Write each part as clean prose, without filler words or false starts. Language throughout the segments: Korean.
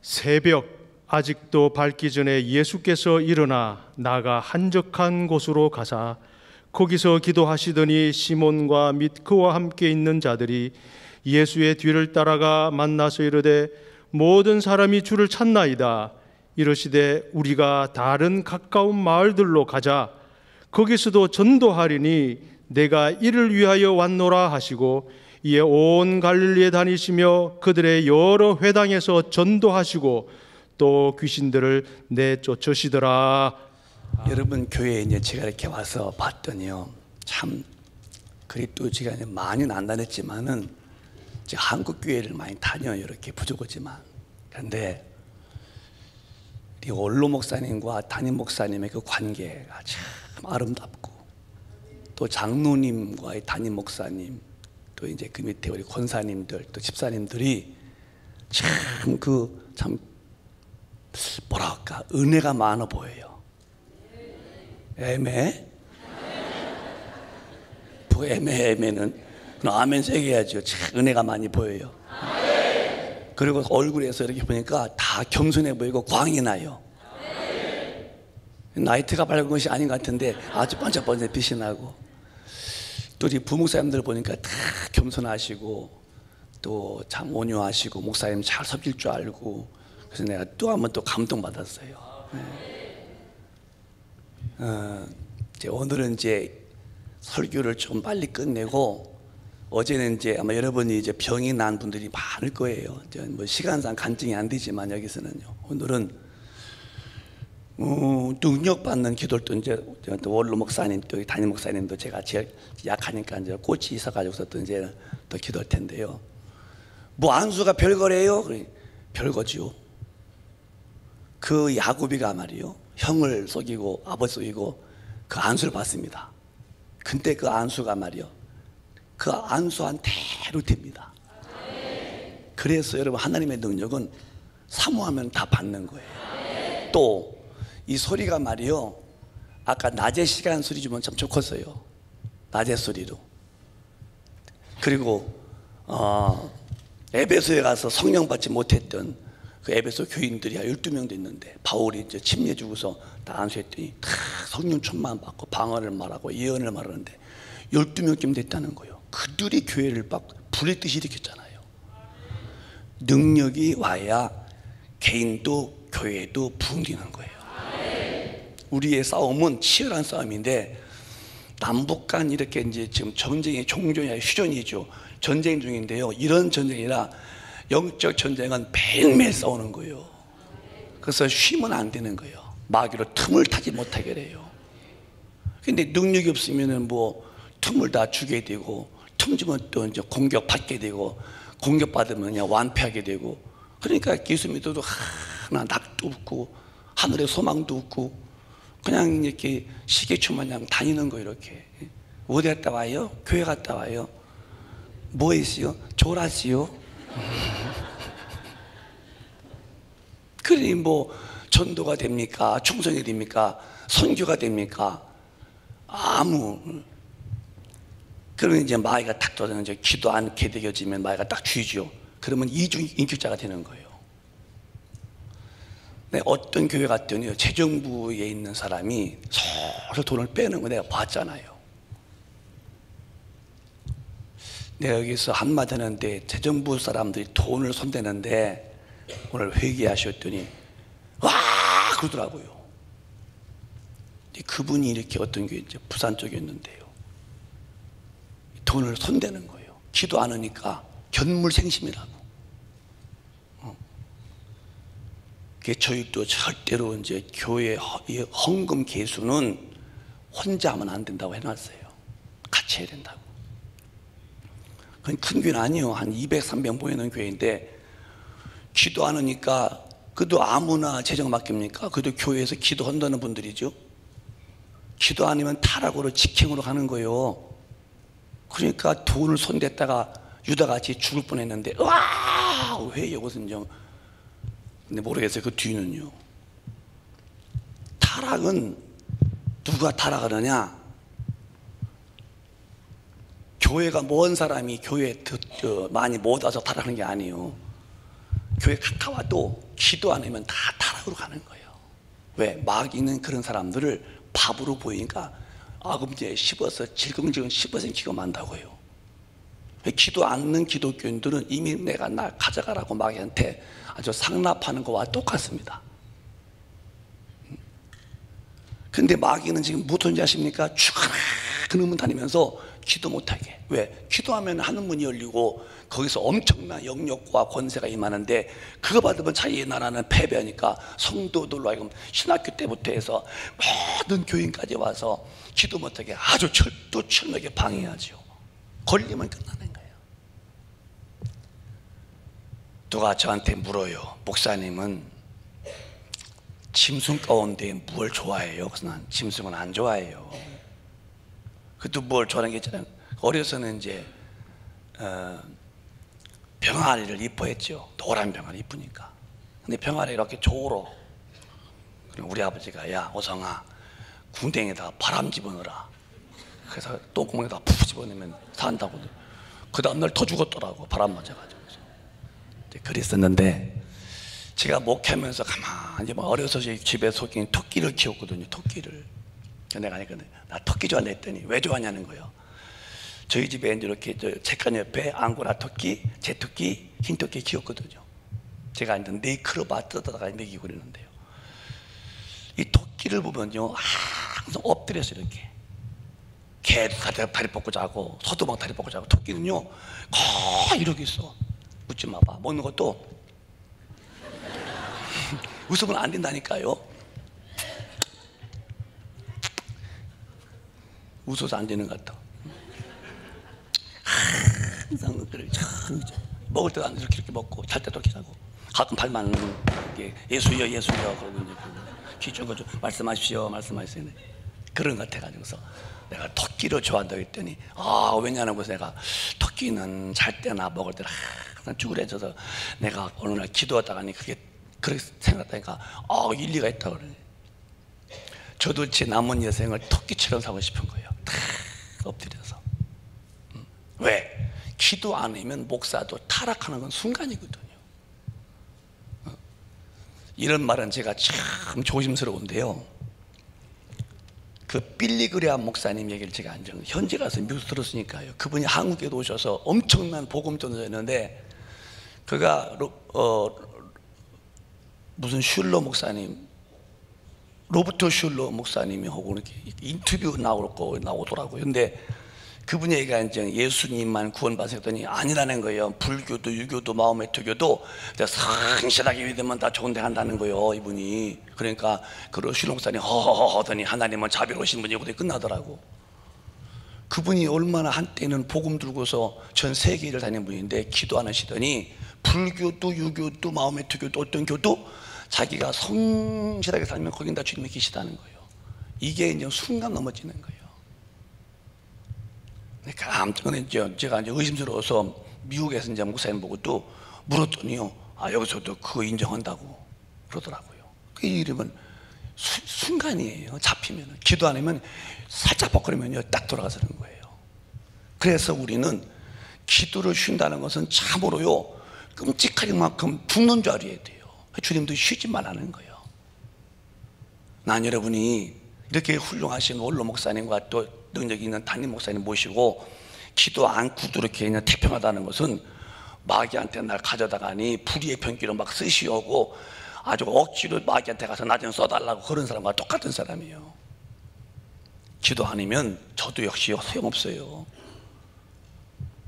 새벽 아직도 밝기 전에 예수께서 일어나 나가 한적한 곳으로 가사 거기서 기도하시더니 시몬과 및 그와 함께 있는 자들이 예수의 뒤를 따라가 만나서 이르되 모든 사람이 주를 찾나이다. 이르시되 우리가 다른 가까운 마을들로 가자. 거기서도 전도하리니 내가 이를 위하여 왔노라 하시고 이에 온 갈릴리에 다니시며 그들의 여러 회당에서 전도하시고 또 귀신들을 내쫓으시더라. 여러분, 교회에 이제 제가 이렇게 와서 봤더니요, 참 그리스도 제가 많이는 안 다녔지만은 제가 한국 교회를 많이 다녀요. 이렇게 부족하지만. 그런데 우리 원로 목사님과 담임 목사님의 그 관계가 참 아름답고, 또 장로님과의 담임 목사님, 또 이제 그 밑에 우리 권사님들, 또 집사님들이 참 뭐랄까 은혜가 많아 보여요. 애매? 애매는 아멘 세게 해야죠. 참 은혜가 많이 보여요. 그리고 얼굴에서 이렇게 보니까 다 겸손해 보이고 광이 나요. 나이트가 밝은 것이 아닌 것 같은데 아주 반짝반짝 빛이 나고, 또 우리 부목사님들 보니까 다 겸손하시고 또 참 온유하시고 목사님 잘 섬길 줄 알고, 그래서 내가 또 한 번 또 감동받았어요. 오늘은 이제 설교를 좀 빨리 끝내고, 어제는 이제 아마 여러분이 이제 병이 난 분들이 많을 거예요. 뭐 시간상 간증이 안 되지만 여기서는요. 오늘은 능력받는 기도를 또 이제 또 원로 목사님 또 담임 목사님도 제가 제일 약하니까 이제 꽃이 있어가지고서 또 이제 또 기도할 텐데요. 뭐 안수가 별거래요? 별거지요. 그 야곱이가 말이요, 형을 속이고 아버지 속이고 그 안수를 받습니다. 근데 그 안수가 말이요, 그 안수한 대로 됩니다. 그래서 여러분, 하나님의 능력은 사모하면 다 받는 거예요. 또 이 소리가 말이요, 아까 낮에 시간 소리 주면 참 좋겠어요. 낮에 소리로. 그리고 에베소에 가서 성령 받지 못했던 그 에베소 교인들이 12명도 있는데 바울이 이제 침례 주고서 다 안수했더니 다 성령 충만 받고 방언을 말하고 예언을 말하는데 12명쯤 됐다는 거예요. 그들이 교회를 막 불의 뜻이 일으켰잖아요. 능력이 와야 개인도 교회도 부흥되는 거예요. 우리의 싸움은 치열한 싸움인데, 남북 간 이렇게 이제 지금 전쟁이 종전이 아니라 휴전이죠. 전쟁 중인데요, 이런 전쟁이라 영적 전쟁은 매일매일 싸우는 거예요. 그래서 쉬면 안 되는 거예요. 마귀로 틈을 타지 못하게 돼요. 근데 능력이 없으면은 뭐 틈을 다 주게 되고, 틈 주면 또 이제 공격받게 되고, 공격받으면 그냥 완패하게 되고, 그러니까 예수 믿어도 하나 낙도 없고 하늘에 소망도 없고 그냥 이렇게 시계추 마냥 다니는 거예요. 이렇게 어디 갔다 와요? 교회 갔다 와요? 뭐 했어요? 졸았어요? 그러니 뭐 전도가 됩니까? 충성이 됩니까? 선교가 됩니까? 그러면 이제 마귀가 딱 떠드는, 이제 기도 않게 되어지면 마귀가 딱 쥐죠. 그러면 이중 인격자가 되는 거예요. 네, 어떤 교회 갔더니 재정부에 있는 사람이 서로 돈을 빼는 거 내가 봤잖아요. 내가 여기서 한마디 하는데 재정부 사람들이 돈을 손대는데 오늘 회개하셨더니 와 그러더라고요. 그분이 이렇게 어떤 교회 이제 부산 쪽이었는데요, 돈을 손대는 거예요. 기도 안 하니까 견물생심이라고. 저희도 절대로 이제 교회 헌금 개수는 혼자 하면 안 된다고 해놨어요. 같이 해야 된다고. 그건 큰 교회는 아니에요. 한 200, 300 모이는 교회인데 기도 안 하니까 그래도 아무나 재정 맡깁니까? 그래도 교회에서 기도한다는 분들이죠. 기도 안 하면 타락으로 직행으로 가는 거예요. 그러니까 돈을 손댔다가 유다같이 죽을 뻔했는데 왜 이것은요? 근데 모르겠어요. 그 뒤는요. 타락은 누가 타락하느냐? 교회가 먼 사람이 교회에 많이 못 와서 타락하는 게 아니에요. 교회 갔다 와도 기도 안 하면 다 타락으로 가는 거예요. 왜? 마귀는 그런 사람들을 밥으로 보이니까 아금지에 씹어서 질겅질겅 씹어서 기가 만다고요. 기도 않는 기독교인들은 이미 내가 날 가져가라고 마귀한테 아주 상납하는 거와 똑같습니다. 근데 마귀는 지금 무엇인지 아십니까? 죽어라 그놈은 다니면서 기도 못하게. 왜? 기도하면 하늘문이 열리고 거기서 엄청난 영역과 권세가 임하는데 그거 받으면 자기의 나라는 패배하니까 성도들로 하여금 신학교 때부터 해서 모든 교인까지 와서 기도 못하게 아주 철두철미하게 방해하죠. 걸리면 끝나는 거예요. 누가 저한테 물어요. 목사님은 짐승 가운데 뭘 좋아해요? 그래서 난 짐승은 안 좋아해요. 그것도 뭘 좋아하는 게 있잖아요. 어려서는 이제 병아리를 이뻐했죠. 노란 병아리 이쁘니까. 근데 병아리 이렇게 조로. 그럼 우리 아버지가 야 오성아 궁뎅이에다 바람 집어넣어라. 그래서 똥구멍에다 푹 집어넣으면 산다고. 그 다음날 더 죽었더라고. 바람 맞아가지고. 그랬었는데 제가 목회하면서 가만히 어려서 집에서 토끼를 키웠거든요. 토끼를. 내가 나 토끼 좋아한다 했더니 왜 좋아하냐는 거예요. 저희 집에 이렇게 책간 옆에 앙고라 토끼, 제토끼, 흰토끼 키웠거든요. 제가 이제 네이크로바 뜯어다가 먹이고 그러는데요. 이 토끼를 보면요 항상 엎드려서 이렇게 개도 다리 뻗고 자고 소도 막 다리 뻗고 자고 토끼는요 거의 이러고 있어. 웃지 마봐. 먹는 것도 웃으면 안 된다니까요. 웃어서 안 되는 것 같아. 항상 그래. 먹을 때도 안 이렇게 먹고 잘 때도 이렇게 자고 가끔 발만 예수여 예수여 그러고 이제 귀중거 좀 말씀하십시오 말씀하시네. 그런 것 같아가지고서 내가 토끼를 좋아한다고 했더니 왜냐하는 것은 내가 토끼는 잘 때나 먹을 때나 항상 쭈그려져서 내가 어느 날 기도하다가니 그렇게 생각하니까 일리가 있다 그러네. 저도 제 남은 여생을 토끼처럼 살고 싶은 거예요. 다 엎드려서. 왜? 기도 안 하면 목사도 타락하는 건 순간이거든요. 이런 말은 제가 참 조심스러운데요. 그 빌리그레암 목사님 얘기를 제가 현지 가서 뉴스 들었으니까요. 그분이 한국에 오셔서 엄청난 복음 전도였는데 그가 무슨 슐러 목사님, 로버트 슐러 목사님이 하고 이렇게 인터뷰 나오더라고요. 근데 그분이 얘기가 이제 예수님만 구원받았더니 아니라는 거예요. 불교도 유교도 마호메 투교도 성실하게 믿으면 다 좋은 데 간다는 거예요. 이분이. 그러니까 그 슐러 목사님 허허허 하더니 하나님은 자비로우신 분이고 끝나더라고. 그분이 얼마나 한때는 복음 들고서 전 세계를 다니는 분인데 기도 안 하시더니 불교도 유교도 마호메 투교도 어떤 교도 자기가 성실하게 살면 거긴 다 주님이 계시다는 거예요. 이게 이제 순간 넘어지는 거예요. 그러니까 아무튼 제가 이제 의심스러워서 미국에서 이제 목사님 보고 또 물었더니요, 여기서도 그거 인정한다고 그러더라고요. 그 이름은 순간이에요. 잡히면 기도 안 하면 살짝 벗거리면요 딱 돌아가서는 거예요. 그래서 우리는 기도를 쉰다는 것은 참으로요 끔찍할 만큼 죽는 줄 알아야 돼요. 주님도 쉬지 말라는 거예요. 난 여러분이 이렇게 훌륭하신 원로 목사님과 또 능력 있는 담임 목사님 모시고 기도 않고도 이렇게 그냥 태평하다는 것은 마귀한테 날 가져다가니 불의의 편기로 막 쓰시오고 아주 억지로 마귀한테 가서 나중에 써달라고 그런 사람과 똑같은 사람이에요. 기도 아니면 저도 역시 소용없어요.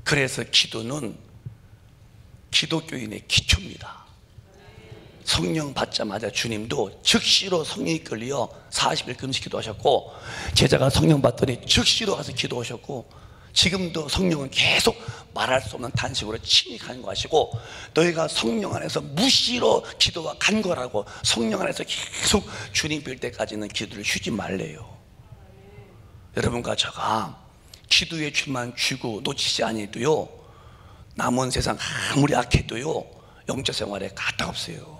그래서 기도는 기독교인의 기초입니다. 성령 받자마자 주님도 즉시로 성령이 끌려 40일 금식 기도하셨고 제자가 성령 받더니 즉시로 가서 기도하셨고 지금도 성령은 계속 말할 수 없는 탄식으로 친히 간구하시고 너희가 성령 안에서 무시로 기도가 간구하라고 성령 안에서 계속 주님 뵐 때까지는 기도를 쉬지 말래요. 여러분과 저가 기도의 줄만 쥐고 놓치지 아니도요 남은 세상 아무리 악해도요 영적 생활에 가차없어요.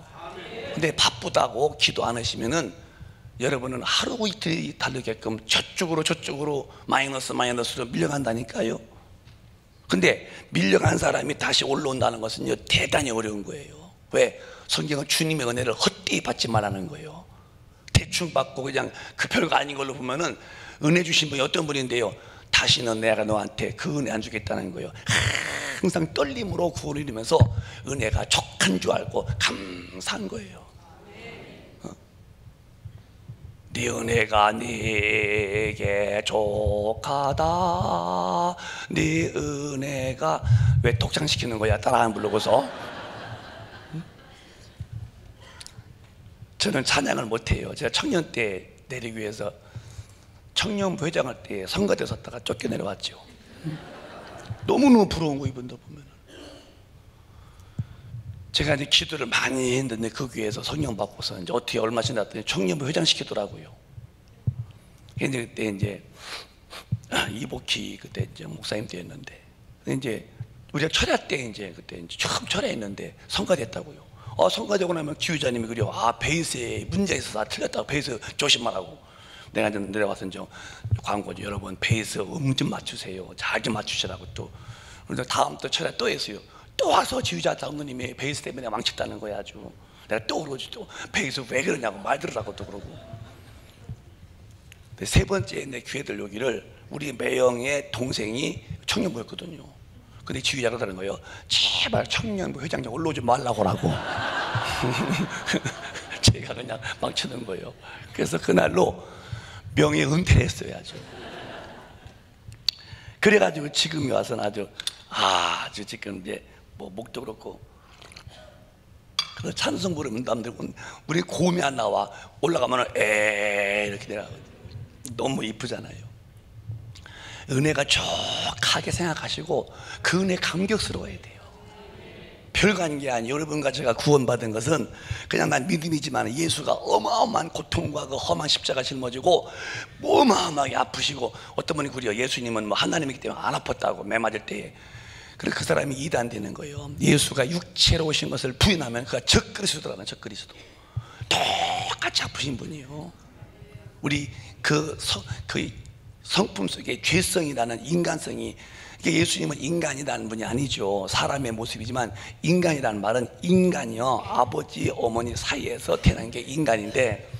근데 바쁘다고 기도 안 하시면은 여러분은 하루 이틀이 다르게끔 저쪽으로 마이너스로 밀려간다니까요. 근데 밀려간 사람이 다시 올라온다는 것은요 대단히 어려운 거예요. 왜? 성경은 주님의 은혜를 헛되이 받지 말라는 거예요. 대충 받고 그냥 그 별거 아닌 걸로 보면은 은혜 주신 분이 어떤 분인데요, 다시는 내가 너한테 그 은혜 안 주겠다는 거예요. 항상 떨림으로 구원을 이루면서 은혜가 족한 줄 알고 감사한 거예요. 네 은혜가 네게 족하다, 네 은혜가. 왜 독장시키는 거야? 따라 안 부르고서. 저는 찬양을 못해요. 제가 청년 때 내리기 위해서 청년부 회장할 때 선거대 섰다가 쫓겨내려왔죠. 너무너무 부러운 거, 이분들 보면. 제가 이제 기도를 많이 했는데 그 교회에서 성령 받고서 이제 어떻게 얼마 지났더니 청년부 회장 시키더라고요. 근데 그때 이제 이복희 그때 이제 목사님 때였는데, 이제 우리가 철야 때 이제 그때 이제 처음 철야했는데 성가됐다고요. 성가되고 나면 기후자님이 그래요. 베이스에 문제가 있어서 틀렸다고, 베이스 조심하라고. 내가 이제 내려와서 이제 광고죠. 여러분 베이스 좀 맞추세요. 잘 좀 맞추시라고. 또 그래서 다음 또 철야 또 했어요. 또 와서 지휘자 장로님이 베이스 때문에 망쳤다는 거야. 아주 내가 또 그러지, 또 베이스 왜 그러냐고 말 들으라고 또 그러고. 세 번째 내 교회들 여기를 우리 매형의 동생이 청년부였거든요. 근데 지휘자가 그러는 거예요. 제발 청년부 회장님 올라오지 말라고 하라고. 제가 그냥 망치는 거예요. 그래서 그날로 명예 은퇴를 했어요. 아주. 그래가지고 지금에 와서는 아주 지금 이제 뭐 목도 그렇고 그 찬송 부르면 남들 우리 고음이 안 나와. 올라가면은 이렇게 내려가거든요. 너무 이쁘잖아요. 은혜가 족하게 생각하시고 그 은혜 감격스러워야 돼요. 별거 아닌 게 아니에요. 여러분과 제가 구원받은 것은 그냥 난 믿음이지만 예수가 어마어마한 고통과 그 험한 십자가 짊어지고 어마어마하게 아프시고, 어떤 분이 그래요. 예수님은 뭐 하나님이기 때문에 안 아팠다고 매 맞을 때에. 그래서 그 사람이 이단되는 거예요. 예수가 육체로 오신 것을 부인하면 그가 적그리스도라는, 적그리스도. 똑같이 아프신 분이에요. 우리 그 성품 속에 죄성이라는 인간성이, 예수님은 인간이라는 분이 아니죠. 사람의 모습이지만 인간이라는 말은 인간이요, 아버지 어머니 사이에서 태어난 게 인간인데,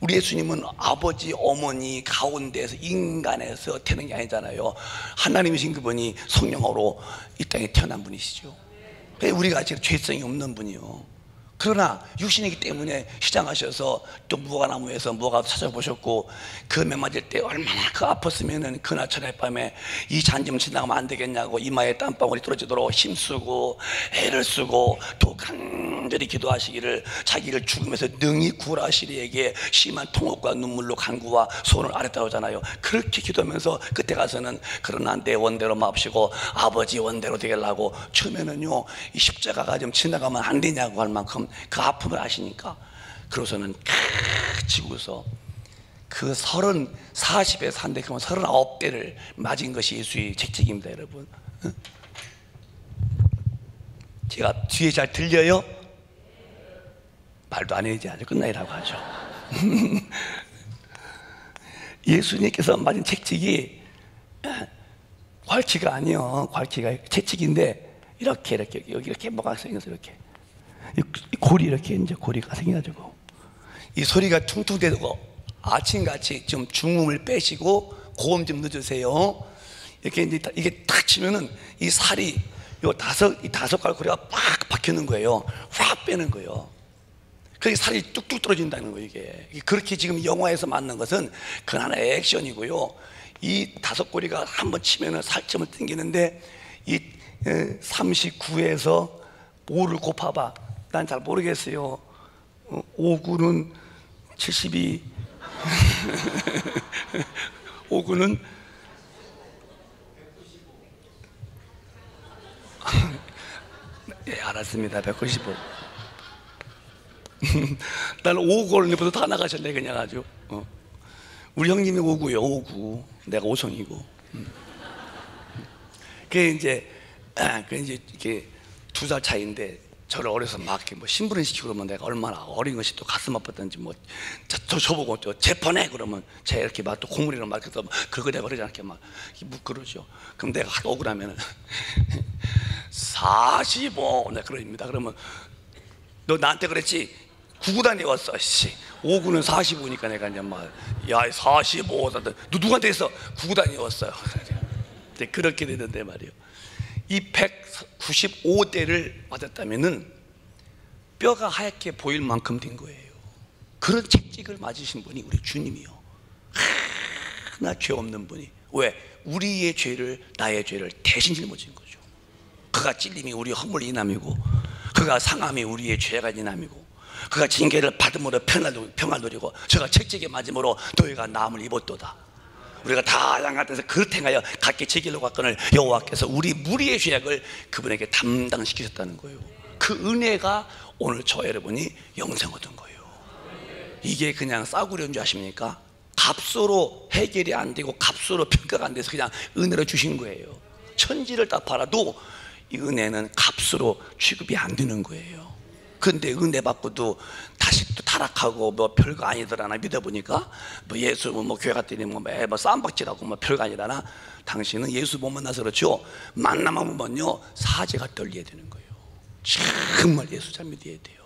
우리 예수님은 아버지 어머니 가운데에서 인간에서 태어난 게 아니잖아요. 하나님이신 그분이 성령으로 이 땅에 태어난 분이시죠. 우리가 지금 죄성이 없는 분이요. 그러나 육신이기 때문에 시장하셔서 또 무화과나무에서 무화과 찾아보셨고, 그 매 맞을 때 얼마나 그 아팠으면은 그날 저녁 밤에 이 잔짐을 지나가면 안 되겠냐고 이마에 땀방울이 떨어지도록 힘쓰고 애를 쓰고 또 간절히 기도하시기를, 자기를 죽음에서 능히 구하시리에게 심한 통곡과 눈물로 간구와 소원을 아랬다고 하잖아요. 그렇게 기도하면서 그때 가서는 그러나 내 원대로 마옵시고 아버지 원대로 되겠라고. 처음에는요 이 십자가가 좀 지나가면 안 되냐고 할 만큼 그 아픔을 아시니까, 그러고서는 지고서 그 40에서 한 대, 그러면 39대를 맞은 것이 예수의 책책입니다. 여러분, 제가 뒤에 잘 들려요? 말도 안 해야지 아주 끝나이라고 하죠. 예수님께서 맞은 책책이 괄치가 아니요, 괄치가 채찍인데 이렇게 여기 이렇게 뭐가 생겨서 이렇게 골이 이렇게 이제 고리가 생겨가지고 이 소리가 퉁퉁대고, 아침같이 좀 중음을 빼시고 고음 좀 넣어주세요. 이렇게 이제 이게 탁 치면은 이 살이 이 다섯 갈고리가 팍 박히는 거예요. 확 빼는 거예요. 그게 살이 뚝뚝 떨어진다는 거예요. 이게 그렇게 지금 영화에서 맞는 것은 그 하나의 액션이고요. 이 다섯 고리가 한번 치면은 살점을 당기는데, 이 39에서 5를 곱해봐. 난 잘 모르겠어요. 5구는 72. 5구는 예, 알았습니다. 195. 나는 5구를 다 나가셨네 그냥 아주. 우리 형님이 5구요. 5구. 내가 5성이고. 그게 이제 이렇게 2살 차이인데, 저를 어려서 막 이렇게 뭐 신부를 시키고 그러면 내가 얼마나 어린 것이 또 가슴 아팠던지, 뭐 저보고 또 재판해 그러면 제가 이렇게 막 또 고물이랑 막 그래서 그러지 않게 막 그러죠. 그럼 내가 억울하면은 45 내가 그럽니다. 그러면 너 나한테 그랬지? 9구 다녀왔어. 씨. 5구는 45니까 내가 이제 막, 야, 45. 너 누구한테 했어? 9구 다녀왔어요. 그렇게 되는데 말이에요. 이 195대를 맞았다면은 뼈가 하얗게 보일 만큼 된 거예요. 그런 채찍을 맞으신 분이 우리 주님이요. 하나 죄 없는 분이. 왜? 우리의 죄를, 나의 죄를 대신 짊어진 거죠. 그가 찔림이 우리 허물 이남이고, 그가 상함이 우리의 죄가 이남이고, 그가 징계를 받음으로 평안 누리고, 저가 채찍에 맞음으로 너희가 나음을 입었도다. 우리가 다 양가 돼서 그릇 행하여 각기 제길로 갔거늘 여호와께서 우리 무리의 죄악을 그분에게 담당시키셨다는 거예요. 그 은혜가 오늘 저 여러분이 영생 얻은 거예요. 이게 그냥 싸구려인 줄 아십니까? 값으로 해결이 안 되고 값으로 평가가 안 돼서 그냥 은혜로 주신 거예요. 천지를 다 팔아도 이 은혜는 값으로 취급이 안 되는 거예요. 근데 은혜 받고도 다시 또 타락하고 뭐 별거 아니더라나 믿어보니까 뭐 예수 뭐 교회 갔더니 뭐 쌈박질하고 뭐 별거 아니라나. 당신은 예수 못 만나서 그렇죠. 만나만 보면요 사제가 떨려야 되는 거예요. 정말 예수 잘 믿어야 돼요.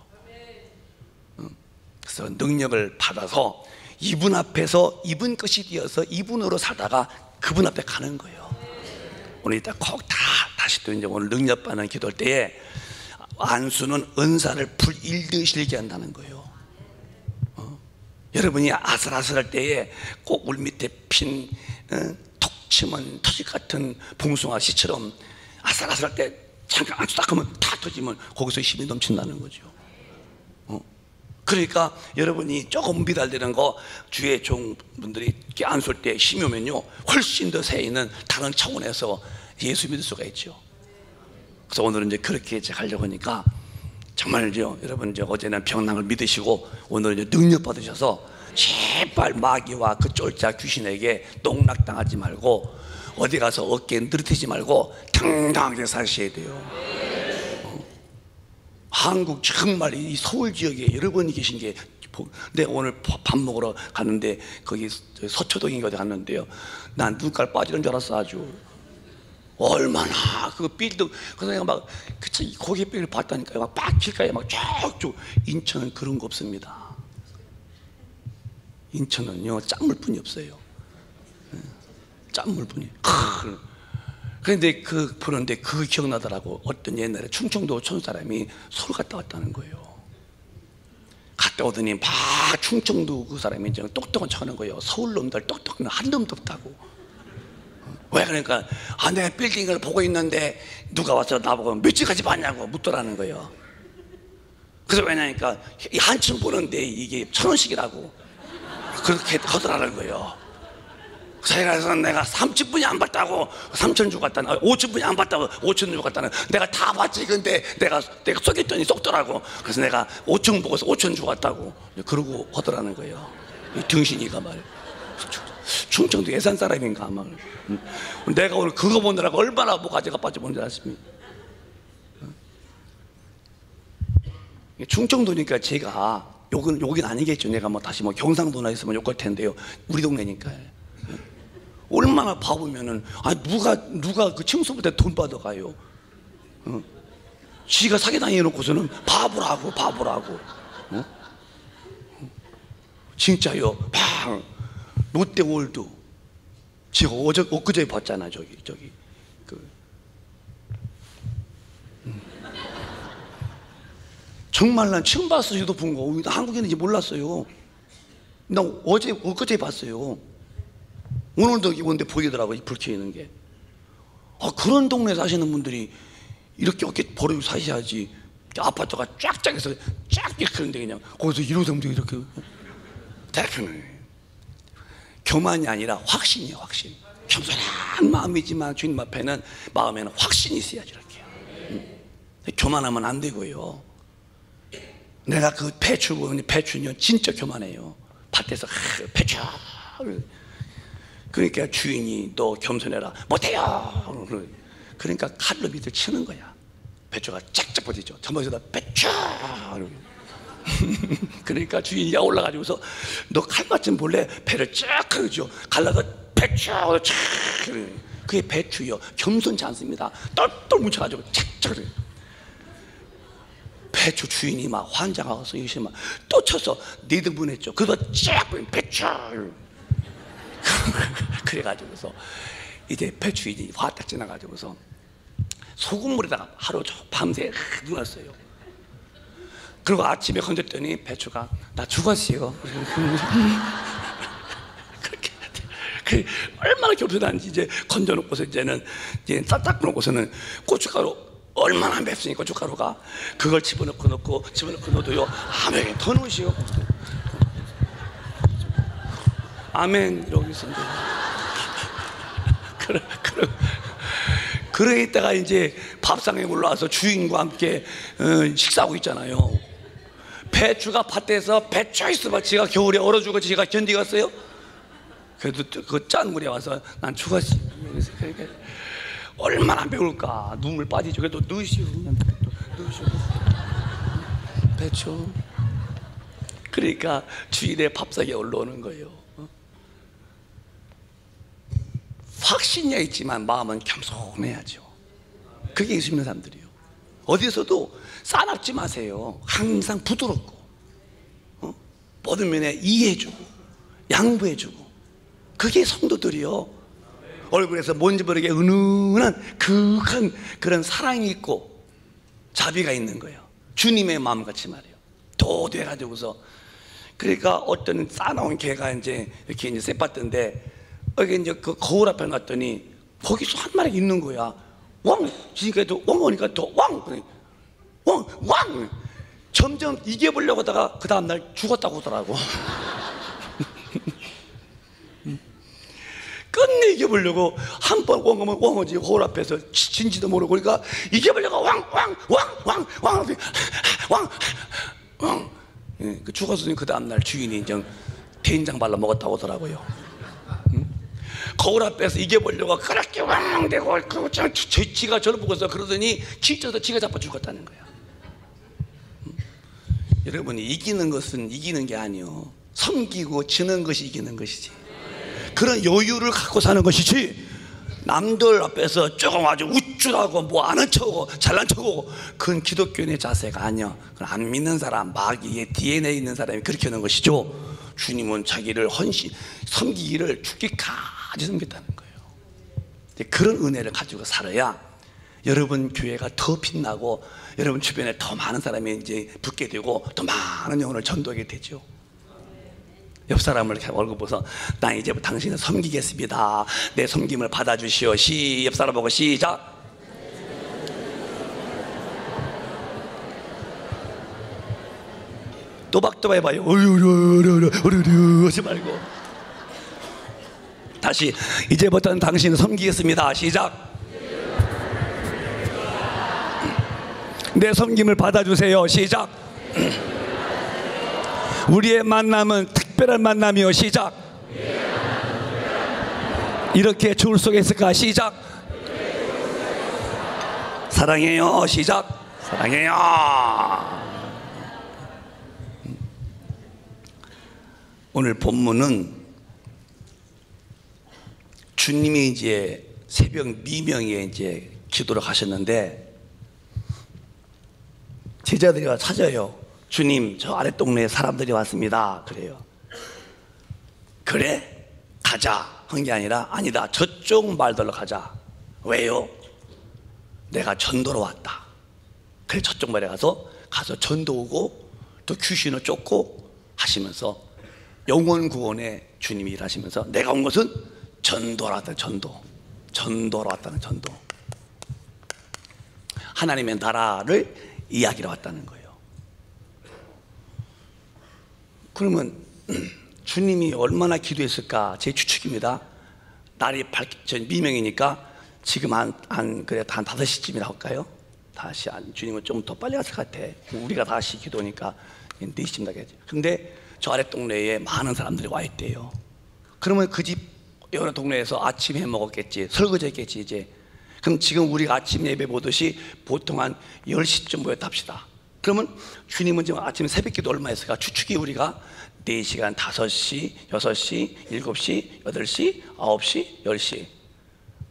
그래서 능력을 받아서 이분 앞에서 이분 것이 되어서 이분으로 살다가 그분 앞에 가는 거예요. 오늘 이따 꼭 다시 또 이제 오늘 능력 받는 기도할 때에 안수는 은사를 불일듯이 한다는 거예요. 여러분이 아슬아슬할 때에 꼭 물 밑에 핀 톡 치면 터질 같은 봉숭아 씨처럼 아슬아슬할 때 잠깐 안수 딱 하면 다 터지면 거기서 힘이 넘친다는 거죠. 그러니까 여러분이 조금 미달되는 거 주의 종분들이 안수할 때 힘이 오면요 훨씬 더 새있는 다른 차원에서 예수 믿을 수가 있죠. 그래서 오늘은 이제 그렇게 하려고 하니까 정말요 여러분 이제 어제는 병난을 믿으시고 오늘은 이제 능력 받으셔서 제발 마귀와 그 쫄자 귀신에게 농락당하지 말고 어디 가서 어깨에 느릿히지 말고 당당하게 사셔야 돼요. 한국 정말 이 서울 지역에 여러분이 계신 게, 내가 오늘 밥 먹으러 갔는데 거기 서초동인가 어디 갔는데요, 난 눈깔 빠지는 줄 알았어. 아주 얼마나 그 빌딩, 그래서 내가 막 그치 고깃집을 봤다니까요. 막 길가에 막 쭉쭉. 인천은 그런 거 없습니다. 인천은요 짠물뿐이 없어요. 짠물뿐이. 그런데 그런데 그거 기억나더라고. 어떤 옛날에 충청도 촌 사람이 서울 갔다 왔다는 거예요. 갔다 오더니 막 충청도 그 사람이 이제 똑똑한 척하는 거예요. 서울 놈들 똑똑한 한 놈도 없다고. 왜 그러니까 내가 빌딩을 보고 있는데 누가 와서 나보고 며칠까지 봤냐고 묻더라는 거예요. 그래서 왜냐니까 한층 보는데 이게 1,000원씩이라고 그렇게 하더라는 거예요. 그래서 내가 30분이 안 봤다고 3,000원 주고 갔다는, 5,000분이 안 봤다고 5,000원 주고 갔다는, 내가 다 봤지. 근데 내가 속였더니 속더라고. 그래서 내가 5,000원 보고서 5,000원 주고 갔다고 그러고 하더라는 거예요. 이 등신이가 말이에요. 충청도 예산 사람인가 아마. 내가 오늘 그거 보느라고 얼마나 뭐 가지가 빠져본 줄 아십니까? 충청도니까 제가 욕은 아니겠죠. 내가 뭐 다시 뭐 경상도나 있으면 욕할 텐데요. 우리 동네니까. 얼마나 바보면은 누가 그 층수부터 돈 받아가요. 지가 사기 당해놓고서는 바보라고. 진짜요. 롯데월드 제가 엊그제 봤잖아. 저기 정말 난 처음 봤어요. 높은 거. 한국인인지 몰랐어요. 나 엊그제 봤어요. 오늘도 오는데 보이더라고요. 불 켜 있는 게. 그런 동네 사시는 분들이 이렇게 어깨 버리고 사셔야지. 아파트가 쫙쫙해서 쫙 그런데 그냥 거기서 1호점도 이렇게. 대표는 교만이 아니라 확신이에요. 확신. 겸손한 마음이지만 주님 앞에는 마음에는 확신이 있어야지. 이렇게. 교만하면 안 되고요. 내가 그 배추는요 진짜 교만해요. 밭에서 배추. 그러니까 주인이 너 겸손해라. 못해요. 그러니까 칼로 밑을 치는 거야. 배추가 쫙쫙 버티죠. 전번에다 배추. 그러니까 주인이 올라가지고서 너 칼맛 좀 볼래? 배를 쫙 하죠. 갈라서 배추. 그게 배추요. 겸손치 않습니다. 똘똘 뭉쳐가지고 착착. 배추 주인이 막 환장하고서 이것이 막 또 쳐서 4등분 했죠. 그러다 쫙 배추 그래가지고서 이제 배추 주인이 화딱 지나가지고서 소금물에다가 하루 밤새 누웠어요. 그리고 아침에 건졌더니 배추가 나 죽었어요. 그렇게 얼마나 교편한지 이제 건져놓고서 이제는 이제 싹 놓고서는 고춧가루 얼마나 맵으니 고춧가루가 그걸 집어넣고 넣어도요 아멘 더 넣으시오. 아멘 이러고 있었는데 그러고 있다가 이제 밥상에 올라와서 주인과 함께 식사하고 있잖아요. 배추가 밭에서 배추 있으면 지가 겨울에 얼어 죽어 지가 견디겠어요? 그래도 그 짠 물에 와서 난 죽었어. 얼마나 매울까. 눈물 빠지죠. 그래도 넣으시오. 배추. 그러니까 주인의 밥상에 올라오는 거예요. 확신이 있지만 마음은 겸손해야죠. 그게 예수 믿는 사람들이에요. 어디서도 싸납지 마세요. 항상 부드럽고 모든 면에 이해해주고 양보해주고, 그게 성도들이요. 얼굴에서 뭔지 모르게 은은한 극한 그런 사랑이 있고 자비가 있는 거예요. 주님의 마음같이 말이에요. 도도해가지고서. 그러니까 어떤 싸나운 개가 이제 이렇게 이제 쎄봤던데 여기 이제 그 거울 앞에 놨더니 거기서 한 마리가 있는 거야. 왕! 지금까지도 왕 오니까 더 왕! 왕! 왕! 점점 이겨보려고 하다가 그 다음날 죽었다고 하더라고. 끝내 이겨보려고 한 번 왕하면 왕어지 거울 앞에서 진지도 모르고, 그러니까 이겨보려고 왕! 그 죽었으니 그 다음날 주인이 이제 된장 발라 먹었다고 하더라고요. 거울 앞에서 이겨보려고 그렇게 왕왕대고 지가 저를 보고서 그러더니 기쳐서 지가 잡아 죽었다는 거야. 여러분이 이기는 것은 이기는 게 아니요, 섬기고 지는 것이 이기는 것이지. 그런 여유를 갖고 사는 것이지, 남들 앞에서 조금 아주 우쭐하고 뭐 아는 척하고 잘난 척하고, 그건 기독교인의 자세가 아니야. 그건 안 믿는 사람, 마귀의 DNA에 있는 사람이 그렇게 하는 것이죠. 주님은 자기를 헌신, 섬기기를 죽기까지 섬겼다는 거예요. 그런 은혜를 가지고 살아야 여러분 교회가 더 빛나고 여러분 주변에 더 많은 사람이 이제 붙게 되고 더 많은 영혼을 전도하게 되죠. 옆 사람을 이렇게 얼굴 보서 나 이제부터 당신을 섬기겠습니다. 내 섬김을 받아주시오. 옆 사람 보고 시작. 또박또박 해봐요. 어르르 하지 말고 다시 이제부터는 당신을 섬기겠습니다. 시작. 내 섬김을 받아주세요. 시작. 우리의 만남은 특별한 만남이요. 시작. 이렇게 주울 속에 있을까? 시작. 사랑해요. 시작. 사랑해요. 오늘 본문은 주님이 이제 새벽 미명에 이제 기도를 하셨는데 제자들이 와 찾아요. 주님, 저 아래 동네에 사람들이 왔습니다. 그래요. 그래? 가자 한 게 아니라, 아니다, 저쪽 말들로 가자. 왜요? 내가 전도로 왔다. 그래 저쪽 말에 가서 전도 오고 또 귀신을 쫓고 하시면서 영혼 구원에 주님이 일하시면서 내가 온 것은 전도로 왔다. 전도로 왔다는 전도. 하나님의 나라를 이야기로 왔다는 거예요. 그러면 주님이 얼마나 기도했을까? 제 추측입니다. 날이 미명이니까 지금 한 5시쯤이라 할까요? 다시 주님은 좀 더 빨리 갔을 것 같아. 우리가 다시 기도니까 4시쯤 나겠지. 근데 저 아래 동네에 많은 사람들이 와 있대요. 그러면 그 집 여러 동네에서 아침 해 먹었겠지, 설거지 했겠지 이제. 그럼 지금 우리가 아침 예배 보듯이 보통 한 10시쯤 모였답시다. 그러면 주님은 지금 아침에 새벽 기도 얼마 했을까? 추측이 우리가 4시간, 5시, 6시, 7시, 8시, 9시, 10시.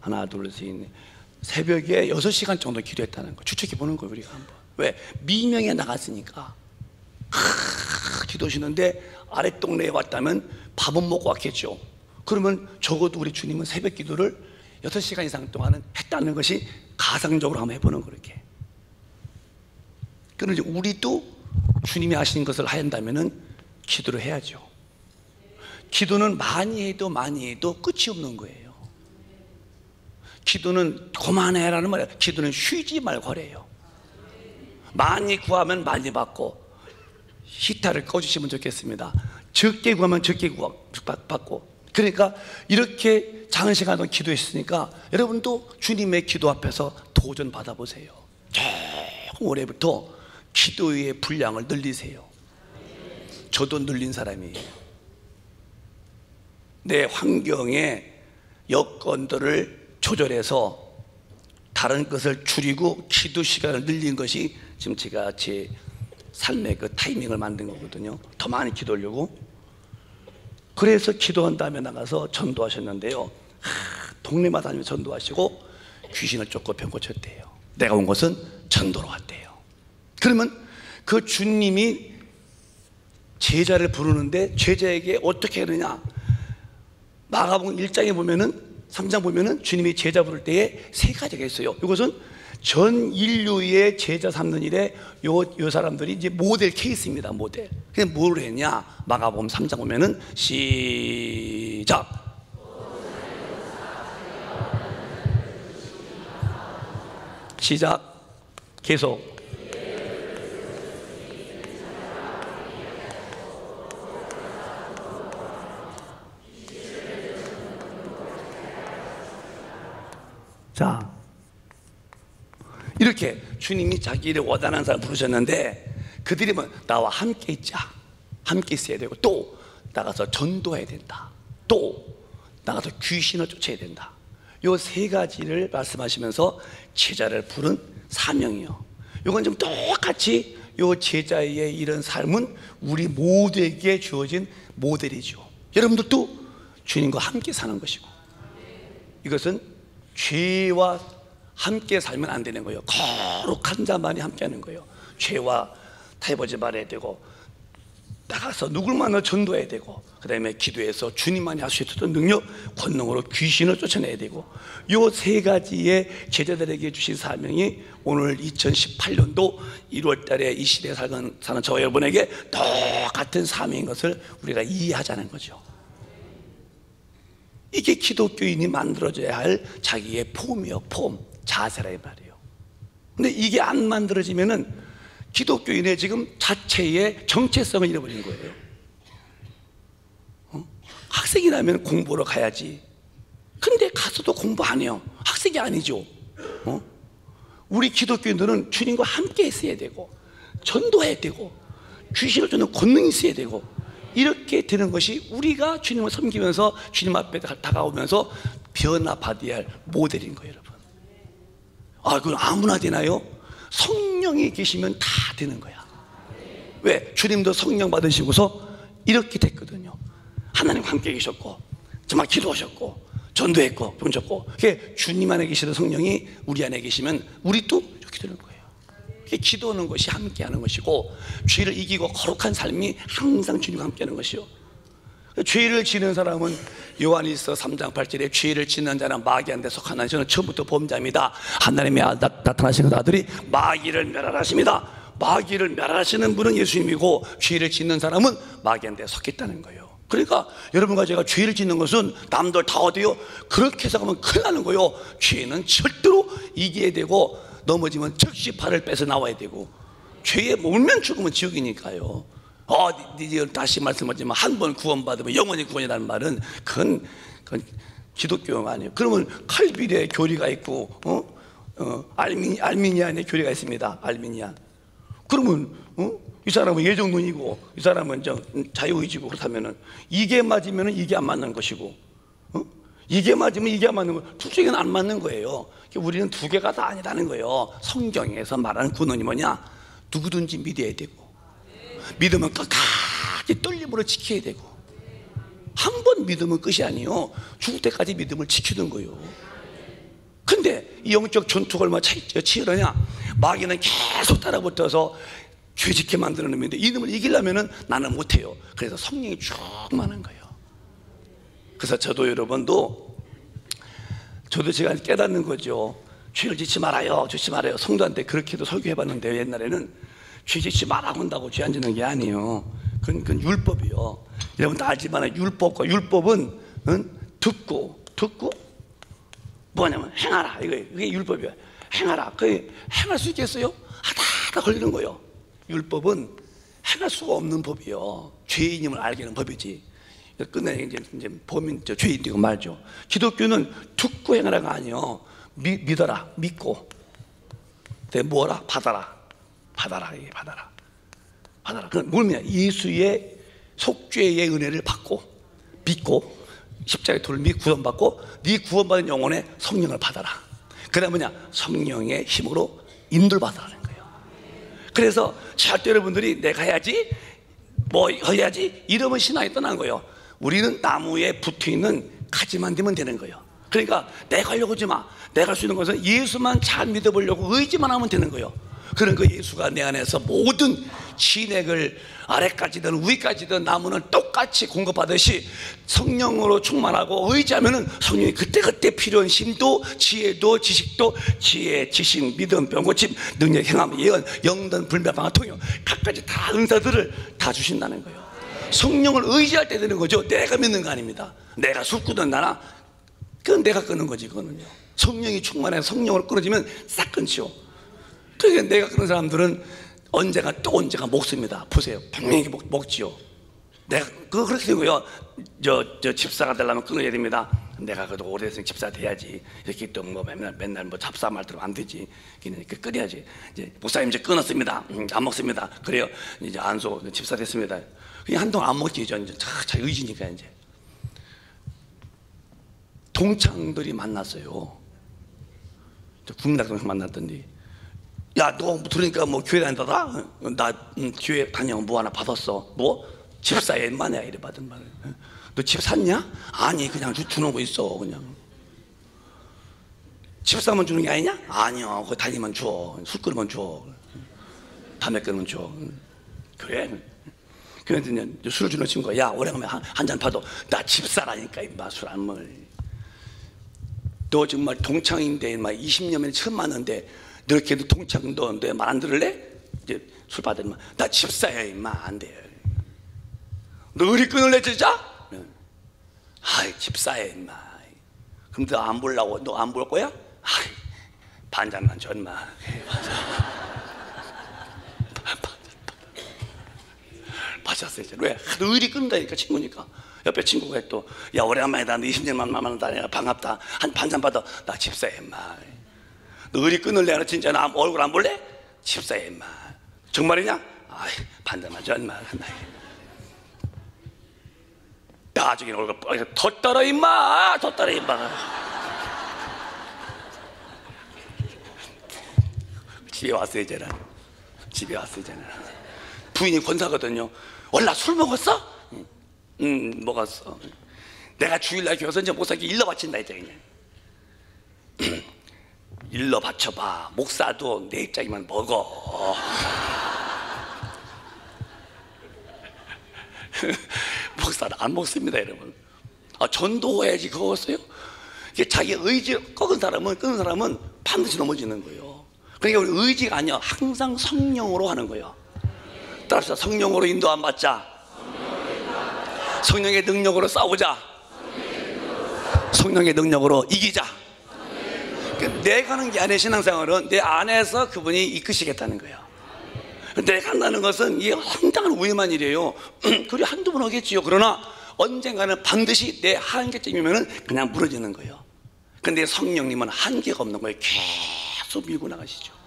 하나, 둘, 셋, 넷. 새벽에 6시간 정도 기도했다는 거 추측해 보는 거예요, 우리가 한번. 왜? 미명에 나갔으니까. 기도하시는데 아랫동네에 왔다면 밥은 먹고 왔겠죠. 그러면 적어도 우리 주님은 새벽 기도를 6시간 이상 동안은 했다는 것이 가상적으로 한번 해보는 거. 그렇게. 그런데 우리도 주님이 하시는 것을 한다면은 기도를 해야죠. 기도는 많이 해도 끝이 없는 거예요. 기도는 그만해라는 말이에요. 기도는 쉬지 말고 하래요. 많이 구하면 많이 받고, 히타를 꺼주시면 좋겠습니다. 적게 구하면 적게 받고. 그러니까 이렇게 작은 시간 동안 기도했으니까 여러분도 주님의 기도 앞에서 도전 받아보세요. 조금 올해부터 기도의 분량을 늘리세요. 저도 늘린 사람이에요. 내 환경의 여건들을 조절해서 다른 것을 줄이고 기도 시간을 늘린 것이 지금 제가 제 삶의 그 타이밍을 만든 거거든요. 더 많이 기도하려고. 그래서 기도한 다음에 나가서 전도하셨는데요, 동네마다 다니면서 전도하시고 귀신을 쫓고 병 고쳤대요. 내가 온 것은 전도로 왔대요. 그러면 그 주님이 제자를 부르는데 제자에게 어떻게 하느냐? 마가복음 1장에 보면은, 3장 보면은 주님이 제자 부를 때에 세 가지가 있어요. 이것은 전 인류의 제자 삼는 일에 요 사람들이 이제 모델 케이스입니다. 모델. 그냥 뭘 했냐? 마가복음 3장 보면은 시작. 계속. 자, 이렇게 주님이 자기를 원하는 사람 부르셨는데 그들이 뭐 나와 함께 있자, 함께 있어야 되고, 또 나가서 전도해야 된다, 또 나가서 귀신을 쫓아야 된다. 요 세 가지를 말씀하시면서 제자를 부른 사명이요. 요건 좀 똑같이 요 제자의 이런 삶은 우리 모두에게 주어진 모델이죠. 여러분들도 주님과 함께 사는 것이고, 이것은 죄와 함께 살면 안 되는 거예요. 거룩한 자만이 함께 하는 거예요. 죄와 타협하지 말아야 되고, 나가서 누굴 만나 전도해야 되고, 그 다음에 기도해서 주님만이 할 수 있었던 능력, 권능으로 귀신을 쫓아내야 되고, 요 세 가지의 제자들에게 주신 사명이 오늘 2018년도 1월 달에 이 시대에 사는 저 여러분에게 똑같은 사명인 것을 우리가 이해하자는 거죠. 이게 기독교인이 만들어져야 할 자기의 폼이요, 폼, 자세라 이 말이에요. 근데 이게 안 만들어지면은 기독교인의 지금 자체의 정체성을 잃어버린 거예요. 학생이라면 공부하러 가야지. 근데 가서도 공부 안 해요. 학생이 아니죠. 우리 기독교인들은 주님과 함께 있어야 되고, 전도해야 되고, 귀신을 쫓는 권능이 있어야 되고, 이렇게 되는 것이 우리가 주님을 섬기면서 주님 앞에 다가오면서 변화받아야 할 모델인 거예요, 여러분. 아, 그건 아무나 되나요? 성령이 계시면 다 되는 거야. 왜? 주님도 성령 받으시고서 이렇게 됐거든요. 하나님과 함께 계셨고, 정말 기도하셨고, 전도했고, 병쳤고, 그게 주님 안에 계시는 성령이 우리 안에 계시면 우리도 이렇게 되는 거예요. 기도하는 것이 함께하는 것이고, 죄를 이기고 거룩한 삶이 항상 주님과 함께하는 것이요. 죄를 지는 사람은 요한일서 3장 8절에 죄를 짓는 자는 마귀한테 속하나 저는 처음부터 범자입니다. 하나님의 나타나신 아들이 마귀를 멸하십니다. 마귀를 멸하시는 분은 예수님이고, 죄를 짓는 사람은 마귀한테 속했다는 거예요. 그러니까 여러분과 제가 죄를 짓는 것은 남들 다 어디요? 그렇게 해석하면 큰일 나는 거예요. 죄는 절대로 이겨야 되고, 넘어지면 즉시 발을 빼서 나와야 되고, 죄에 몰면 죽으면 지옥이니까요. 다시 말씀하지만 한 번 구원받으면 영원히 구원이라는 말은 그건 기독교가 아니에요. 그러면 칼빌의 교리가 있고, 알미니안의 교리가 있습니다. 알미니안. 그러면 이 사람은 예정론이고 이 사람은 자유의지고, 그렇다면은 이게 맞으면 이게 안 맞는 것이고, 이게 맞으면 이게 안 맞는 거, 둘 중에는 안 맞는 거예요. 우리는 두 개가 다 아니라는 거예요. 성경에서 말하는 구원이 뭐냐? 누구든지 믿어야 되고, 믿으면 끝까지 떨림으로 지켜야 되고, 한 번 믿으면 끝이 아니에요. 죽을 때까지 믿음을 지키는 거예요. 근데 이 영적 전투가 얼마나 치열하냐? 마귀는 계속 따라붙어서 죄짓게 만드는 놈인데 이놈을 이기려면 나는 못해요. 그래서 성령이 충만한 거예요. 그래서 저도 여러분도 저도 제가 깨닫는 거죠. 죄를 짓지 말아요, 짓지 말아요. 성도한테 그렇게도 설교해봤는데 옛날에는 죄 짓지 말라고 한다고 죄 안 짓는 게 아니에요. 그건 율법이요. 여러분 다 알지만 율법과 율법은 듣고 뭐냐면 행하라, 이게 율법이야. 행하라. 그게 행할 수 있겠어요? 하다 걸리는 거예요. 율법은 행할 수가 없는 법이요. 죄인임을 알게 하는 법이지. 끝내 이제 범인 죄인이고 말죠. 기독교는 듣고 행하라가 아니요. 믿어라, 믿고, 뭐라, 받아라. 이게 받아라. 그건 뭐냐? 예수의 속죄의 은혜를 받고, 믿고, 십자가의 돌을 믿고 구원받고, 네 구원받은 영혼의 성령을 받아라. 그다음 뭐냐? 성령의 힘으로 인도를 받아라는 거예요. 그래서 절대 여러분들이 내가 해야지, 뭐 해야지 이러면 신앙이 떠난 거예요. 우리는 나무에 붙어있는 가지만 되면 되는 거예요. 그러니까 내가 하려고 하지 마. 내가 할 수 있는 것은 예수만 잘 믿어보려고 의지만 하면 되는 거예요. 그런 그 예수가 내 안에서 모든 진액을 아래까지든 위까지든 나무는 똑같이 공급하듯이 성령으로 충만하고 의지하면은 성령이 그때그때 필요한 힘도 지혜도 지식도 지혜, 지식, 믿음, 병고침, 능력, 행함, 예언, 영전, 불멸방화, 통역 각가지 다 은사들을 다 주신다는 거예요. 성령을 의지할 때 되는 거죠. 내가 믿는 거 아닙니다. 내가 술 끊는 나나 그건 내가 끊는 거지. 그거는요. 성령이 충만해 성령을 끊어지면 싹 끊지요. 그러니까 내가 끊는 사람들은 언제가 먹습니다. 보세요. 분명히 먹지요. 내가 그렇게 되고요. 저 집사가 되려면 끊어야 됩니다. 내가 그래도 오래돼서 집사 돼야지. 이렇게 또 뭐 맨날 뭐 잡사 말 들으면 안 되지. 그러니까 끊어야지. 이제 목사님 이제 끊었습니다. 안 먹습니다. 그래요. 이제 안소 집사 됐습니다. 그냥 한동안 안 먹지. 이제 자기 의지니까 이제. 동창들이 만났어요. 국민학교에서 만났더니 야, 너 들으니까 뭐 교회 다닌다더라? 나 교회 다녀 뭐 하나 받았어. 뭐? 집사에 인마냐 이래 받은 말을. 너 집 샀냐? 아니 그냥 주는 거 있어. 그냥 집 사면 주는 게 아니냐? 아니요, 거기 다니면 줘. 술 끊으면 줘. 담배 끊으면 줘. 그래. 그래서 술을 주는 친구가 야, 오래간만에 한 잔 파도. 나 집사라니까 임마 술 안 먹을. 너 정말 동창인데 막 20년만에 처음 만났는데 너 이렇게도 동창도 내 말 안 들을래? 이제 술 받으면 나 집사야 임마. 안 돼. 너 의리 끊을래 진짜? 아이 집사야 임마. 그럼 너 안 보려고? 너 안 볼 거야? 아이 반잔만 줘 임마. 맞았어 이제. 왜? 너 의리 끊는다니까 친구니까. 옆에 친구가 또 야 오래간만이다. 너 20년만 만난다. 반갑다. 한 반잔 받아. 나 집사야 임마. 너 의리 끊을래? 너 진짜 나 얼굴 안 볼래? 집사야 임마. 정말이냐? 아이 반잔만 줘 임마. 나중에 얼굴 더 떨어 임마. 더 떨어 임마. 집에 왔어 이제는. 집에 왔어 이제는. 부인이 권사거든요. 원래 술 먹었어? 먹었어. 내가 주일날 교회에서 이제 목사께 일러 바친다 이제 그냥. 일러 바쳐봐. 목사도 내 입장이면 먹어. 목사는 안 먹습니다 여러분. 전도해야지 그거였어요? 자기 의지 끊은 사람은 반드시 넘어지는 거예요. 그러니까 우리 의지가 아니야. 항상 성령으로 하는 거예요. 따라서 성령으로 인도 안 받자. 성령의 능력으로 싸우자. 성령의 능력으로 이기자. 내가 하는 게 아니라 신앙생활은 내 안에서 그분이 이끄시겠다는 거예요. 내가 한다는 것은 이게 황당한 위험한 일이에요. 그리 한두 번 하겠지요. 그러나 언젠가는 반드시 내 한계점이면 그냥 무너지는 거예요. 근데 성령님은 한계가 없는 거예요. 계속 밀고 나가시죠.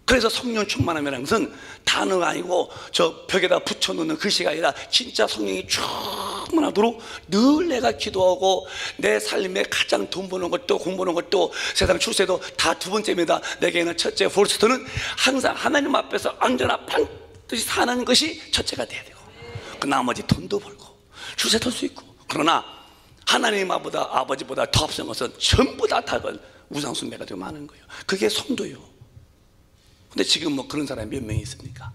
그래서 성령 충만함이라는 것은 단어가 아니고 저 벽에다 붙여놓는 글씨가 아니라 진짜 성령이 충만하도록 늘 내가 기도하고 내 삶에 가장 돈 버는 것도 공부하는 것도 세상 출세도 다 두 번째입니다. 내게는 첫째 포스트는 항상 하나님 앞에서 언제나 반드시 사는 것이 첫째가 돼야 되고 그 나머지 돈도 벌고 출세도 할 수 있고 그러나 하나님 아버지보다 더 앞선 것은 전부 다 다른 우상숭배가 되게 많은 거예요. 그게 성도예요. 근데 지금 뭐 그런 사람이 몇 명이 있습니까?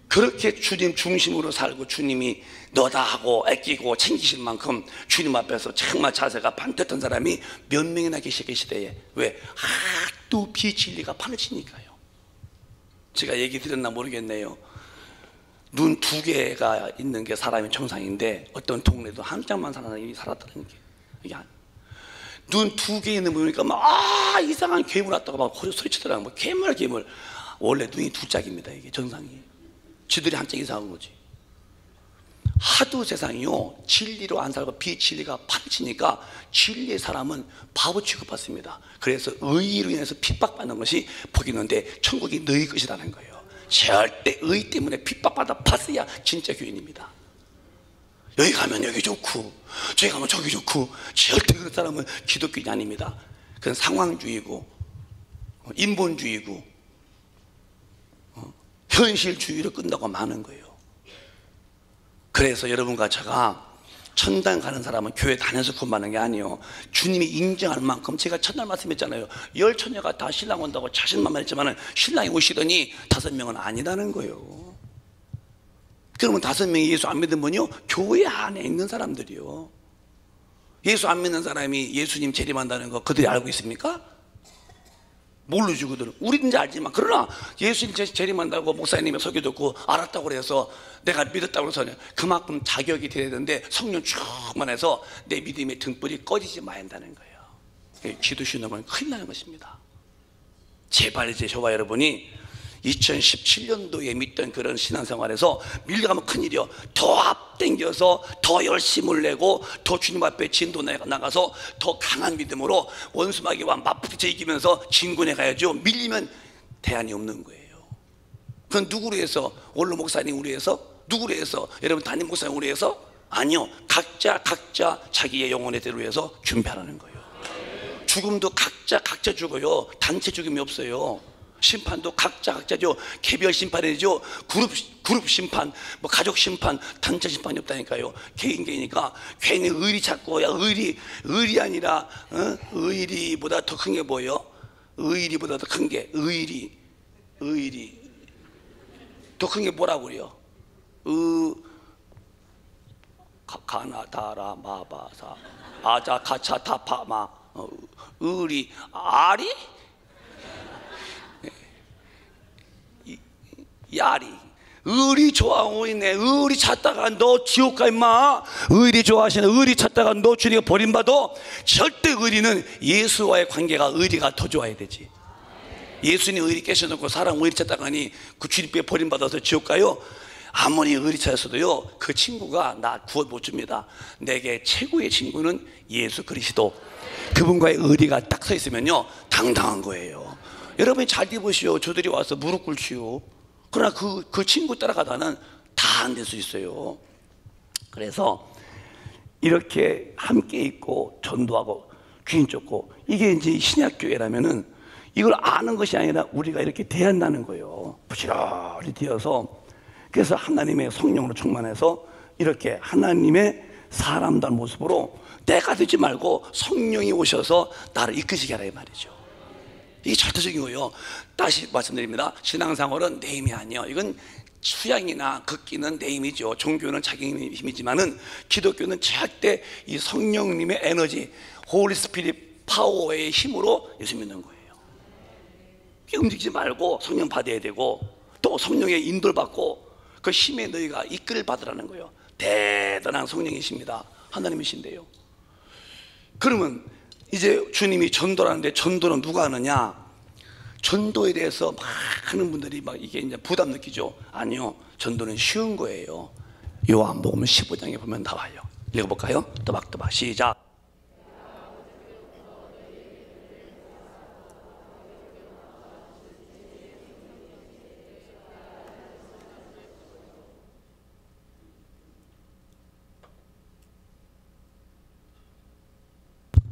그렇게 주님 중심으로 살고 주님이 너다 하고 아끼고 챙기실 만큼 주님 앞에서 정말 자세가 반듯한 사람이 몇 명이나 계시게 시대에. 왜? 하도 비진리가 파묻히니까요. 제가 얘기 드렸나 모르겠네요. 눈 두 개가 있는 게 사람의 정상인데 어떤 동네도 한 장만 사는 사람이 살았다는 게 이게 눈 두 개 있는 분이니까 막 이상한 괴물 왔다고 막 소리치더라고요. 뭐 괴물 원래 눈이 두 짝입니다. 이게 정상이. 지들이 한 짝 이상한 거지. 하도 세상이요 진리로 안 살고 비진리가 파묻히니까 진리의 사람은 바보 취급받습니다. 그래서 의로 인해서 핍박받는 것이 복이 있는데 천국이 너희 것이라는 거예요. 절대 의 때문에 핍박받아 봤어야 진짜 교인입니다. 여기 가면 여기 좋고 저기 가면 저기 좋고 절대 그런 사람은 기독교인이 아닙니다. 그건 상황주의고 인본주의고 현실주의로 끝나고 마는 거예요. 그래서 여러분과 제가 천당 가는 사람은 교회 다녀서 구원받는 게 아니에요. 주님이 인정할 만큼 제가 첫날 말씀했잖아요. 10처녀가 다 신랑 온다고 자신만만 했지만 신랑이 오시더니 5명은 아니라는 거예요. 그러면 5명이 예수 안 믿은 분이요? 교회 안에 있는 사람들이요. 예수 안 믿는 사람이 예수님 재림한다는 거 그들이 알고 있습니까? 모르죠. 그들은. 우리는 이제 알지만 그러나 예수님 재림한다고 목사님이 설교 듣고 알았다고 그래서 내가 믿었다고 해서 그만큼 자격이 돼야 되는데 성령 충만해서 내 믿음의 등불이 꺼지지 마야 한다는 거예요. 기도 쉬는 건 큰일 나는 것입니다. 제발 이제 저와 여러분이 2017년도에 믿던 그런 신앙생활에서 밀려가면 큰일이요. 더 앞당겨서 더 열심을 내고 더 주님 앞에 진도 나가서 더 강한 믿음으로 원수마귀와 맞부딪혀 이기면서 진군해 가야죠. 밀리면 대안이 없는 거예요. 그건 누구로 해서? 원로 목사님 우리 해서? 누구로 해서? 여러분 담임 목사님 우리 해서? 아니요. 각자 자기의 영혼의 대로 해서 준비하라는 거예요. 죽음도 각자 죽어요. 단체 죽음이 없어요. 심판도 각자죠. 개별 심판이죠. 그룹 심판, 뭐 가족 심판, 단체 심판이 없다니까요. 개인이니까 괜히 의리 찾고 야 의리 아니라 의리보다 더 큰 게 뭐예요? 의리보다 더 큰 게 의리 더 큰 게 뭐라고 그래요? 가나다라 마바사 아자 가차 타파마 의리 아리 야리 의리 좋아하고 있네. 의리 찾다가 너 지옥 가 임마. 의리 좋아하시는 의리 찾다가 너 주님이 버림받아. 절대 의리는 예수와의 관계가 의리가 더 좋아야 되지. 예수님 의리 깨셔놓고 사람 의리 찾다가니 그 주님께 버림받아서 지옥 가요. 아무리 의리 찾았어도요 그 친구가 나 구원 못 줍니다. 내게 최고의 친구는 예수 그리스도. 그분과의 의리가 딱 서 있으면요 당당한 거예요. 여러분이 잘 입으시오. 저들이 와서 무릎 꿇지요. 그러나 그 친구 따라가다는 다 안 될 수 있어요. 그래서 이렇게 함께 있고 전도하고 귀인 쫓고 이게 이제 신약교회라면은 이걸 아는 것이 아니라 우리가 이렇게 돼야 한다는 거예요. 부지런히 되어서 그래서 하나님의 성령으로 충만해서 이렇게 하나님의 사람다운 모습으로 내가 되지 말고 성령이 오셔서 나를 이끄시게 하라 이 말이죠. 이게 절대적인 거예요. 다시 말씀드립니다. 신앙생활은 내 힘이 아니에요. 이건 수양이나 극기는 내 힘이죠. 종교는 자기 힘이지만은 기독교는 절대 이 성령님의 에너지, 홀리 스피릿 파워의 힘으로 예수 믿는 거예요. 움직이지 말고 성령 받아야 되고 또 성령의 인도를 받고 그 힘에 너희가 이끌을 받으라는 거예요. 대단한 성령이십니다. 하나님이신데요. 그러면 이제 주님이 전도라는데 전도는 누가 하느냐? 전도에 대해서 막 하는 분들이 막 이게 이제 부담 느끼죠. 아니요, 전도는 쉬운 거예요. 요한복음 15장에 보면 나와요. 읽어볼까요? 또박또박 시작.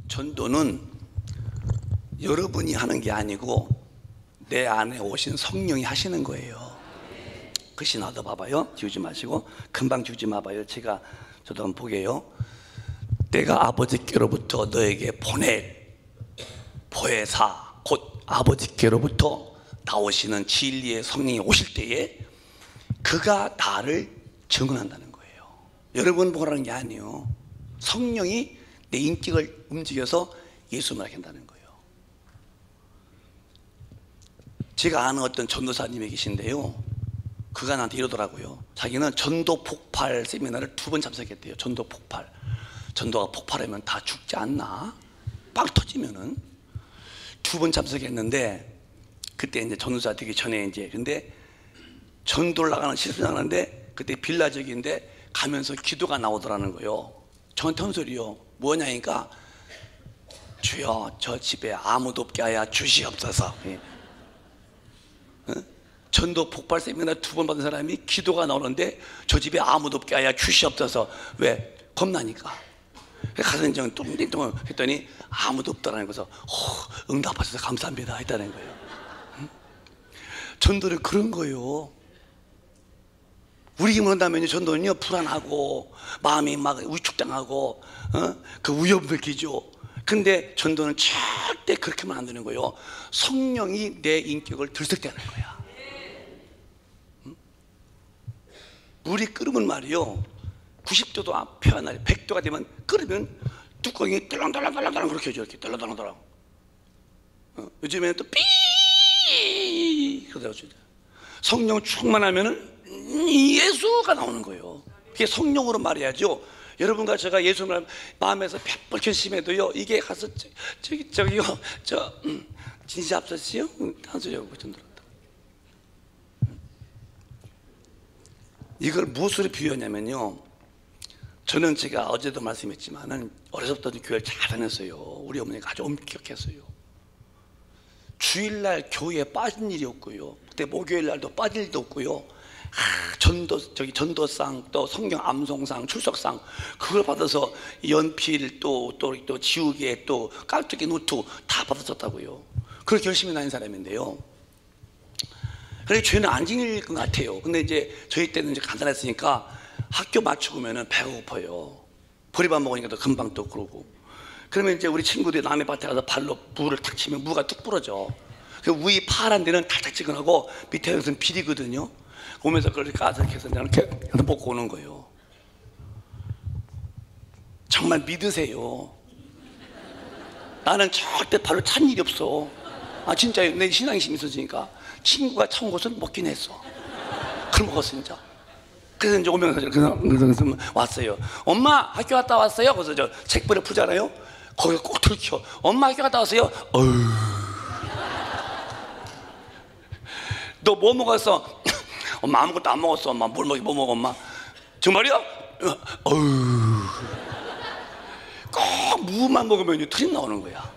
전도는 여러분이 하는 게 아니고 내 안에 오신 성령이 하시는 거예요. 글씨 나도 봐봐요. 지우지 마시고 금방 지우지 마봐요. 저도 한번 보게요. 내가 아버지께로부터 너에게 보낼 보혜사 곧 아버지께로부터 나오시는 진리의 성령이 오실 때에 그가 나를 증언한다는 거예요. 여러분 보라는 게 아니에요. 성령이 내 인격을 움직여서 예수 말하게 한다는 거예요. 제가 아는 어떤 전도사님이 계신데요, 그가 나한테 이러더라고요. 자기는 전도 폭발 세미나를 2번 참석했대요. 전도 폭발. 전도가 폭발하면 다 죽지 않나? 빵 터지면은. 2번 참석했는데, 그때 이제 전도사 되기 전에 이제, 근데 전도를 나가는 실습 나가는데, 그때 빌라 지역인데 가면서 기도가 나오더라는 거예요. 저한테 한 소리요. 뭐냐니까, 주여 저 집에 아무도 없게 하여 주시옵소서. 전도 폭발 세미나 2번 받은 사람이 기도가 나오는데 저 집에 아무도 없게 하여 주시옵소서. 왜? 겁나니까. 가서 이제 뚱뚱 했더니 아무도 없다라는 거서 응답하셔서 감사합니다 했다는 거예요. 전도는 그런 거예요. 우리 힘을 한다면요, 전도는요, 불안하고 마음이 막 위축당하고 그 위협을 느끼죠. 근데 전도는 절대 그렇게만 안 되는 거예요. 성령이 내 인격을 들썩대는 거야. 물이 끓으면 말이요, 90도도 표현하려 100도가 되면 끓으면 뚜껑이 떨렁떨렁떨렁 그렇게 해줘. 이렇게 떨렁떨렁. 요즘에는 또 삐 그러죠. 성령 충만하면은 예수가 나오는 거예요. 그게 성령으로 말해야죠. 여러분과 제가 예수 말 마음에서 벽 결심해도요, 이게 가서 저기요 진짜 앞섰지요? 한 소리 하고 좀 들었다. 이걸 무엇으로 비유하냐면요, 저는 제가 어제도 말씀했지만은 어려서부터 교회를 잘 다녔어요. 우리 어머니가 아주 엄격했어요. 주일날 교회에 빠진 일이 없고요, 그때 목요일날도 빠질 일도 없고요. 전도상, 또 성경 암송상, 출석상, 그걸 받아서 연필, 또 지우개, 또 깍두기 노트 다 받았었다고요. 그렇게 열심히 다닌 사람인데요, 그래 죄는 안 지닐 것 같아요. 근데 이제 저희 때는 이제 간단했으니까 학교 마치고면은 배가 고파요. 보리밥 먹으니까 또 금방 또 그러고. 그러면 이제 우리 친구들이 남의 밭에 가서 발로 무를 탁 치면 무가 뚝 부러져. 그 위에 파란 데는 달짝지근하고 밑에는 비리거든요. 오면서 그걸 까삭해서 이렇게 먹고 오는 거예요. 정말 믿으세요. 나는 절대 발로 찬 일이 없어. 진짜 내 신앙심이 있어지니까. 친구가 찬 것은 먹긴 했어. 그걸 먹었어 진짜. 그래서 이제 오면서 그래서 왔어요. 엄마 학교 갔다 왔어요? 그래서 저 책벌에 풀잖아요. 거기 꼭 들켜. 엄마 학교 갔다 왔어요? 너 뭐 먹었어? 엄마 아무것도 안 먹었어. 엄마 뭐 먹어 엄마? 정말이야? 꼭 무만 먹으면 틀림 나오는 거야.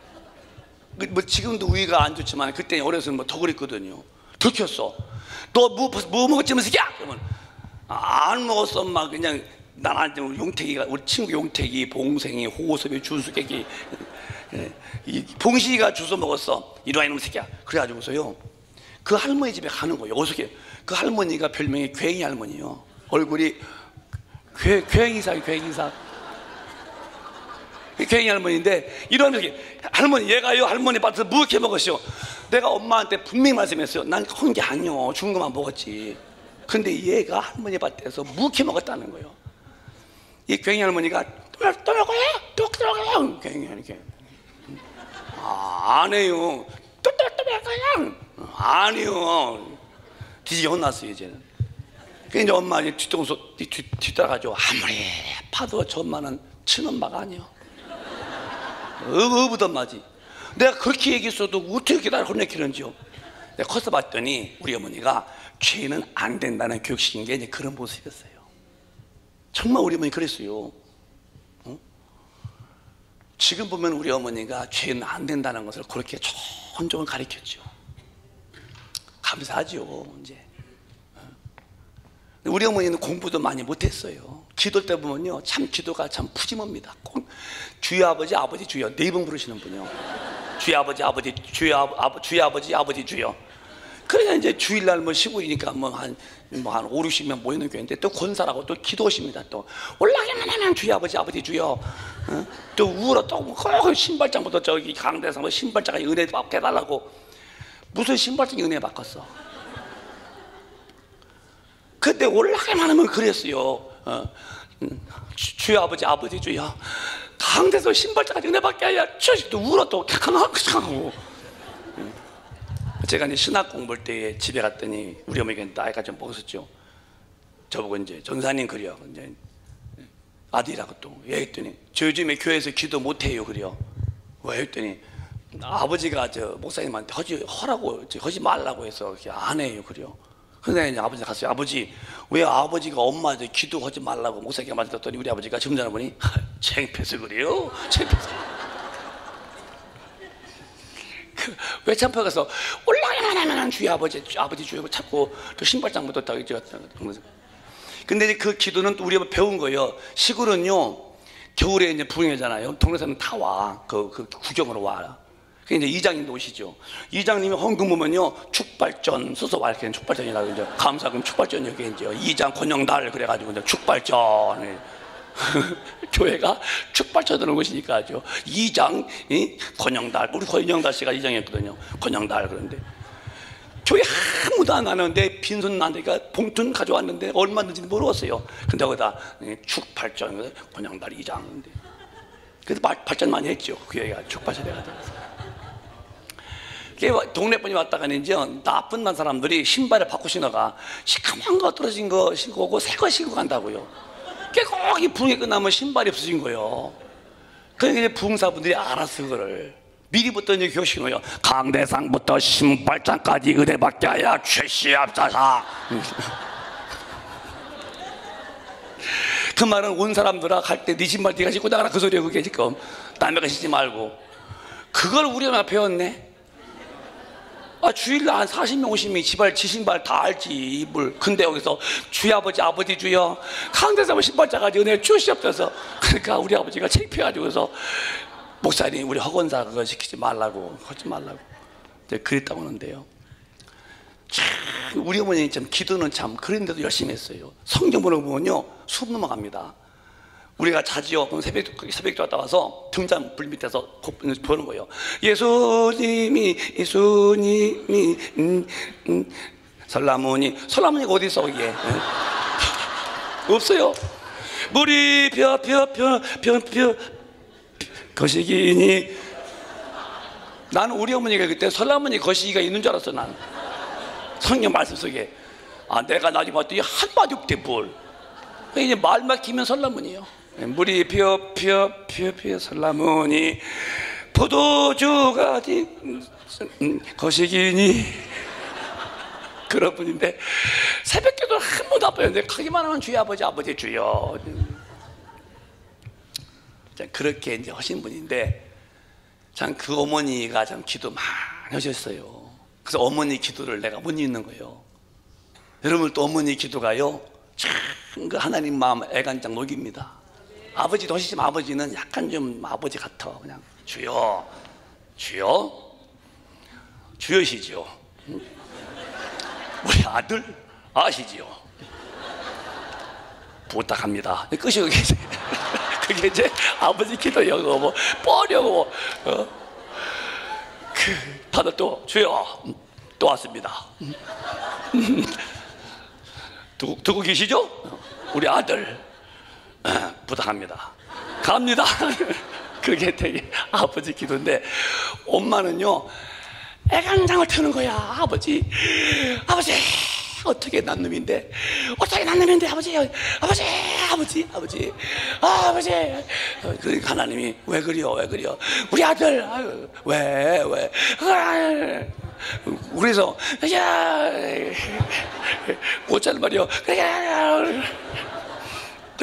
뭐 지금도 위가 안 좋지만 그때 어려서는 뭐 더 그랬거든요. 들켰어. 너 뭐 먹었지 뭐 새끼야? 그러면 안 먹었어 엄마. 그냥 나한테 우리 용택이가, 우리 친구 용택이, 봉생이, 호섭이, 준수객이, 이 봉식이가 주워 먹었어. 이리 와 이놈 새끼야. 그래가지고서요, 그 할머니 집에 가는 거예요. 어떻게? 그 할머니가 별명이 괴행이 할머니요. 얼굴이 괴행이사. 괴행이 할머니인데 이러면서 할머니, 얘가요 할머니 밭에서 뭐 이렇게 먹었어요? 내가 엄마한테 분명히 말씀했어요. 난 그런 게 아니요, 죽은 것만 먹었지. 근데 얘가 할머니 밭에서 뭐 이렇게 먹었다는 거예요. 이 괴행이 할머니가 또 먹어요? 괴행이 이렇게 안 해요. 또 먹어요? 안 해요. 뒤지게 혼났어요 이제는. 그래서 이제 엄마 이제 뒤따라가죠. 아무리 파도 저 엄마는 친엄마가 아니요. 어부던 마지. 내가 그렇게 얘기했어도 어떻게 나를 혼내키는지요. 내가 커서 봤더니 우리 어머니가 죄는 안 된다는 교육시킨 게 이제 그런 모습이었어요. 정말 우리 어머니 그랬어요. 지금 보면 우리 어머니가 죄는 안 된다는 것을 그렇게 종종 가르쳤죠. 감사하죠 이제. 우리 어머니는 공부도 많이 못했어요. 기도 때 보면요, 참 기도가 참 푸짐합니다. 꼭 주여 아버지 아버지 주여 네 번 부르시는 분이요. 주여 아버지 아버지 주여 주여 아버지 아버지 주여. 그래야 이제 주일날 뭐 시골이니까 뭐 한 5, 60명 모이는 교회인데 또 권사라고 또 기도하십니다. 또 올라가기만 하면 주여 아버지 아버지 주여. 또 우울어 또 그 신발장부터 저기 강대에서 뭐 신발장에 은혜 받게 해달라고. 무슨 신발장에 은혜 받겠어. 그때 올라가기만 하면 그랬어요. 주여 아버지 아버지 주여. 강대에서 신발장까지 은혜 받게 하여 주여. 또 우울어 또 캬하고. 제가 이제 신학 공부할 때 집에 갔더니 우리 어머니가 나이가 좀 먹었었죠. 저보고 이제 전사님 그래요. 이제 아들이라고 또 왜 했더니 저 요즘에 교회에서 기도 못해요 그래요. 왜 했더니 아버지가 저 목사님한테 하지 말라고 해서 안 해요 그래요. 그래서 이제 아버지 갔어요. 아버지 왜 아버지가 엄마한테 기도하지 말라고 목사님께 말했더니 우리 아버지가 점잖아 보니 창피해서 그래요. 창피해서. 왜 참표 가서 올라가기만 하면 주여 아버지 아버지 주여 찾고 또 신발장부터 딱 이제 근데 그 기도는 또 우리가 배운 거예요. 시골은요 겨울에 이제 부흥회잖아요. 동네 사람 다 와. 그 구경으로 와. 그 이제 이장님도 오시죠. 이장님이 헌금 보면요 축발전 써서 와 이렇게 축발전이라고 이제 감사금 축발전 여기 이제 이장 권영달 그래가지고 이제 축발전. 교회가 축발쳐드는 곳이니까 하죠. 이장 권영달 우리 권영달 씨가 이장이었거든요. 권영달 그런데 교회 아무도 안 하는데 빈손 나니까 봉투는 가져왔는데 얼마 넣는지 모르겠어요. 근데 거기다 축발전 권영달 이장인데 그래서 발전 많이 했죠. 교회가 축발전해가지고 동네 분이 왔다가는 이제 나쁜 난 사람들이 신발을 바꿔 신어가 시커먼 거 떨어진 거 신고 오고 새 거 신고 간다고요. 꼭 이 부흥이 끝나면 신발이 없어진 거예요. 그러니까 이제 부흥사분들이 알았어 그거를. 미리부터 이제 교신호요. 강대상부터 신발장까지 은혜 받게 하여 최시합자사. 그 말은 온 사람들아 갈 때 네 신발 네가 신고 나가라 그 소리야 그게 지금. 남의 거 신지 말고. 그걸 우리가 배웠네. 주일날 한 40명 50명이 지 신발 다 알지 이불. 근데 여기서 주여 아버지 아버지 주여 강대사면 신발 짜가지고 은혜 주시옵소서. 그러니까 우리 아버지가 창피해가지고서 목사님 우리 허건사 그거 시키지 말라고 하지 말라고 그랬다고 하는데요. 참 우리 어머니 참 기도는 참 그런데도 열심히 했어요. 성경 보면요 수업 넘어갑니다. 우리가 자지요. 그럼 새벽에 왔다 와서 등잔 불 밑에서 보는 거예요. 예수님이 설라모니가 어디 있어 이게? 없어요. 물이 펴 거시기니. 나는 우리 어머니가 그때 설라모니 거시기가 있는 줄 알았어. 난 성경 말씀 속에 내가 나중에 봤더니 한마디 없대 뭘. 이제 말만 기면 설라모니요. 물이 피어 설라모니 포도주가 거시기니. 그런 분인데 새벽기도 한 번도 안 빠졌는데 가기만 하면 주여 아버지 아버지 주여. 그렇게 이제 하신 분인데 참 그 어머니가 참 기도 많이 하셨어요. 그래서 어머니 기도를 내가 못 읽는 거예요. 여러분 또 어머니 기도가요 참 그 하나님 마음 애간장 녹입니다. 아버지도 하시지만 아버지는 약간 좀 아버지 같아. 그냥 주여 주여시지요. 우리 아들 아시지요. 부탁합니다. 끝이 그게 이제 아버지 기도요. 뭐 뻐려고 다들 또 주여 또 왔습니다. 듣고 계시죠? 우리 아들 부탁합니다. 갑니다. 그게 되게 아버지 기도인데 엄마는요 애간장을 트는 거야. 아버지 어떻게 난 놈인데 아버지 그러니까 하나님이 왜 그래요 우리 아들 왜 그래서 못자는 말이요. 그래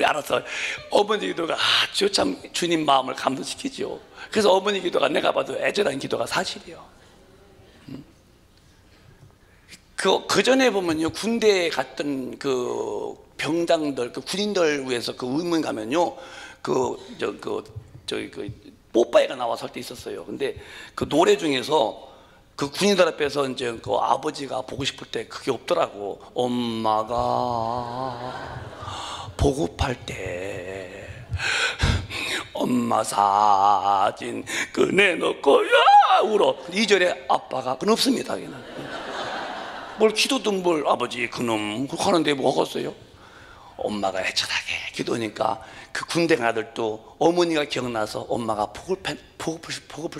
알았어. 어머니 기도가 아주 참 주님 마음을 감동시키죠. 그래서 어머니 기도가 내가 봐도 애절한 기도가 사실이에요. 그 전에 보면요 군대에 갔던 그 병장들 그 군인들 위해서 그 의문 가면요 뽀빠이가 나와서 할 때 있었어요. 근데 그 노래 중에서 그 군인들 앞에서 이제 그 아버지가 보고 싶을 때 그게 없더라고. 엄마가 보급할 때 엄마 사진 꺼내놓고 야 울어. 2절에 아빠가 그건 없습니다. 걔는. 뭘 기도든 뭘 아버지 그놈 그렇게 하는데 뭐 하겠어요? 엄마가 애절하게 기도하니까 그 군대 간 아들도 어머니가 기억나서 엄마가 보급할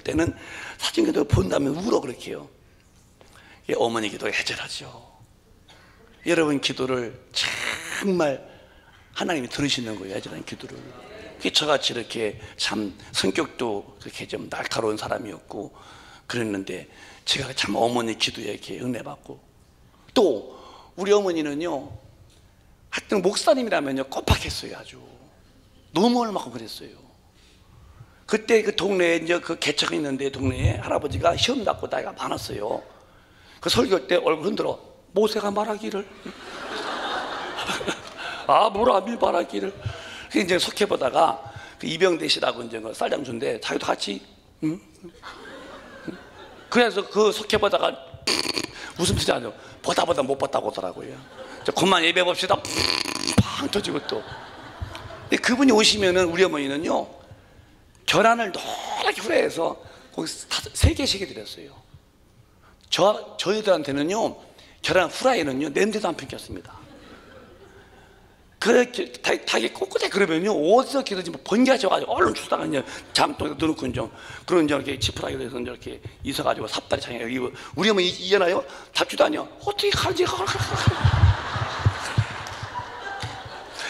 때는 사진 기도 본 다음에 울어 그렇게요. 어머니 기도가 애절하죠. 여러분 기도를 정말 하나님이 들으시는 거예요. 애절한 기도를. 저같이 이렇게 참 성격도 그렇게 좀 날카로운 사람이었고 그랬는데 제가 참 어머니 기도에 이렇게 은혜 받고, 또 우리 어머니는요 하여튼 목사님이라면요 깜빡했어요. 아주 너무 얼마큼 그랬어요. 그때 그 동네에 이제 그 개척이 있는데 동네에 할아버지가 시험 낳고 나이가 많았어요. 그 설교 때 얼굴 흔들어 모세가 말하기를 아브라함이 말하기를. 이제 속해보다가 그 이병대 씨라고 이제 그 쌀장수인데 자기도 같이 그래서 그 속해보다가 웃음소리 하죠. 보다 못 봤다고 하더라고요. 그만 예배 봅시다. 팡 터지고 또. 근데 그분이 오시면은 우리 어머니는요 계란을 노랗게 후라이해서 거기 3개씩 해드렸어요. 저희들한테는요 계란 후라이는요 냄새도 안 풍겼습니다. 그렇게 닭이 꼿꼿해 그러면요 어디서 기도지 뭐 번개하셔가지고 얼른 주다가 이제 잠통에 넣어놓고 이제 그런 이제 이렇게 지푸라기로 해서 이렇게 있어가지고 삽다리 창에 여기 우리 어머니 이잖아요. 잡지도 않아요. 어떻게 가는지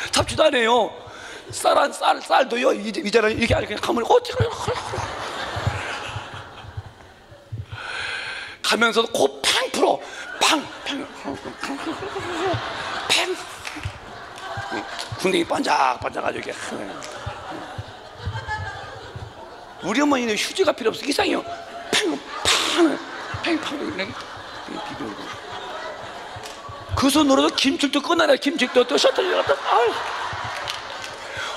잡지도 않아요. 쌀도요 이잖아요. 이렇게 이렇게 가면 어떻게 가면서도 코 팡 풀어 팡 군대기 반짝반짝하죠. 우리 어머니는 휴지가 필요 없어. 이상해요. 팽 그 손으로도 김치도 꺼내라. 김치도 또 셔틀 갖다.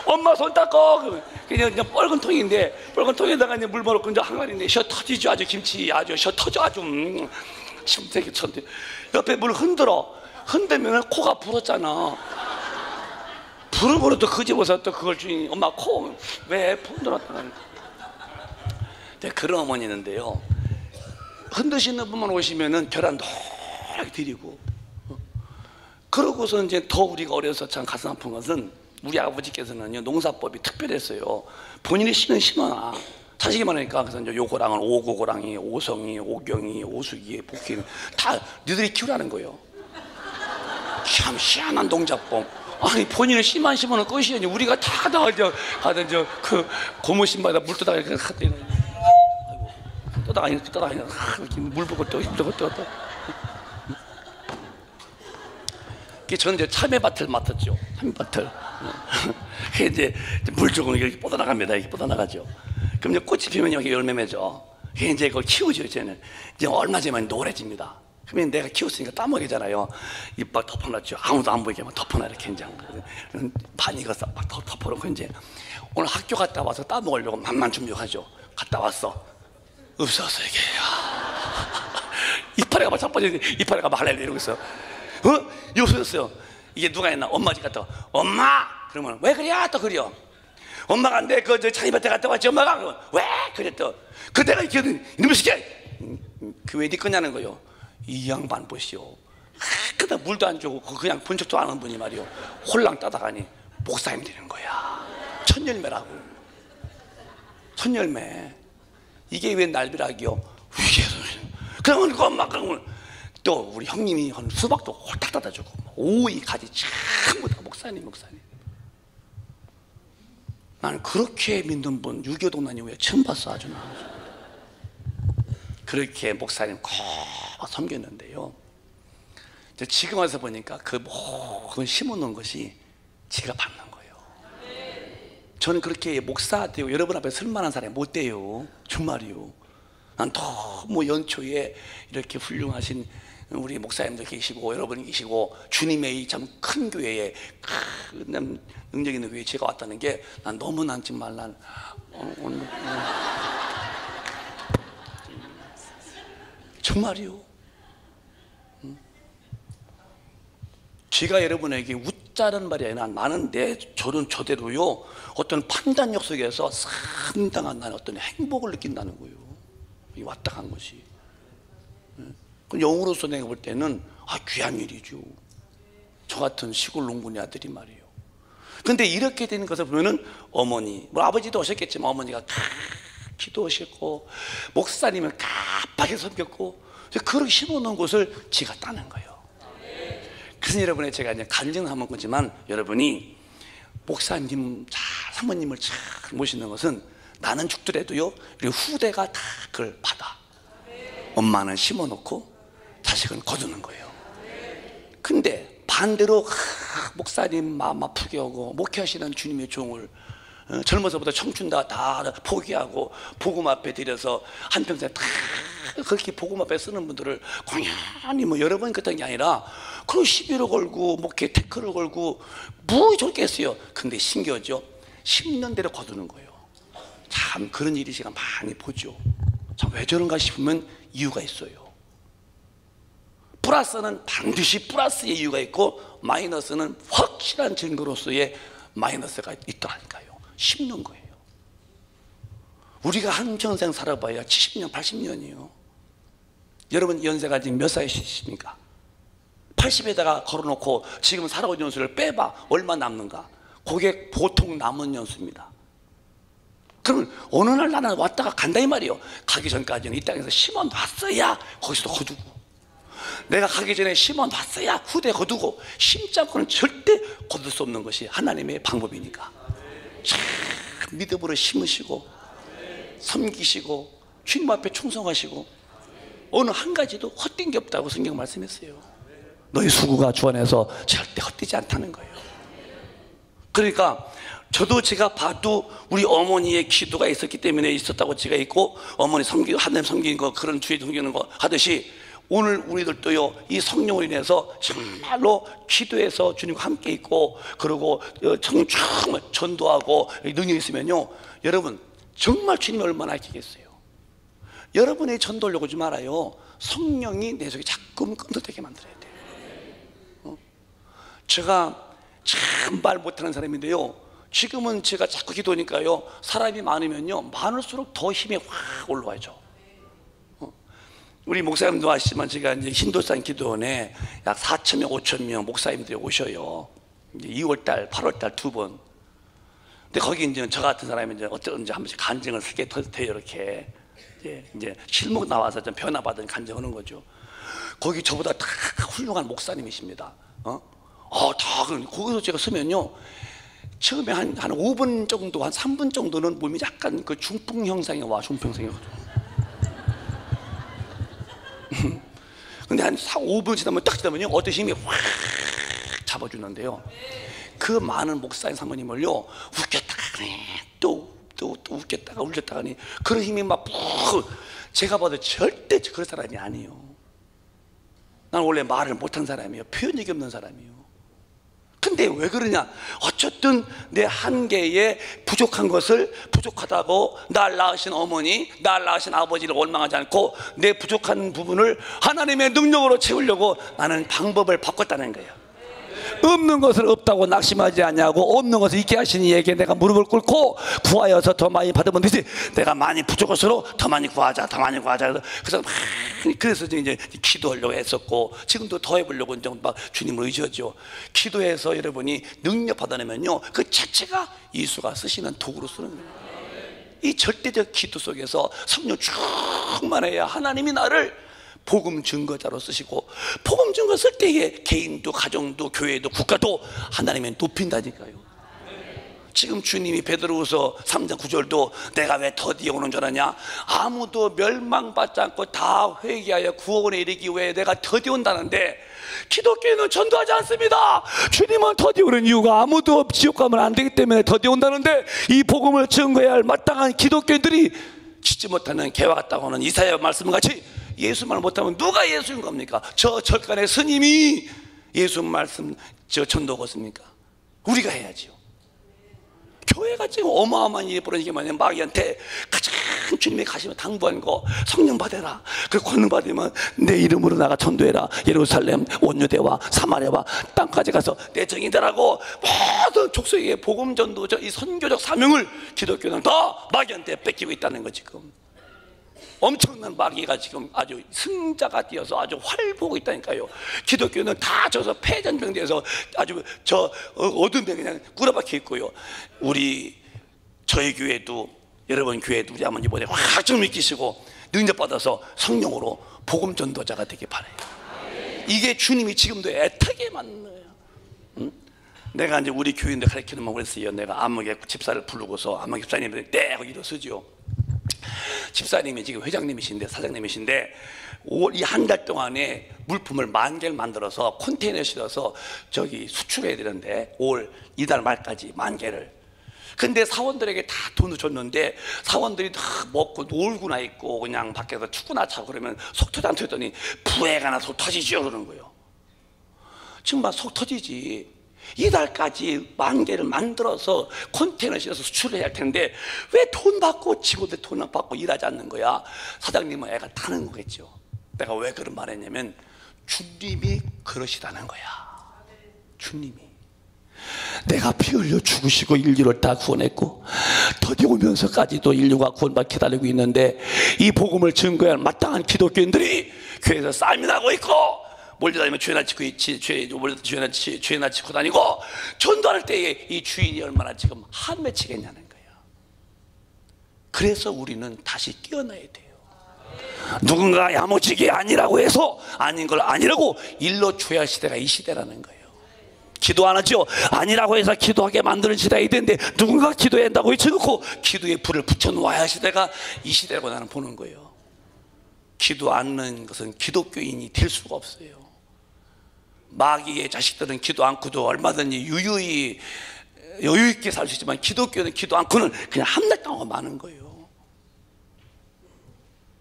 엄마 손 닦어. 그냥 빨간 통인데 빨간 통에다가 이제 물 먹고 이제 항아리인데 셔 터지죠. 아주 김치 아주 셔 터져 아주 침대기 천대. 옆에 물 흔들면 코가 불었잖아. 불어버려 또 그 집에서 또 그걸 주인이 엄마 코 왜 흔들었다. 그런 어머니는데요 흔드시는 분만 오시면은 계란 노랗게 드리고, 그러고서 이제 더 우리가 어려서 참 가슴 아픈 것은 우리 아버지께서는요 농사법이 특별했어요. 본인이 심어놔. 자식이 많으니까 그래서 이제 요고랑은 오고고랑이, 오성이, 오경이, 오수기, 복희 다 너희들이 키우라는 거예요. 참 희한한 농작법. 아니 본인은 씨만 심어놓은 끝이지. 우리가 다 가던 그 고무신마다 물 떠다가 이렇게 떠다가 물 보고 또 힘들고 또. 저는 이제 참외밭을 맡았죠. 참외밭을. 이제 물 조금 이렇게 뻗어나갑니다. 이렇게 뻗어나가죠. 그럼 이제 꽃이 피면 여기 열매 맺어. 이제 그걸 키우죠. 저는 이제 얼마 전에 노래집니다. 그러면 내가 키웠으니까 따먹이잖아요. 입 막 덮어놨죠. 아무도 안 보이게 막 덮어놔 이렇게 이제 반 익어서 막 덮어놓고 이제 오늘 학교 갔다 와서 따먹으려고 만만 준비하죠. 갔다 왔어. 없었어 이게. 이파리가 막 자빠져. 이파리가 막 할래 이러고 있어. 이거 없어졌어요. 이게 누가 했나? 엄마 집 갔다 와. 엄마! 그러면 왜 그래? 또 그려. 엄마가 내 그 자기밭에 갔다 왔지. 엄마가 왜 그래 또. 그 내가 이렇게 이놈의 새끼야. 왜 네 거냐는 거요. 이 양반 보시오. 그다 물도 안 주고 그냥 본 적도 안 한 분이 말이오. 홀랑 따다가니 목사님 되는 거야. 천열매라고. 천열매. 이게 왜 날벼락이요? 그러면 그 엄마 그러면 또 우리 형님이 한 수박도 홀딱 따다주고 오이 가지 전부 다 목사님. 나는 그렇게 믿는 분 6.25 동란 이후에 처음 봤어. 아주 나. 그렇게 목사님 꼭 섬겼는데요. 지금 와서 보니까 그 모든 심어놓은 것이 지가 받는 거예요. 저는 그렇게 목사 되고 여러분 앞에 설만한 사람이 못 돼요. 정말이요. 난 너무 연초에 이렇게 훌륭하신 우리 목사님도 계시고 여러분이 계시고 주님의 이 참 큰 교회에 큰 능력 있는 교회에 제가 왔다는 게 난 너무 난 정말 난 오늘 정말이요. 제가 여러분에게 웃자는 말이 아니라 나는 저는 저대로요 어떤 판단력 속에서 상당한 나는 어떤 행복을 느낀다는 거예요. 이 왔다 간 것이. 영으로서 내가 볼 때는 귀한 일이죠. 저 같은 시골 농군의 아들이 말이에요. 근데 이렇게 되는 것을 보면은 어머니, 뭐 아버지도 오셨겠지만 어머니가 기도하셨고 목사님은 깜빡이 섬겼고 그렇게 심어놓은 곳을 지가 따는 거예요. 그래서 여러분의 제가 이제 간증하는 거지만 여러분이 목사님, 사모님을 잘 모시는 것은 나는 죽더라도요 우리 후대가 다 그걸 받아. 엄마는 심어놓고 자식은 거두는 거예요. 근데 반대로 목사님 마음 아프게 하고 목회하시는 주님의 종을 젊어서부터 청춘 다 포기하고 복음 앞에 들여서 한평생 다 그렇게 복음 앞에 쓰는 분들을 공연히 뭐 여러 번 그랬던 게 아니라 그 시비를 걸고 목회 태클을 걸고 뭐 저렇게 했어요. 근데 신기하죠. 10년대로 거두는 거예요. 참 그런 일이 제가 많이 보죠. 참 왜 저런가 싶으면 이유가 있어요. 플러스는 반드시 플러스의 이유가 있고 마이너스는 확실한 증거로서의 마이너스가 있더라니까요. 심는 거예요. 우리가 한평생 살아봐야 70년, 80년이요. 여러분 연세가 지금 몇 살이십니까? 80에다가 걸어놓고 지금 살아온 연수를 빼봐. 얼마 남는가? 그게 보통 남은 연수입니다. 그러면 어느 날 나는 왔다가 간다 이 말이에요. 가기 전까지는 이 땅에서 심어놨어야 거기서도 거두고, 내가 가기 전에 심어놨어야 후대 거두고, 심지 않고는 절대 거둘 수 없는 것이 하나님의 방법이니까 참 믿음으로 심으시고 섬기시고 주님 앞에 충성하시고 어느 한 가지도 헛된 게 없다고 성경 말씀했어요. 너희 수고가 주 안에서 절대 헛되지 않다는 거예요. 그러니까 저도 제가 봐도 우리 어머니의 기도가 있었기 때문에 있었다고 제가 있고, 어머니 섬기고 하나님 섬기는 거, 그런 주의 섬기는 거 하듯이 오늘 우리들도요 이 성령으로 인해서 정말로 기도해서 주님과 함께 있고, 그리고 정말 전도하고 능력이 있으면요 여러분 정말 주님이 얼마나 아끼겠어요. 여러분의 전도를 오지 말아요. 성령이 내 속에 자꾸 끈적되게 만들어야 돼요. 제가 참 말 못하는 사람인데요, 지금은 제가 자꾸 기도하니까요 사람이 많으면요 많을수록 더 힘이 확 올라와죠. 우리 목사님도 아시지만 제가 이제 힌두산 기도원에 약 4,000명, 5,000명 목사님들이 오셔요. 이제 2월달, 8월달 두 번. 근데 거기 이제 저 같은 사람이 이제 어쩌든지 한 번씩 간증을 쓰게 돼요. 이렇게 이제 실목 나와서 좀 변화받은 간증하는 거죠. 거기 저보다 다 훌륭한 목사님이십니다. 다 거기서 제가 쓰면요 처음에 한 5분 정도, 한 3분 정도는 몸이 약간 그 중풍 형상이 와, 중풍 형상이. 근데 한 5분 지나면 딱 지나면요 어떤 힘이 확 잡아주는데요, 그 많은 목사님 사모님을요 웃겼다가 또 웃겼다가 울렸다가 그런 힘이 막 푹, 제가 봐도 절대 그런 사람이 아니에요. 난 원래 말을 못하는 사람이에요. 표현력이 없는 사람이에요. 근데 왜 그러냐? 어쨌든 내 한계에 부족한 것을 부족하다고 날 낳으신 어머니, 날 낳으신 아버지를 원망하지 않고 내 부족한 부분을 하나님의 능력으로 채우려고 나는 방법을 바꿨다는 거예요. 없는 것을 없다고 낙심하지 않냐고, 없는 것을 있게 하신 이에게 내가 무릎을 꿇고 구하여서 더 많이 받으면 되지, 내가 많이 부족할수록 더 많이 구하자, 더 많이 구하자. 그래서 이제 기도하려고 했었고, 지금도 더 해보려고 이제 막 주님을 의지하죠. 기도해서 여러분이 능력 받아내면요 그 자체가 예수가 쓰시는 도구로 쓰는 거예요. 이 절대적 기도 속에서 성령 충만해야 하나님이 나를 복음 증거자로 쓰시고, 복음 증거 쓸 때에 개인도 가정도 교회도 국가도 하나님의 높인다니까요. 지금 주님이 베드로후서 3장 9절도 내가 왜 더디에 오는 줄 아냐? 아무도 멸망받지 않고 다 회개하여 구원에 이르기 위해 내가 더디 온다는데, 기독교인은 전도하지 않습니다. 주님은 더디 오는 이유가 아무도 지옥 가면 안 되기 때문에 더디 온다는데, 이 복음을 증거해야 할 마땅한 기독교인들이 짓지 못하는 개와 같다고 하는 이사야 말씀 같이 예수 말 못하면 누가 예수인 겁니까? 저 절간의 스님이 예수 말씀 전도하겠습니까? 우리가 해야지요. 교회가 지금 어마어마한 일이 벌어지게 뭐냐면 마귀한테 가장 주님이 가시면 당부한 거, 성령 받아라. 그 권능 받으면 내 이름으로 나가 전도해라. 예루살렘, 온유대와 사마리아와 땅까지 가서 내 증인되라고 모든 족속에게 복음 전도, 이 선교적 사명을 기독교는 다 마귀한테 뺏기고 있다는 거. 지금 엄청난 마귀가 지금 아주 승자가 되어서 아주 활보고 있다니까요. 기독교는 다 져서 패전병돼서 아주 저 어둠에 그냥 꾸려박혀 있고요. 저희 교회도, 여러분 교회도 우리 한번 이번에 확 좀 믿기시고 능력받아서 성령으로 복음 전도자가 되길 바라요. 이게 주님이 지금도 애타게 맞는 거예요. 응? 내가 이제 우리 교인들 가르치는 거 그랬어요. 내가 안목에 집사를 부르고서 안목 집사님들 떼고 일어서죠. 집사님이 지금 회장님이신데, 사장님이신데 이 한 달 동안에 물품을 10,000개를 만들어서 컨테이너에 실어서 저기 수출해야 되는데 올 이달 말까지 10,000개를. 근데 사원들에게 다 돈을 줬는데 사원들이 다 먹고 놀고나 있고 그냥 밖에서 축구나 차고 그러면 속 터지 안 터졌더니 부해가 나 속 터지죠 그러는 거예요. 정말 속 터지지. 이달까지 10,000개를 만들어서 컨테이너에 실어서 수출을 해야 할 텐데 왜 돈 받고 직원들 돈 안 받고 일하지 않는 거야? 사장님은 애가 타는 거겠죠. 내가 왜 그런 말 했냐면 주님이 그러시다는 거야. 주님이 내가 피 흘려 죽으시고 인류를 다 구원했고 더디 오면서까지도 인류가 구원받 기다리고 있는데 이 복음을 증거할 마땅한 기독교인들이 교회에서 싸움이 나고 있고 몰려다니면 죄나 짓고 다니고 전도할 때에 이 주인이 얼마나 지금 한맺히겠냐는 거예요. 그래서 우리는 다시 깨어나야 돼요. 누군가 야무지게 아니라고 해서 아닌 걸 아니라고 일러줘야 할 시대가 이 시대라는 거예요. 기도 안 하죠. 아니라고 해서 기도하게 만드는 시대가 있는데 누군가 기도해야 한다고 외쳐놓고 기도에 불을 붙여놓아야 할 시대가 이 시대라고 나는 보는 거예요. 기도 않는 것은 기독교인이 될 수가 없어요. 마귀의 자식들은 기도 않고도 얼마든지 여유 있게 살 수 있지만 기독교는 기도 않고는 그냥 함락당하고 마는 거예요.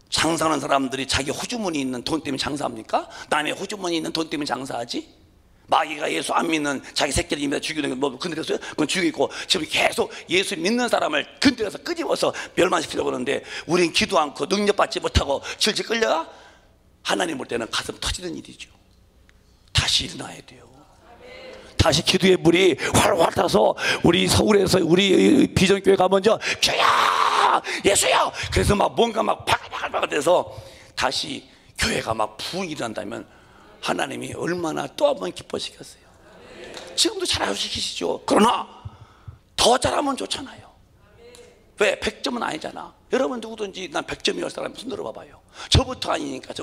장사하는 사람들이 자기 호주머니 있는 돈 때문에 장사합니까? 남의 호주머니 있는 돈 때문에 장사하지? 마귀가 예수 안 믿는 자기 새끼를 입에다 죽이는 건 뭐 건드렸어요? 그건 죽이고 지금 계속 예수 믿는 사람을 건드려서 끄집어서 멸망시키려고 하는데 우린 기도 않고 능력받지 못하고 질질 끌려가? 하나님 볼 때는 가슴 터지는 일이죠. 다시 일어나야 돼요. 다시 기도의 물이 활활 타서 우리 서울에서 우리 비전교회 가면 주야 예수야 그래서 막 뭔가 막 바글바글 돼서 다시 교회가 막 부흥이 일어난다면 하나님이 얼마나 또 한 번 기뻐시겠어요. 지금도 잘하시키시죠. 그러나 더 잘하면 좋잖아요. 왜? 100점은 아니잖아. 여러분 누구든지 난 100점이랄 사람 손 들어봐봐요. 저부터 아니니까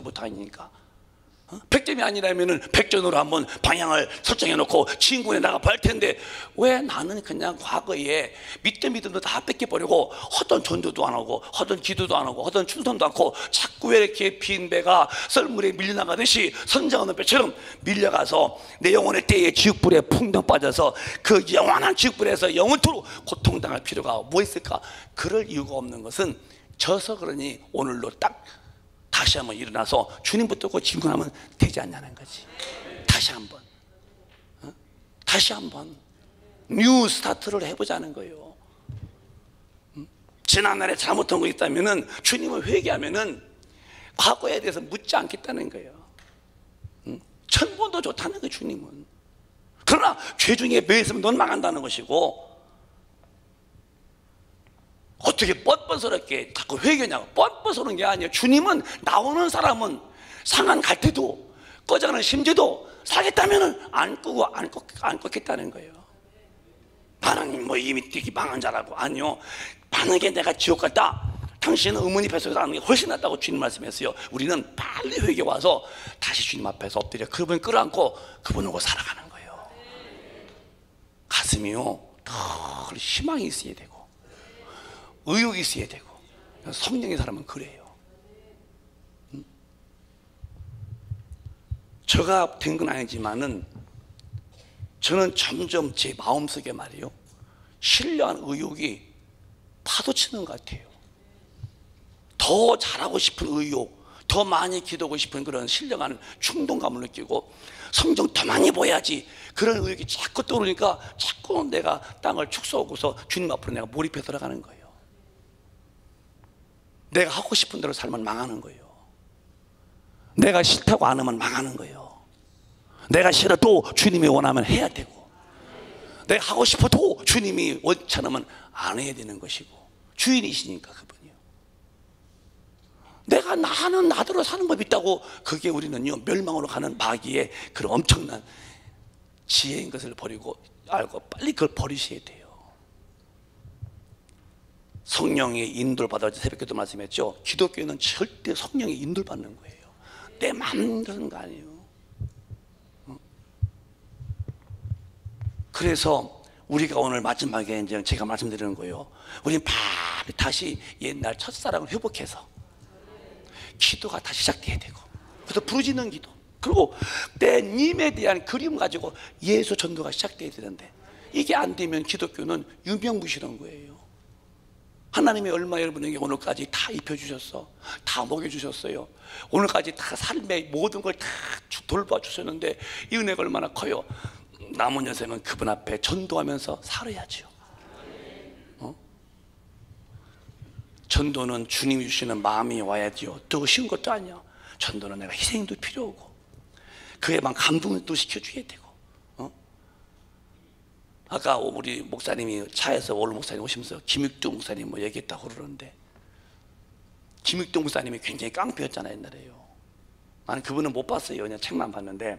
100점이 아니라면은 100점으로 한번 방향을 설정해 놓고 진군에 나가 볼 텐데 왜 나는 그냥 과거에 믿음도 다 뺏겨버리고 허던 전도도 안 하고 허던 기도도 안 하고 허던 충성도 않고 자꾸 왜 이렇게 빈 배가 썰물에 밀려나가듯이 선장하는 배처럼 밀려가서 내 영혼의 때에 지옥불에 풍덩 빠져서 그 영원한 지옥불에서 영원토록 고통당할 필요가 뭐 있을까? 그럴 이유가 없는 것은 져서 그러니 오늘로 딱 다시 한번 일어나서 주님 붙들고 진군하면 되지 않냐는 거지. 다시 한번 뉴 스타트를 해보자는 거예요. 지난날에 잘못한 거 있다면은 주님을 회개하면은 과거에 대해서 묻지 않겠다는 거예요. 천번도 좋다는 거예요. 주님은. 그러나 죄 중에 매였으면 넌 망한다는 것이고 어떻게 뻔뻔스럽게 자꾸 회개냐고. 뻔뻔스러운 게 아니에요. 주님은 나오는 사람은 상한 갈 때도 꺼져가는 심지도 사겠다면 안 끄고 안 꺾겠다는 거예요. 나는 뭐 이미 되게 망한 자라고. 아니요, 만약에 내가 지옥 갔다 당신은 어머니 뱃속에서 나는 게 훨씬 낫다고 주님 말씀했어요. 우리는 빨리 회개 와서 다시 주님 앞에서 엎드려 그분 끌어안고 그분하고 살아가는 거예요. 가슴이요 늘 희망이 있어야 되고 의욕이 있어야 되고. 성령의 사람은 그래요. 저가 된 건 아니지만은 저는 점점 제 마음속에 말이에요 신령한 의욕이 파도치는 것 같아요. 더 잘하고 싶은 의욕, 더 많이 기도하고 싶은 그런 신령한 충동감을 느끼고 성경 더 많이 보야지 그런 의욕이 자꾸 떠오르니까 자꾸 내가 땅을 축소하고서 주님 앞으로 내가 몰입해 들어가는 거예요. 내가 하고 싶은 대로 살면 망하는 거예요. 내가 싫다고 안 하면 망하는 거예요. 내가 싫어도 주님이 원하면 해야 되고, 내가 하고 싶어도 주님이 원치 않으면 안 해야 되는 것이고, 주인이시니까 그분이요. 내가 나는 나대로 사는 법이 있다고, 그게 우리는요 멸망으로 가는 마귀의 그런 엄청난 지혜인 것을 버리고 알고 빨리 그걸 버리셔야 돼요. 성령의 인도를 받아야지. 새벽기도 말씀했죠. 기독교는 절대 성령의 인도를 받는 거예요. 내 마음대로 하는 거 아니에요. 그래서 우리가 오늘 마지막에 이제 제가 말씀드리는 거예요. 우리는 다시 옛날 첫사랑을 회복해서 기도가 다시 시작돼야 되고, 그래서 부르짖는 기도, 그리고 내 님에 대한 그림 가지고 예수 전도가 시작돼야 되는데, 이게 안 되면 기독교는 유명무실한 거예요. 하나님이 얼마 여러분에게 오늘까지 다 입혀주셨어, 다 먹여주셨어요. 오늘까지 다 삶의 모든 걸 다 돌봐주셨는데 이 은혜가 얼마나 커요. 남은 여생은 그분 앞에 전도하면서 살아야죠. 전도는 주님이 주시는 마음이 와야지요. 더 쉬운 것도 아니야. 전도는 내가 희생도 필요하고, 그에만 감동도 시켜줘야 되고. 아까 우리 목사님이 차에서 오늘 목사님 오시면서 김익동 목사님 뭐 얘기했다고 그러는데, 김익동 목사님이 굉장히 깡패였잖아요 옛날에요. 나는 그분은 못 봤어요. 그냥 책만 봤는데,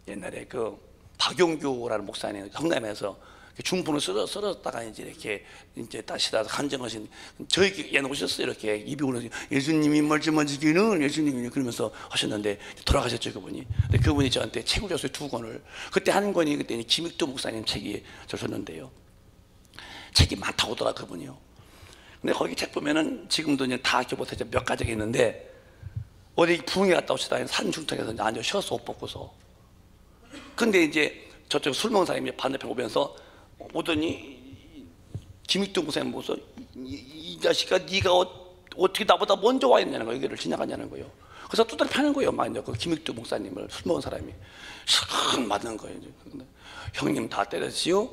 옛날에 그 박용규라는 목사님 성남에서 중풍을 쓰러졌다가 이제 다시 간증하신, 저희 얘는 오셨어요. 이렇게 입이 오르서 예수님이 말씀하시기는 예수님이 그러면서 하셨는데 돌아가셨죠 그분이. 근데 그분이 저한테 책을 줬어요, 2권을. 그때 한 권이 그때 김익도 목사님 책이 줬었는데요. 책이 많다고 하더라 그분이요. 근데 거기 책 보면은 지금도 이제 다 기억 못하죠. 몇 가지가 있는데, 어디 부흥회 갔다 오시다가 산 중턱에서 앉아 쉬었어, 옷 벗고서. 근데 이제 저쪽 술 먹은 사람이 반대편 오면서 오더니 김익동 목사님 보고서 이 자식아 네가 어떻게 나보다 먼저 와 있냐는 거예요. 여기를 지나가냐는 거예요. 그래서 두드려 패는 거예요. 막 이제 그 김익동 목사님을, 술 먹은 사람이 샥 맞는 거예요. 이제. 형님 다 때렸지요?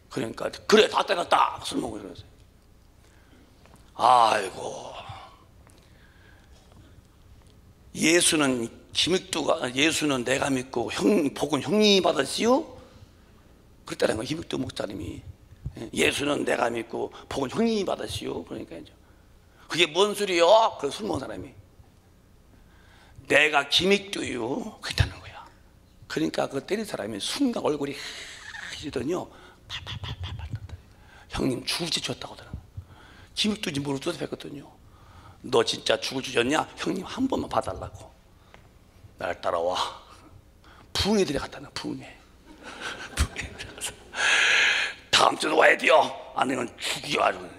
그러니까 그래 다 때렸다. 술 먹고 그러세요. 아이고, 예수는 내가 믿고 복은 형님이 받았지요? 그랬다는 거예요. 김익도 목사님이. 예수는 내가 믿고 복은 형님이 받았지요? 그러니까 이제 그게 뭔 소리요? 그래서 술 먹은 사람이 내가 김익도요 그랬다는 거야. 그러니까 그 때린 사람이 순간 얼굴이 하시더니요 팔팔팔팔 형님 죽을 짓 줬다고 하더라고요. 김익도인지 모르고 쫓아했거든요. 너 진짜 죽을 주셨냐? 형님 한 번만 봐달라고. 날 따라와. 부흥회 들어갔다는 부흥회. 부흥회 들어가서 다음 주는 와야 돼요. 아니면 죽여 아주.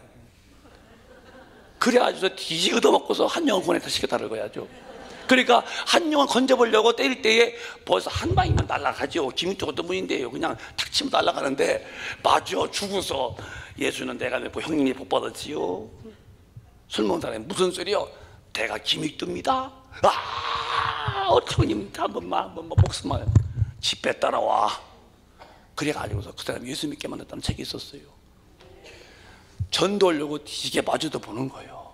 그래가지고 뒤지 얻어먹고서 한 영혼 보내서 시켰다는 거야죠. 그러니까 한 영혼 건져보려고 때릴 때에 벌써 한 방이면 날아가죠. 김익도 어떤 분인데요. 그냥 탁 치면 날아가는데 맞아 죽어서 예수는 내가 믿고 형님이 복 받았지요. 술 먹은 사람이 무슨 소리요? 내가 김익도입니다. 형님 한 번만 목숨만 집회 따라와. 그래가지고서 그 사람이 예수 믿게 만났다는 책이 있었어요. 전도하려고 뒤지게 마주도 보는 거예요.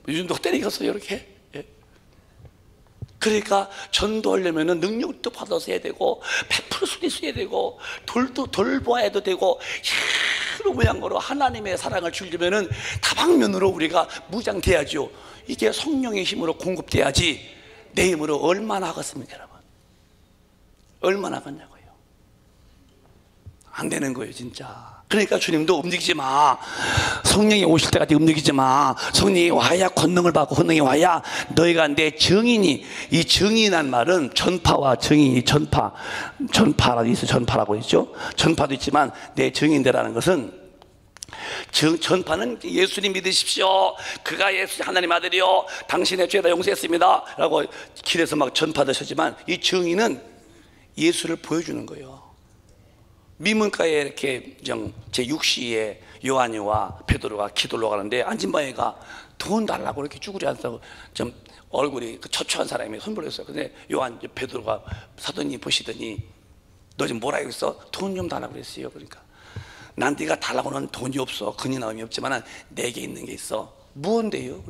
요즘도 때리겠어요 이렇게. 예. 그러니까 전도하려면 능력도 받아서 해야 되고 100% 순위 써야 되고 돌 보아야 되고 여러 모양으로 하나님의 사랑을 주려면 다방면으로 우리가 무장돼야죠. 이게 성령의 힘으로 공급돼야지 내 힘으로 얼마나 하겠습니까 여러분? 얼마나 하겠냐고요. 안 되는 거예요 진짜. 그러니까 주님도 움직이지 마. 성령이 오실 때까지 움직이지 마. 성령이 와야 권능을 받고, 권능이 와야 너희가 내 증인이. 이 증인이란 말은 전파와 증인이 전파라고 있어요. 전파라고 있죠. 전파도 있지만 내 증인되라는 것은, 전파는 예수님 믿으십시오. 그가 예수 하나님 아들이요 당신의 죄다 용서했습니다 라고 길에서 막 전파되셨지만, 이 증인은 예수를 보여주는 거예요. 미문가에 이렇게 제6시에 요한이와 베드로가 기도로 가는데 안진방에가 돈 달라고 이렇게 쭈그리 앉아서 좀 얼굴이 그 초췌한 사람이 손 벌렸어요. 근데 요한 베드로가 사도님 보시더니 너 지금 뭐라 했어? 돈 좀 달라고 그랬어요. 그러니까 난 네가 달라고는 돈이 없어. 근이 나음이 없지만 내게 있는 게 있어. 무언데요?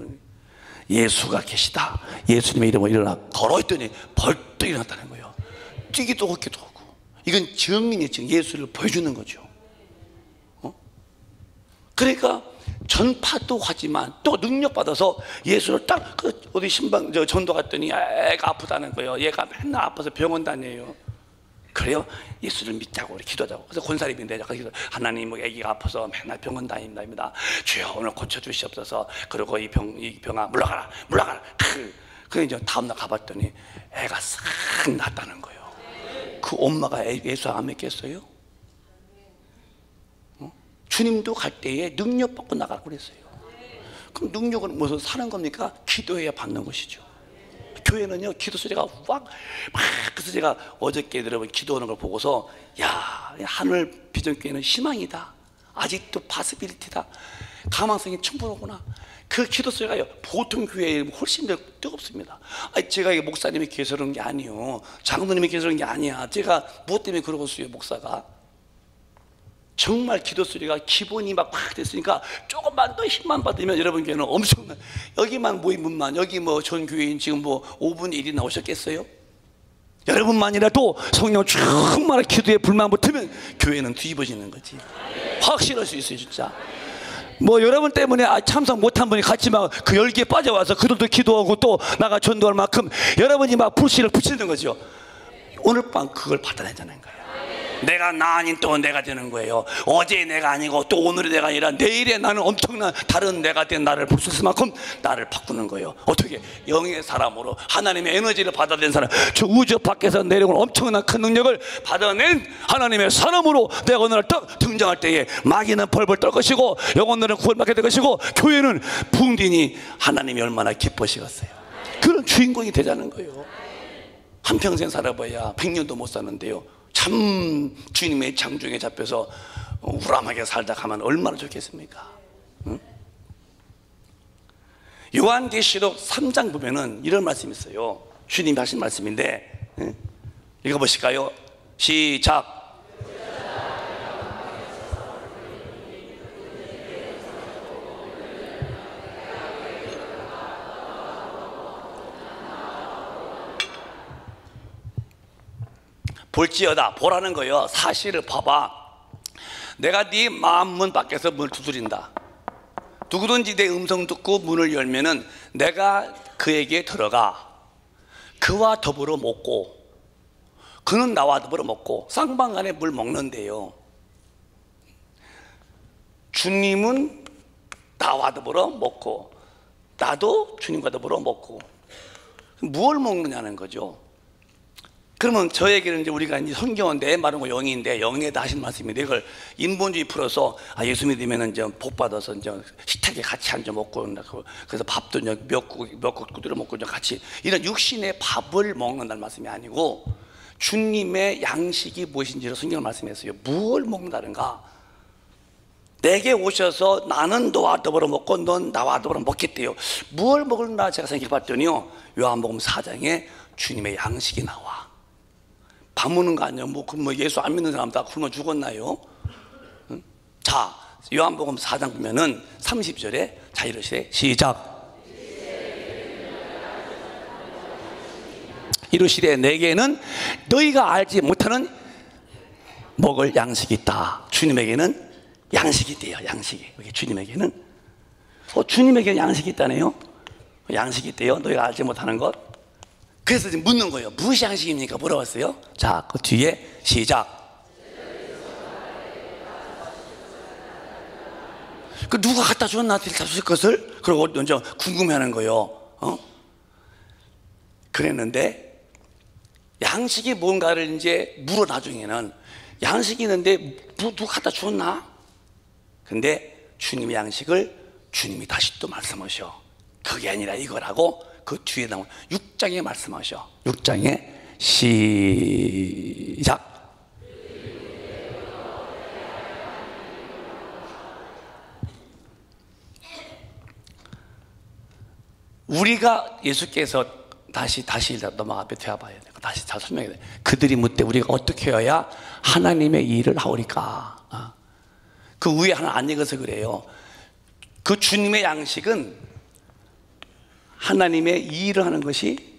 예수가 계시다. 예수님의 이름으로 일어나 걸어있더니 벌떡 일어났다는 거예요. 뛰기도 걷기도 하고. 이건 증인이 지금 예수를 보여주는 거죠. 그러니까 전파도 하지만 또 능력받아서 예수를 딱 어디 신방 전도 갔더니 애가 아프다는 거예요. 얘가 맨날 아파서 병원 다녀요. 그래요? 예수를 믿자고 우리 기도하자고. 그래서 권사님인데 하나님 애기가 아파서 맨날 병원 다닙니다. 주여 오늘 고쳐주시옵소서. 그리고 이 병아 물러가라 그 이제 다음날 가봤더니 애가 싹 낫다는 거예요. 그 엄마가 예수 안 믿겠어요? 주님도 갈 때에 능력 받고 나가고 그랬어요. 그럼 능력은 무슨 사는 겁니까? 기도해야 받는 것이죠. 교회는요 기도 소리가 막 그래서 제가 어저께 여러분 기도하는 걸 보고서 야 하늘 비전교회는 희망이다. 아직도 파스빌리티다. 가망성이 충분하구나. 그 기도 소리가요 보통 교회에 훨씬 더 뜨겁습니다. 제가 목사님이 계셔서 그런 게 아니에요. 장로님이 계셔서 그런 게 아니야. 제가 무엇 때문에 그러고 있어요 목사가. 정말 기도 소리가 기본이 막 됐으니까 조금만 더 힘만 받으면 여러분 교회는 엄청난 여기만 모임분만 여기 뭐 전 교회인 지금 뭐 5분의 1이 나오셨겠어요? 여러분만이라도 성령 충만한 기도에 불만 붙으면 교회는 뒤집어지는 거지. 확실할 수 있어요 진짜. 뭐 여러분 때문에 참석 못한 분이 같이 막 그 열기에 빠져와서 그들도 기도하고 또 나가 전도할 만큼 여러분이 막 불씨를 붙이는 거죠. 오늘 밤 그걸 받아내자는 거예요. 내가 나 아닌 또 내가 되는 거예요. 어제 내가 아니고 또 오늘의 내가 아니라 내일의 나는 엄청난 다른 내가 된 나를 볼 수 있을 만큼 나를 바꾸는 거예요. 어떻게? 영의 사람으로 하나님의 에너지를 받아낸 사람, 저 우주 밖에서 내려온 엄청난 큰 능력을 받아낸 하나님의 사람으로 내가 오늘 딱 등장할 때에 마귀는 벌벌 떨 것이고 영혼들은 구원받게 될 것이고 교회는 붕디니 하나님이 얼마나 기뻐하시겠어요. 그런 주인공이 되자는 거예요. 한평생 살아봐야 100년도 못 사는데요 참 주님의 장중에 잡혀서 우람하게 살다 가면 얼마나 좋겠습니까? 응? 요한계시록 3장 보면은 이런 말씀이 있어요. 주님이 하신 말씀인데 응? 읽어보실까요? 시작. 볼지어다. 보라는 거예요. 사실을 봐봐. 내가 네 마음 문 밖에서 문을 두드린다. 누구든지 내 음성 듣고 문을 열면은 내가 그에게 들어가 그와 더불어 먹고 그는 나와 더불어 먹고 쌍방간에 물 먹는데요. 주님은 나와 더불어 먹고 나도 주님과 더불어 먹고 무엇을 먹느냐는 거죠. 그러면 저에게는 이제 우리가 이제 성경은 내 말은 영인데 영에다 하신 말씀인데 이걸 인본주의 풀어서 예수 믿으면 이제 복 받아서 이제 식탁에 같이 앉아 먹고 그래서 밥도 이제 몇국 두드려 먹고 이제 같이 이런 육신의 밥을 먹는다는 말씀이 아니고 주님의 양식이 무엇인지를 성경을 말씀했어요. 무엇을 먹는다는가? 내게 오셔서 나는 너와 더불어 먹고 넌 나와 더불어 먹겠대요. 무엇을 먹을나 제가 생각해 봤더니요 요한복음 4장에 주님의 양식이 나와. 밥 먹는 거 아니에요? 뭐 예수 안 믿는 사람 다 굶어 죽었나요? 응? 자, 요한복음 4장 보면은 30절에 자 이러시래. 시작. 이러시래. 내게는 너희가 알지 못하는 먹을 양식이 있다. 주님에게는 양식이 있대요. 양식이. 여기 주님에게는 주님에게 양식이 있다네요. 양식이 있대요. 너희가 알지 못하는 것. 그래서 지금 묻는 거예요. 무엇이 양식입니까? 물어봤어요. 자, 그 뒤에 시작. 그 누가 갖다 줬나 주실 것을 그리고 먼저 궁금해하는 거예요. 그랬는데 양식이 뭔가를 이제 물어 나중에는 양식이 있는데 누가 갖다 줬나? 근데 주님의 양식을 주님이 다시 또 말씀하셔. 그게 아니라 이거라고. 그 뒤에 나온 6장에 말씀하셔. 6장에 시작. 우리가 예수께서 다시 넘어가 앞에 되어봐야 돼. 다시 잘 설명해야 돼. 그들이 묻되 우리가 어떻게 해야 하나님의 일을 하오리까? 그 위에 하나 안 읽어서 그래요. 그 주님의 양식은 하나님의 일을 하는 것이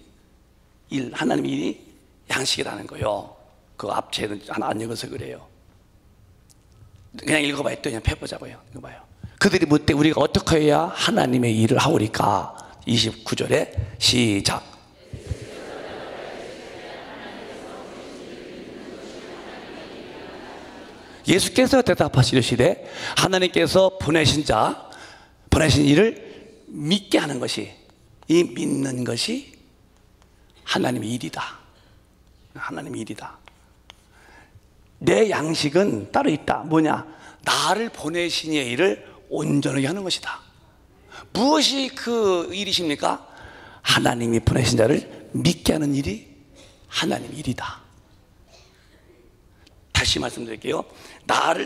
하나님의 일이 양식이라는 거요. 그 앞에는 하나 안 읽어서 그래요. 그냥 읽어봐요. 또 그냥 펴보자고요. 읽어봐요. 그들이 묻되 우리가 어떻게 해야 하나님의 일을 하오리까? 29절에 시작. 예수께서 대답하시되 하나님께서 보내신 일을 믿게 하는 것이, 이 믿는 것이 하나님의 일이다. 하나님의 일이다. 내 양식은 따로 있다. 뭐냐? 나를 보내신 이의 일을 온전하게 하는 것이다. 무엇이 그 일이십니까? 하나님이 보내신 자를 믿게 하는 일이 하나님의 일이다. 다시 말씀드릴게요.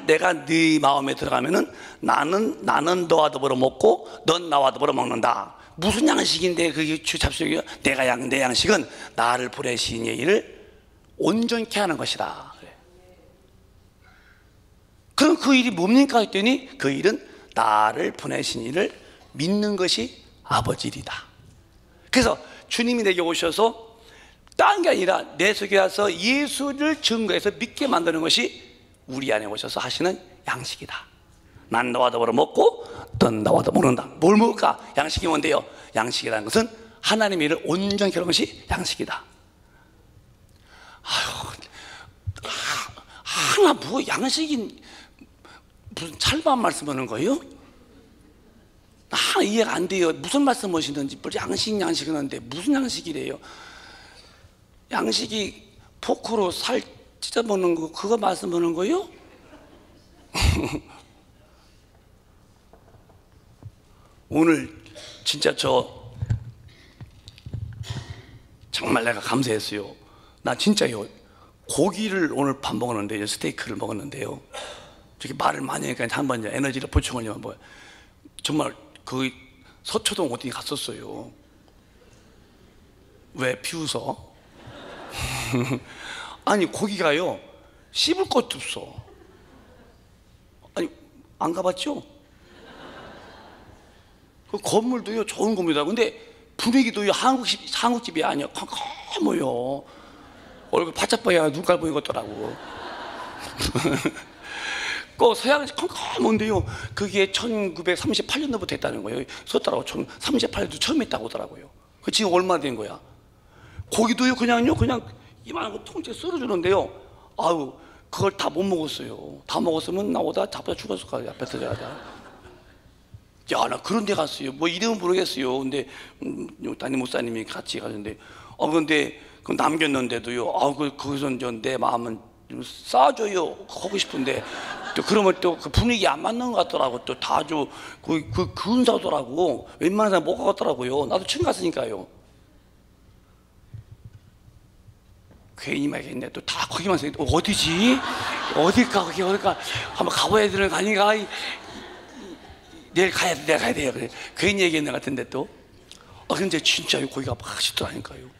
내가 네 마음에 들어가면은 나는 너와 더불어 먹고 넌 나와 더불어 먹는다. 무슨 양식인데 그게 잡식이요? 내 양식은 나를 보내신 이의 일을 온전케 하는 것이다. 그럼 그 일이 뭡니까 했더니 그 일은 나를 보내신 일을 믿는 것이 아버지 일이다. 그래서 주님이 내게 오셔서 딴 게 아니라 내 속에 와서 예수를 증거해서 믿게 만드는 것이 우리 안에 오셔서 하시는 양식이다. 난 너와 더불어 먹고 넌 나와 더불어 먹는다. 뭘 먹을까? 양식이 뭔데요? 양식이라는 것은 하나님의 일을 온전히 하는 것이 양식이다. 하나 뭐 양식인 무슨 찰밥 말씀하는 거예요? 하나 이해가 안 돼요. 무슨 말씀하시는지. 양식은 한데 무슨 양식이래요? 양식이 포크로 살 찢어 먹는 거, 그거 말씀하는 거예요? 오늘 진짜 정말 내가 감사했어요. 나 진짜요. 고기를 오늘 밥 먹었는데요. 스테이크를 먹었는데요. 저렇게 말을 많이 하니까 한번 에너지를 보충하려면 뭐 정말 그 서초동 어디 갔었어요. 왜 비웃어? 아니 고기가요 씹을 것도 없어. 아니 안 가봤죠? 그 건물도요 좋은 건물이다. 근데 분위기도요 한국집이 아니야. 컴컴해요. 얼굴 바짝 봐야 눈깔 보이는 것더라고. 그 서양식 컴컴한데요 그게 1938년도부터 했다는 거예요. 썼더라고. 1938년도 처음 했다고 하더라고요. 그 지금 얼마 된 거야? 고기도요 그냥 이만한 거 통째 썰어주는데요. 아유 그걸 다 못 먹었어요. 다 먹었으면 나보다 잡아 죽었을 거야. 앞에서 제가. 야, 나 그런 데 갔어요. 뭐 이름은 모르겠어요. 근데 담임 목사님이 같이 가는데 근데 그 남겼는데도요. 거기서 내 마음은 싸줘요 하고 싶은데 또 그러면 또 그 분위기 안 맞는 것 같더라고. 또 다 아주 그 근사하더라고. 웬만한 사람 못 가겠더라고요. 나도 처음 갔으니까요. 괜히 말했네. 또 다 거기만 서 어디지? 어딜까? 어딜까? 한번 가봐야 되는 거 아닌가? 내일 가야 돼요. 그래. 괜히 얘기했는 것 같은데 또. 근데 진짜 거기가 맛있더라니까요.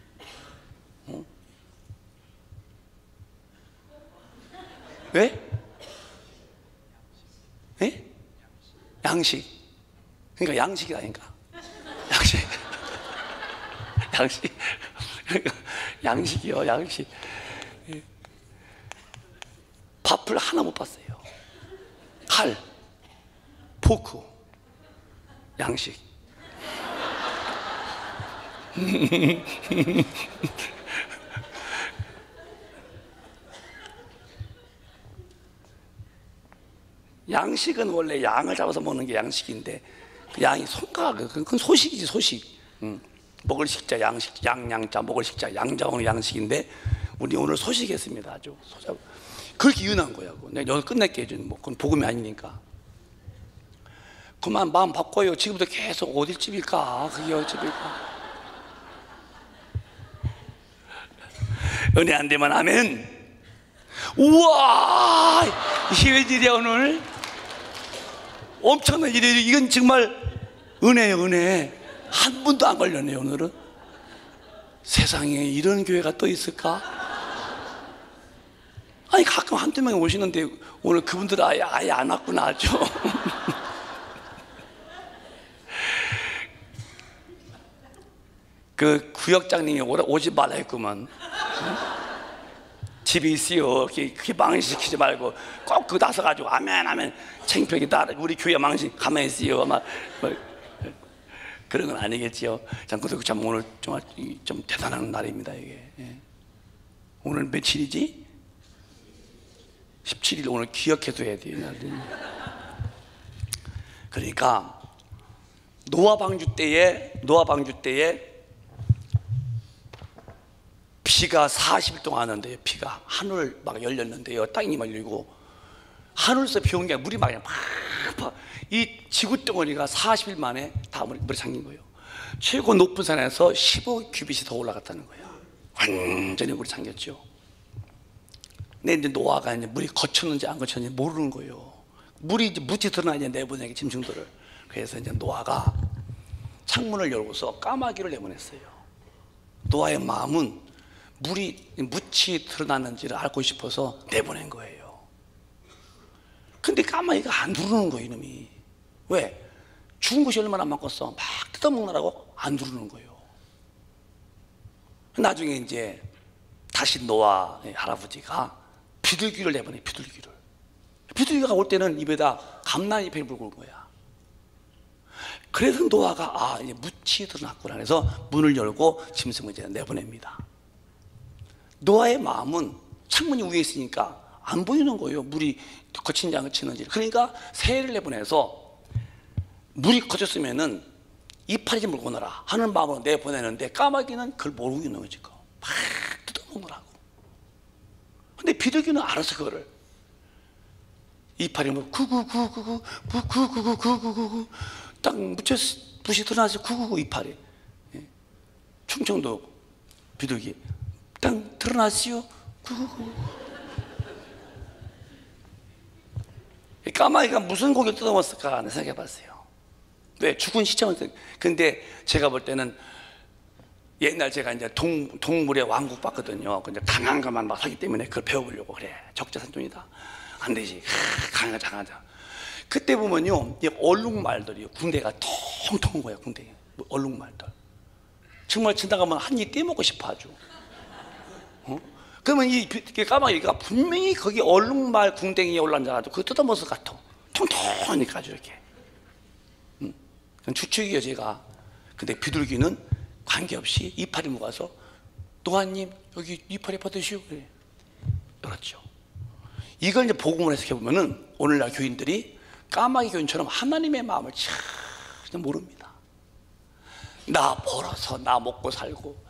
왜? 예? 양식. 그러니까 양식이라니까. 양식. 그러니까 양식이요, 양식. 밥을 하나 못 봤어요. 칼, 포크, 양식. 양식은 원래 양을 잡아서 먹는 게 양식인데 그 양이 그건 소식이지, 소식. 먹을 식자, 양식, 양자, 먹을 식자, 양자오는 양식인데 우리 오늘 소식했습니다. 아주 그렇게 유능한 거야. 내가 여기서 끝낼게. 뭐 그건 복음이 아니니까. 그만 마음 바꿔요. 지금부터 계속 어딜 집일까? 그게 어딜 집일까? 은혜 안 되면 아멘. 우와, 이게 웬일이야 오늘? 엄청난 일이에요. 이건 정말 은혜예요, 은혜. 한 분도 안 걸렸네요. 오늘은 세상에 이런 교회가 또 있을까? 아니 가끔 한두 명이 오시는데 오늘 그분들 아예 안 왔구나 하죠. 그 구역장님이 오지 말라 했구만. 집에 있어요. 그렇게 망신시키지 말고 꼭 그 나서가지고 아멘 창피하게 다 우리 교회 망신 가만히 있어요. 아마 그런 건 아니겠지요. 참 오늘 정말 좀 대단한 날입니다. 이게 오늘 며칠이지? 17일. 오늘 기억해둬야 돼요. 그러니까 노아 방주 때에 비가 40일 동안 하는데요. 비가 하늘 막 열렸는데요. 땅이 막 열리고 하늘에서 비 온 게 물이 막 그냥 이 지구 덩어리가 40일 만에 다 물에 잠긴 거예요. 최고 높은 산에서 15규빗이 더 올라갔다는 거예요. 완전히 물이 잠겼죠. 근데 이제 노아가 이제 물이 거쳤는지 안 거쳤는지 모르는 거예요. 물이 이제 묻히 드러나야 내보내기 짐승들을. 그래서 이제 노아가 창문을 열고서 까마귀를 내보냈어요. 노아의 마음은 물이 묻히 드러났는지를 알고 싶어서 내보낸 거예요. 근데 까마귀가 안 누르는 거예요, 이놈이. 왜? 죽은 것이 얼마나 많겠어. 막 뜯어먹느라고 안 누르는 거예요. 나중에 이제 다시 노아 할아버지가 비둘기를 내보내. 비둘기가 올 때는 입에다 감나잎을 물고 온 거야. 그래서 노아가 이제 묻히 드러났구나 해서 문을 열고 짐승을 이제 내보냅니다. 노아의 마음은 창문이 위에 있으니까 안 보이는 거예요. 물이 거친지 안 거치는지. 그러니까 새를 내보내서 물이 거쳤으면은 이파리 물고 오너라 하는 마음으로 내보내는데 까마귀는 그걸 모르고 있는 거지. 막 뜯어먹으라고. 근데 비둘기는 알아서 그거를 이파리 뭐 구구구구구구구구구구구 딱 묻이 드러나서 구구구 이파리. 충청도 비둘기 딱 드러났지요. 구구구. 까마귀가 무슨 고기를 뜯어먹었을까 생각해 봤어요. 왜? 죽은 시체만. 근데 제가 볼 때는 옛날 제가 이제 동물의 왕국 봤거든요. 근데 강한 것만 막 하기 때문에 그걸 배워보려고 그래. 적자산중이다. 안 되지. 강하자. 그때 보면요, 이 얼룩말들이 군대가 통통 온 거야. 군대 얼룩말들. 정말 지나가면 한 입 떼먹고 싶어 아주. 그러면 이 까마귀가 분명히 거기 얼룩말 궁뎅이에 올라앉아가지고 그거 뜯어먹을 것 같아. 통통하니까 아주 이렇게. 추측이에요 제가. 근데 비둘기는 관계없이 이파리 먹어서 노아님 여기 이파리 받으시오. 그래. 그렇죠. 이걸 이제 복음을 해석해 보면은 오늘날 교인들이 까마귀 교인처럼 하나님의 마음을 전혀 모릅니다. 나 벌어서 나 먹고 살고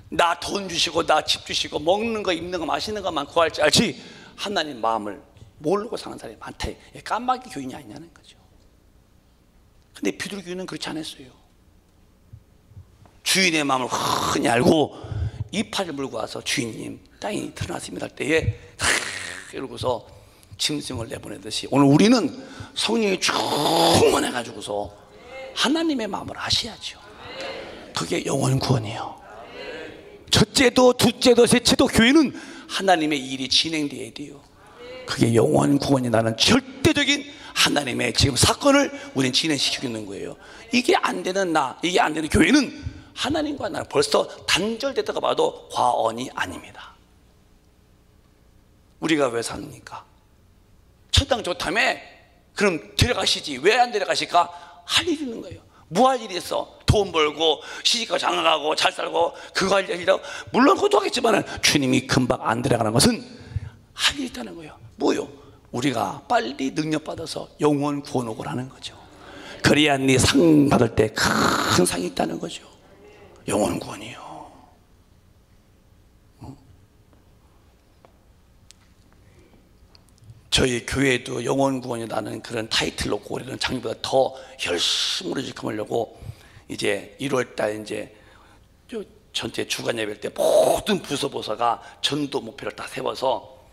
나 돈 주시고 나 집 주시고 먹는 거 입는 거 마시는 것만 구할 줄 알지 하나님 마음을 모르고 사는 사람이 많다. 까마귀 교인이 아니냐는 거죠. 근데 비둘기는 그렇지 않았어요. 주인의 마음을 흔히 알고 이파리를 물고 와서 주인님 땅이 드러났습니다 할 때에 이러고서 짐승을 내보내듯이 오늘 우리는 성령이 충만해가지고서 하나님의 마음을 아셔야죠. 그게 영혼 구원이에요. 첫째도 둘째도 셋째도 교회는 하나님의 일이 진행돼야 돼요. 그게 영혼 구원이라는 절대적인 하나님의 지금 사건을 우리는 진행시키고 있는 거예요. 이게 안 되는 이게 안 되는 교회는 하나님과 나는 벌써 단절됐다고 봐도 과언이 아닙니다. 우리가 왜 삽니까? 천당 좋다며? 그럼 데려가시지. 왜 안 데려가실까? 할 일이 있는 거예요. 뭐 할 일이 있어? 돈 벌고 시집가고 장가가고 잘 살고 그거 할 일이라고. 물론 그것도 하겠지만 주님이 금방 안 데려가는 것은 할 일이 있다는 거예요. 뭐요? 우리가 빨리 능력받아서 영원 구원옥을 하는 거죠. 그래야 네 상 받을 때 큰 상이 있다는 거죠. 영원 구원이요. 저희 교회도 영원 구원이라는 그런 타이틀 놓고 우리는 작년보다 더 열심히 지켜보려고 이제 1월달 이제 전체 주간 예배 때 모든 부서가 전도 목표를 다 세워서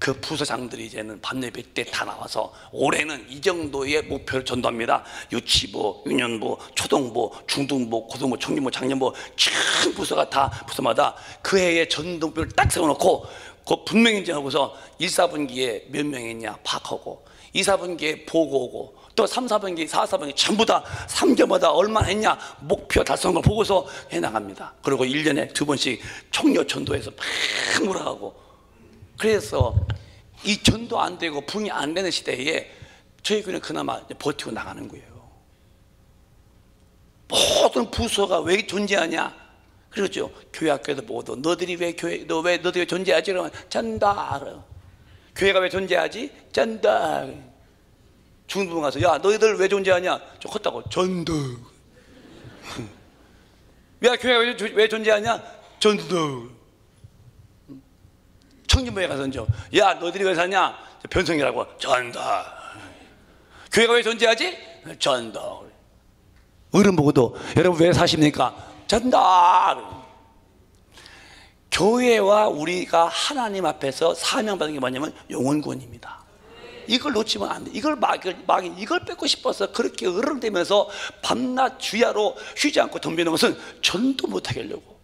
그 부서장들이 이제는 밤예배 때 다 나와서 올해는 이 정도의 목표를 전도합니다. 유치부, 유년부, 초등부, 중등부, 고등부, 청년부, 장년부 큰 부서가 다 부서마다 그 해의 전도표를 딱 세워놓고 그 분명히 인정하고서 1, 4분기에 몇 명이 있냐 파악하고 2, 4분기에 보고 오고 또 3, 4분기, 4, 4분기 전부 다 3개월마다 얼마나 했냐 목표 달성을 보고서 해나갑니다. 그리고 1년에 2번씩 총력 전도해서 막 몰아가고, 그래서 이 전도 안 되고 붕이 안 되는 시대에 저희 교회는 그나마 버티고 나가는 거예요. 모든 부서가 왜 존재하냐? 그렇죠. 교회 학교에도 모두 너희들이 왜 존재하지? 그러면 전다. 교회가 왜 존재하지? 전다. 중등부 가서 야 너희들 왜 존재하냐? 저 컸다고 전도. 야 교회가 왜 존재하냐? 전도. 청년부에 가서 야 너희들이 왜 사냐? 변성이라고 전다. 교회가 왜 존재하지? 전다. 어른 보고도 여러분 왜 사십니까? 전다. 교회와 우리가 하나님 앞에서 사명받은 게 뭐냐면 영혼구원입니다. 이걸 놓치면 안 돼. 이걸 뺏고 싶어서 그렇게 으르렁대면서 밤낮 주야로 쉬지 않고 덤비는 것은 전도 못하게 하려고.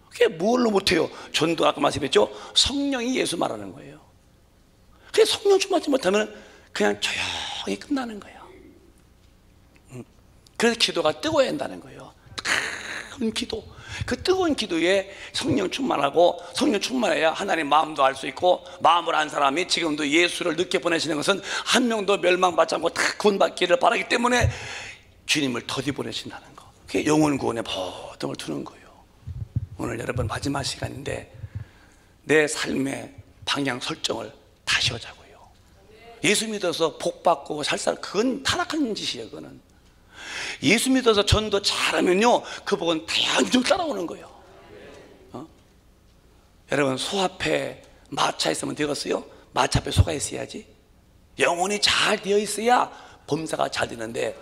그게 뭘로 못해요? 전도 아까 말씀했죠? 성령이 예수 말하는 거예요. 그래서 성령 충만하지 못하면 그냥 조용히 끝나는 거예요. 그래서 기도가 뜨거워야 한다는 거예요. 뜨거운 기도. 그 뜨거운 기도에 성령 충만하고, 성령 충만해야 하나님 마음도 알 수 있고, 마음을 안 사람이 지금도 예수를 늦게 보내시는 것은 한 명도 멸망받지 않고 다 구원받기를 바라기 때문에 주님을 더디 보내신다는 거. 그게 영혼 구원에 보통을 두는 거예요. 오늘 여러분 마지막 시간인데 내 삶의 방향 설정을 다시 하자고요. 예수 믿어서 복 받고 살살, 그건 타락한 짓이에요. 그거는 예수 믿어서 전도 잘하면요 그 복은 다양히 따라오는 거예요. 여러분 소 앞에 마차 있으면 되겠어요? 마차 앞에 소가 있어야지. 영혼이 잘 되어 있어야 범사가 잘 되는데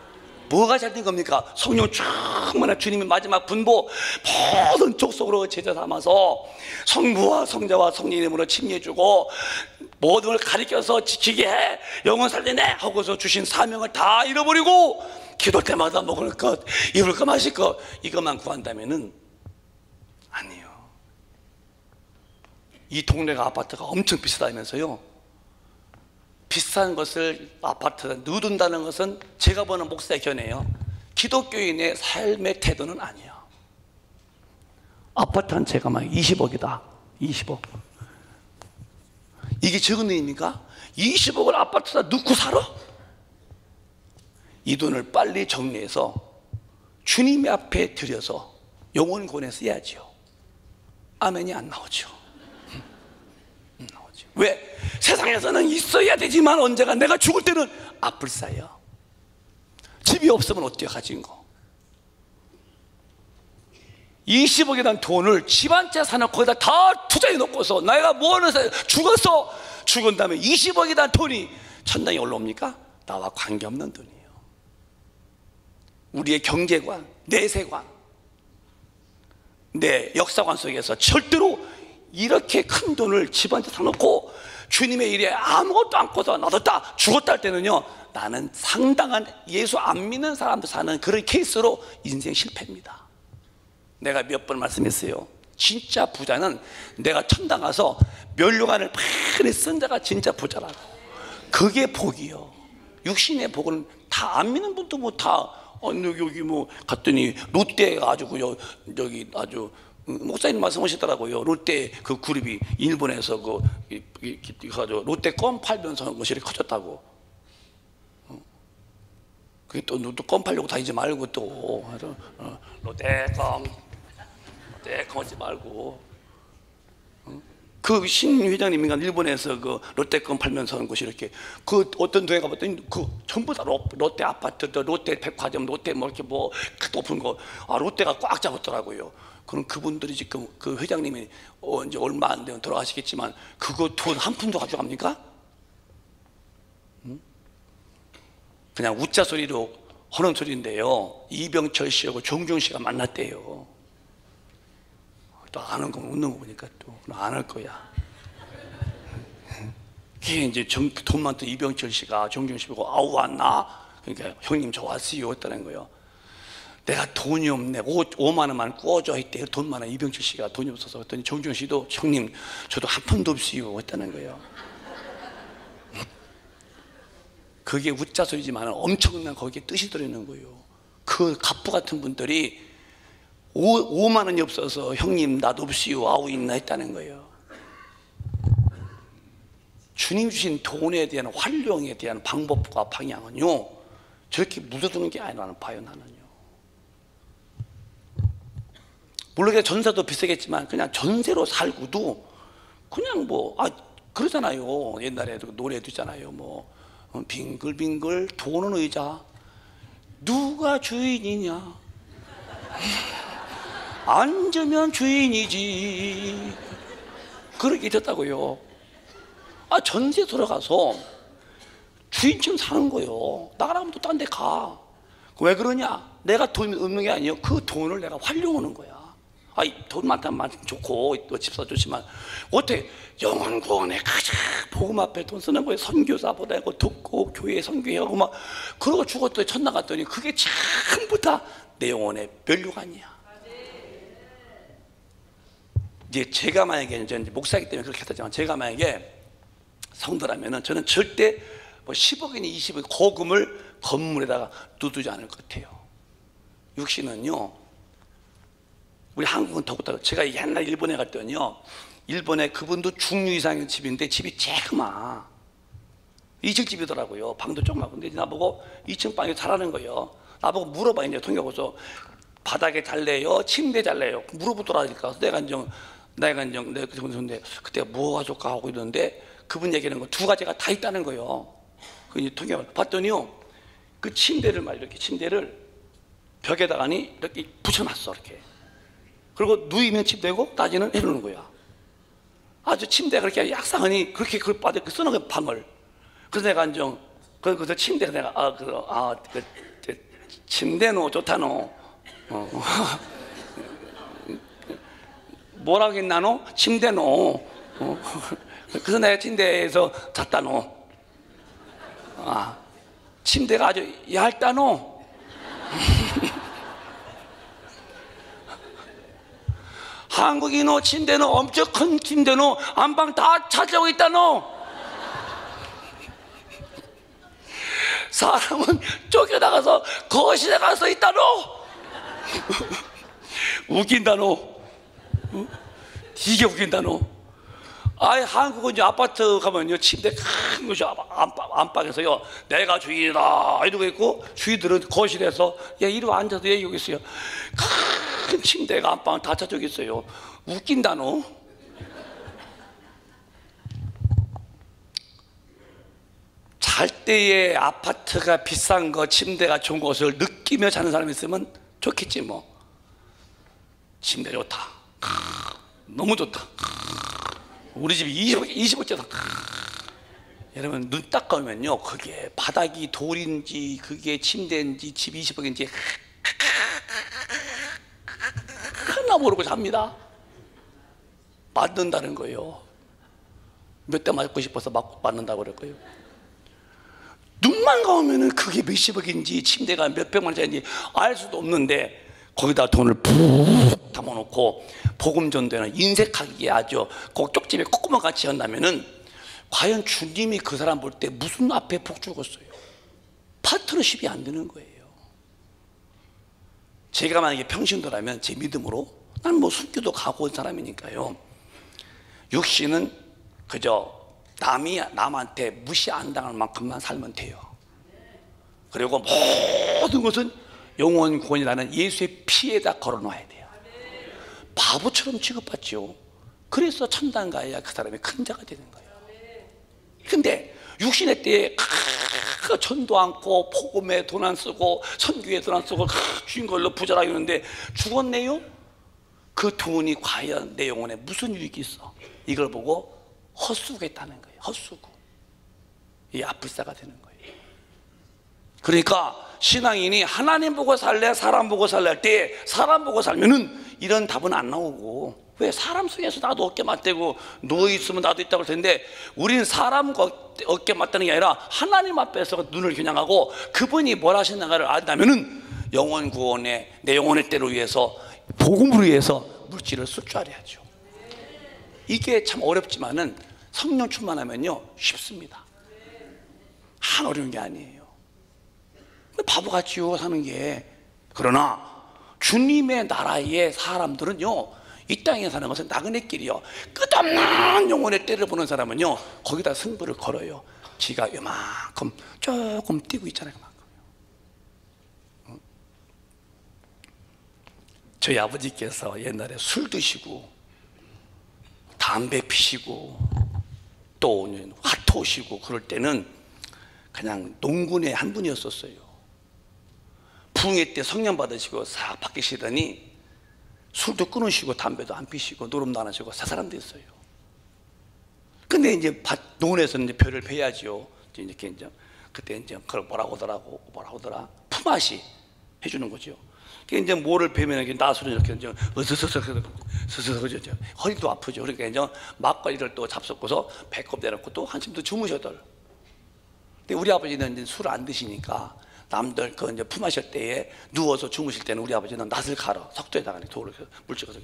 뭐가 잘 된 겁니까? 성령 충만한 주님의 마지막 분보 모든 족속으로 제자 삼아서 성부와 성자와 성령 이름으로 칭해주고 모든 걸 가리켜서 지키게 해, 영혼 살리네 하고서 주신 사명을 다 잃어버리고 기도 때마다 먹을 것, 입을 것, 마실 것, 이것만 구한다면은 아니에요. 이 동네가 아파트가 엄청 비싸다면서요. 비싼 것을 아파트에 넣어둔다는 것은 제가 보는 목사의 견해예요. 기독교인의 삶의 태도는 아니에요. 아파트 한 채가 막 20억이다. 20억. 이게 적은 돈입니까? 20억을 아파트에다 넣고 살아? 이 돈을 빨리 정리해서 주님 앞에 들여서 영혼 구원에 써야지요. 아멘이 안 나오죠. 안 나오죠. 왜? 세상에서는 있어야 되지만 언제가 내가 죽을 때는 아플싸요. 집이 없으면 어때요? 가진 거 20억에 대한 돈을 집 한 채 사놓고 거기다 다 투자해 놓고서 내가 뭐하는 사람 죽었어. 죽은 다음에 20억에 대한 돈이 천당에 올라옵니까? 나와 관계없는 돈이에요. 우리의 경제관, 내 세관, 내 역사관 속에서 절대로 이렇게 큰 돈을 집 한 채 사놓고 주님의 일에 아무것도 않고서 놔뒀다 죽었다 할 때는요, 나는 상당한 예수 안 믿는 사람들 사는 그런 케이스로 인생 실패입니다. 내가 몇 번 말씀했어요. 진짜 부자는 내가 천당 가서 면류관을 많이 쓴 자가 진짜 부자라고. 그게 복이요. 육신의 복은 다 안 믿는 분도 뭐 다 여기 뭐 갔더니 롯데가 아주 여기 아주 목사님 말씀하시더라고요. 롯데 그 그룹이 일본에서 롯데 껌 팔면서 것이 이렇게 커졌다고. 그게 또 껌 팔려고 다니지 말고 또 롯데 껌 하지 말고. 그 신 회장님인가 일본에서 그 롯데껌 팔면서 하는 곳이 이렇게 그 어떤 동에 가봤더니 그 전부 다 롯데 아파트, 롯데 백화점, 롯데 뭐 이렇게 뭐 높은 거, 롯데가 꽉 잡았더라고요. 그럼 그분들이 지금 그 회장님이 이제 얼마 안 되면 돌아가시겠지만 그거 돈 한 푼도 가져갑니까? 그냥 웃자 소리로 하는 소리인데요. 이병철 씨하고 정중 씨가 만났대요. 또 아는 거 웃는 거 보니까 또 안 할 거야. 그게 이제 돈 많던 이병철 씨가 정준 씨 보고 아우 왔나? 그러니까 형님 저 왔어요 했다는 거예요. 내가 돈이 없네. 5만 원만 구워줘 했대. 돈 많아. 이병철 씨가 돈이 없어서 했더니 정준 씨도 형님 저도 한 푼도 없어요 했다는 거예요. 그게 웃자 소리지만 엄청난 거기에 뜻이 들어있는 거예요. 그 갑부 같은 분들이 5만 원이 없어서 형님 나도 없어요 아우 있나 했다는 거예요. 주님 주신 돈에 대한 활용에 대한 방법과 방향은요 저렇게 묻어두는 게 아니라는 봐요. 나는요 물론 전세도 비싸겠지만 그냥 전세로 살고도 그냥 뭐 그러잖아요. 옛날에도 노래도 있잖아요. 뭐 빙글빙글 도는 의자 누가 주인이냐 앉으면 주인이지 그렇게 있었다고요. 전세 들어가서 주인처럼 사는 거예요. 나가면 또 딴 데 가. 왜 그러냐? 내가 돈이 없는 게 아니에요. 그 돈을 내가 활용하는 거야. 돈 많다면 좋고 또 집 사주지만 어떻게 영혼 구원에 가장 복음 앞에 돈 쓰는 거예요. 선교사 보내고 듣고 교회 선교하고 막 그러고 죽었더니 천 나갔더니 그게 전부 다 내 영혼의 면류관이야. 이제 제가 만약에 이제 목사이기 때문에 그렇게 했지만 제가 만약에 성도라면은 저는 절대 뭐 10억이니 20억 고금을 건물에다가 놔두지 않을 것 같아요. 육신은요. 우리 한국은 더욱더 제가 옛날 일본에 갔더니요 일본에 그분도 중류 이상의 집인데 집이 쬐그마 2층 집이더라고요. 방도 조그맣고 근데 나보고 2층 방에 자라는 거예요. 나보고 물어봐. 이제 통역해서 바닥에 잘래요? 침대 잘래요? 물어보더라니까. 내가 그때 뭐가 좋을까 하고 이러는데 그분 얘기하는 거 두 가지가 다 있다는 거예요. 그 이제 통역을 봤더니요 그 침대를 막 이렇게 침대를 벽에다가니 이렇게 붙여놨어. 이렇게 그리고 누이면 침대고 낮에는 해놓는 거야. 아주 침대가 그렇게 약상하니 그렇게 그걸 빠져 써놓은 거야 방을. 그래서 내가 그래서 침대가 내가 침대노 좋다노 뭐라고 했나노? 침대노 그래서 내가 침대에서 잤다노. 침대가 아주 얇다노. 한국인호 침대는 엄청 큰 침대노 안방 다 차지하고 있다노. 사람은 쫓겨나가서 거실에 가서 있다노. 웃긴다노. 되게 웃긴다노. 한국은 이제 아파트 가면요 침대 큰 것이 안방에서요 내가 주인이다 이러고 있고 주인들은 거실에서 이리 와 앉아서 얘기하고 있어요. 큰 침대가 안방 다 차지하고 있어요. 웃긴다노. 잘 때에 아파트가 비싼 거 침대가 좋은 것을 느끼며 자는 사람이 있으면 좋겠지 뭐. 침대 좋다. 너무 좋다. 우리 집이 20억짜리. 여러분 눈 딱 감으면요 그게 바닥이 돌인지 그게 침대인지 집 20억인지 하나 모르고 잡니다. 맞는다는 거예요. 몇 대 맞고 싶어서 맞는다고 그럴 거예요. 눈만 감으면은 그게 몇십억인지 침대가 몇백만짜리인지 알 수도 없는데 거기다 돈을 푹 담아놓고 복음 전도에는 인색하기에 아주 꼭쪽집에 콧구멍 같이 한다면은 과연 주님이 그 사람 볼 때 무슨 앞에 복 주겠어요? 파트너십이 안 되는 거예요. 제가 만약에 평신도라면 제 믿음으로 난 뭐 순교도 가고 온 사람이니까요. 육신은 그저 남이 남한테 무시 안 당할 만큼만 살면 돼요. 그리고 모든 것은 영원 구원이라는 예수의 피에다 걸어놔야 돼요. 바보처럼 취급받죠. 그래서 천당 가야 그 사람이 큰 자가 되는 거예요. 근데 육신의 때에 전도 않고 복음에 돈 안 쓰고 선교에 돈 안 쓰고 주인 걸로 부자라고 하는데 죽었네요. 그 돈이 과연 내 영혼에 무슨 유익이 있어? 이걸 보고 헛수고했다는 거예요. 헛수고. 이 아플사가 되는 거예요. 그러니까 신앙인이 하나님 보고 살래 사람 보고 살래 할 때 사람 보고 살면은 이런 답은 안 나오고 왜? 사람 속에서 나도 어깨 맞대고 누워있으면 나도 있다고 할 텐데, 우리는 사람과 어깨 맞다는 게 아니라 하나님 앞에서 눈을 겨냥하고 그분이 뭘 하시는가를 안다면은 영혼 구원에, 내 영혼의 때를 위해서, 복음을 위해서 물질을 쓸 줄 알아야죠. 이게 참 어렵지만은 성령 충만하면요 쉽습니다. 한 어려운 게 아니에요. 바보같이요 사는 게. 그러나 주님의 나라의 사람들은요, 이 땅에 사는 것은 나그네 길이요, 끝없는 영혼의 때를 보는 사람은요 거기다 승부를 걸어요. 지가 요만큼 조금 뛰고 있잖아요. 그만큼. 저희 아버지께서 옛날에 술 드시고 담배 피시고 또 화토시고 그럴 때는 그냥 농군의 한 분이었었어요. 부흥회 때 성령 받으시고 싹 바뀌시더니 술도 끊으시고 담배도 안 피시고 노름도 안 하시고 새 사람 됐어요. 근데 이제 농원에서는 이제 별을 베야지요. 이렇게 이제 그때 이제 그걸 뭐라고 하더라? 품앗이 해주는 거죠. 이제 뭐를 베면 나술을 이렇게 이제 스스스스스스스 허리도 아프죠. 그러니까 이제 막걸리를 또 잡숫고서 배꼽 내놓고 또 한숨 더 주무셔들. 근데 우리 아버지는 이제 술을 안 드시니까 남들 그 이제 품앗이 때에 누워서 주무실 때는 우리 아버지는 낫을 갈아 석도에다가 돌을 물찍어서.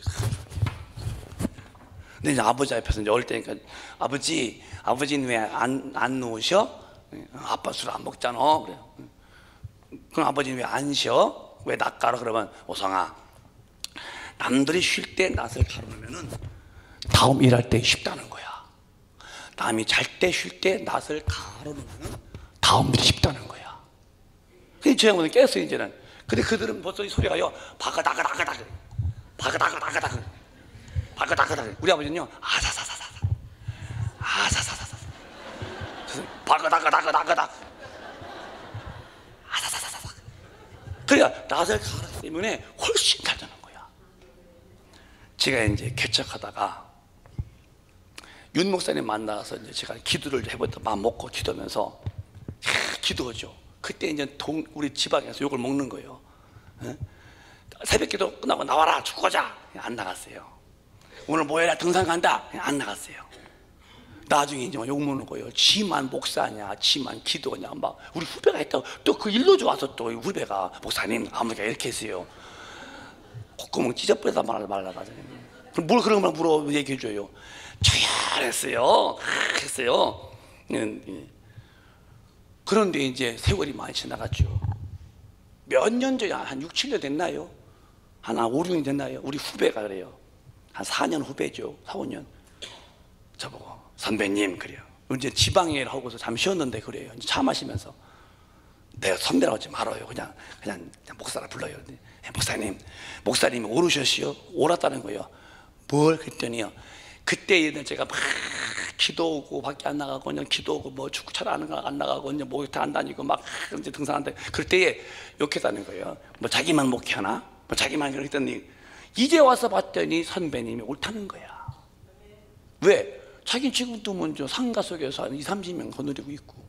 근데 이제 아버지 앞에서 이제 어릴 때니까 아버지는 왜 안 누우셔? 아빠 술 안 먹잖아. 그래. 그럼 아버지는 왜 안 쉬어? 왜 낫 갈아? 그러면 오성아, 남들이 쉴 때 낫을 갈아놓으면은 다음 일할 때 쉽다는 거야. 남이 잘 때 쉴 때 낫을 갈아놓으면은 다음 일이 쉽다는 거야. 근데 저 양반은 깼어요 이제는. 근데 그들은 벌써 이 소리가요 바가다가다가다 바가다가다가다 바가다가다가. 우리 아버지는요 아사사사사 아사사사사 바가다가다가다가다 아사사사사. 그러니까 낫을 갈았기 때문에 훨씬 잘 되는 거야. 제가 이제 개척하다가 윤 목사님 만나서 이제 제가 기도를 해보다 마음 먹고 기도하면서 기도하죠. 그때 이제 우리 지방에서 욕을 먹는 거예요. 새벽기도 끝나고 나와라 축구 가자. 안 나갔어요. 오늘 모여라 등산 간다. 안 나갔어요. 나중에 이제 욕 먹는 거예요. 지만 목사냐, 지만 기도냐. 막 우리 후배가 했다고 또 그 일로 좋아서 또 후배가 목사님 아무리가 이렇게 했어요. 콧구멍 찢어버리다 말라다. 그럼 뭘 그런 걸 물어 얘기해줘요. 저야 했어요. 그런데 이제 세월이 많이 지나갔죠. 몇 년 전에 한 6, 7년 됐나요? 한 5, 6년 됐나요? 우리 후배가 그래요. 한 4년 후배죠. 4, 5년. 저보고 선배님 그래요. 이제 지방에 하고서 잠시 쉬었는데 그래요. 차 마시면서 내가 선배라고 하지 말아요. 그냥 목사라 불러요. 목사님이 오르셨시요? 오랐다는 거예요. 뭘 그랬더니요. 그때 제가 막 기도하고 밖에 안 나가고 그냥 기도하고 뭐 축구차를 안 나가고 그냥 목욕탕 안 다니고 막 이제 등산한다. 그럴 때에 욕했다는 거예요. 뭐 자기만 목회하나? 뭐 자기만 그랬더니 이제 와서 봤더니 선배님이 옳다는 거야. 왜? 자기 지금도 먼저 상가 속에서 한 20, 30명 거느리고 있고,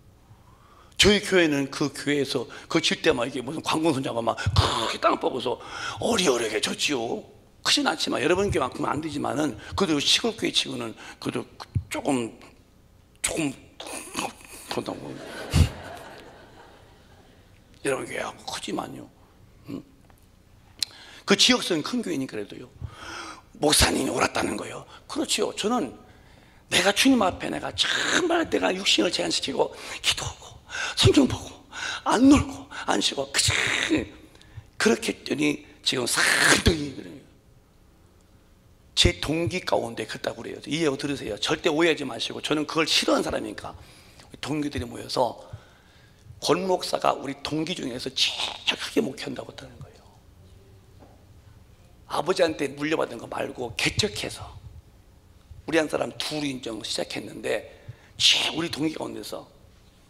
저희 교회는 그 교회에서 그 질 때만 이게 무슨 관공선장가 막 크게 땅 뽑아서 어리어리하게 졌지요. 크진 않지만 여러분 교회만큼은 안 되지만은 그래도 시골 교회 치고는 그래도 조금 그런다고. 여러분 교회가 크지만요. 그 지역성이 큰 교회니까 그래도요. 목사님이 옳았다는 거예요. 그렇지요. 저는 내가 주님 앞에 정말 내가 육신을 제한시키고 기도하고 성경 보고 안 놀고 안 쉬고 그렇게 했더니 지금 산등이 그래요. 제 동기 가운데 그랬다고 그래요. 이해하고 들으세요. 절대 오해하지 마시고. 저는 그걸 싫어하는 사람이니까. 동기들이 모여서 권 목사가 우리 동기 중에서 제일 크게 목회한다고 했다는 거예요. 아버지한테 물려받은 거 말고 개척해서 우리 한 사람 둘이 인정 시작했는데 우리 동기 가운데서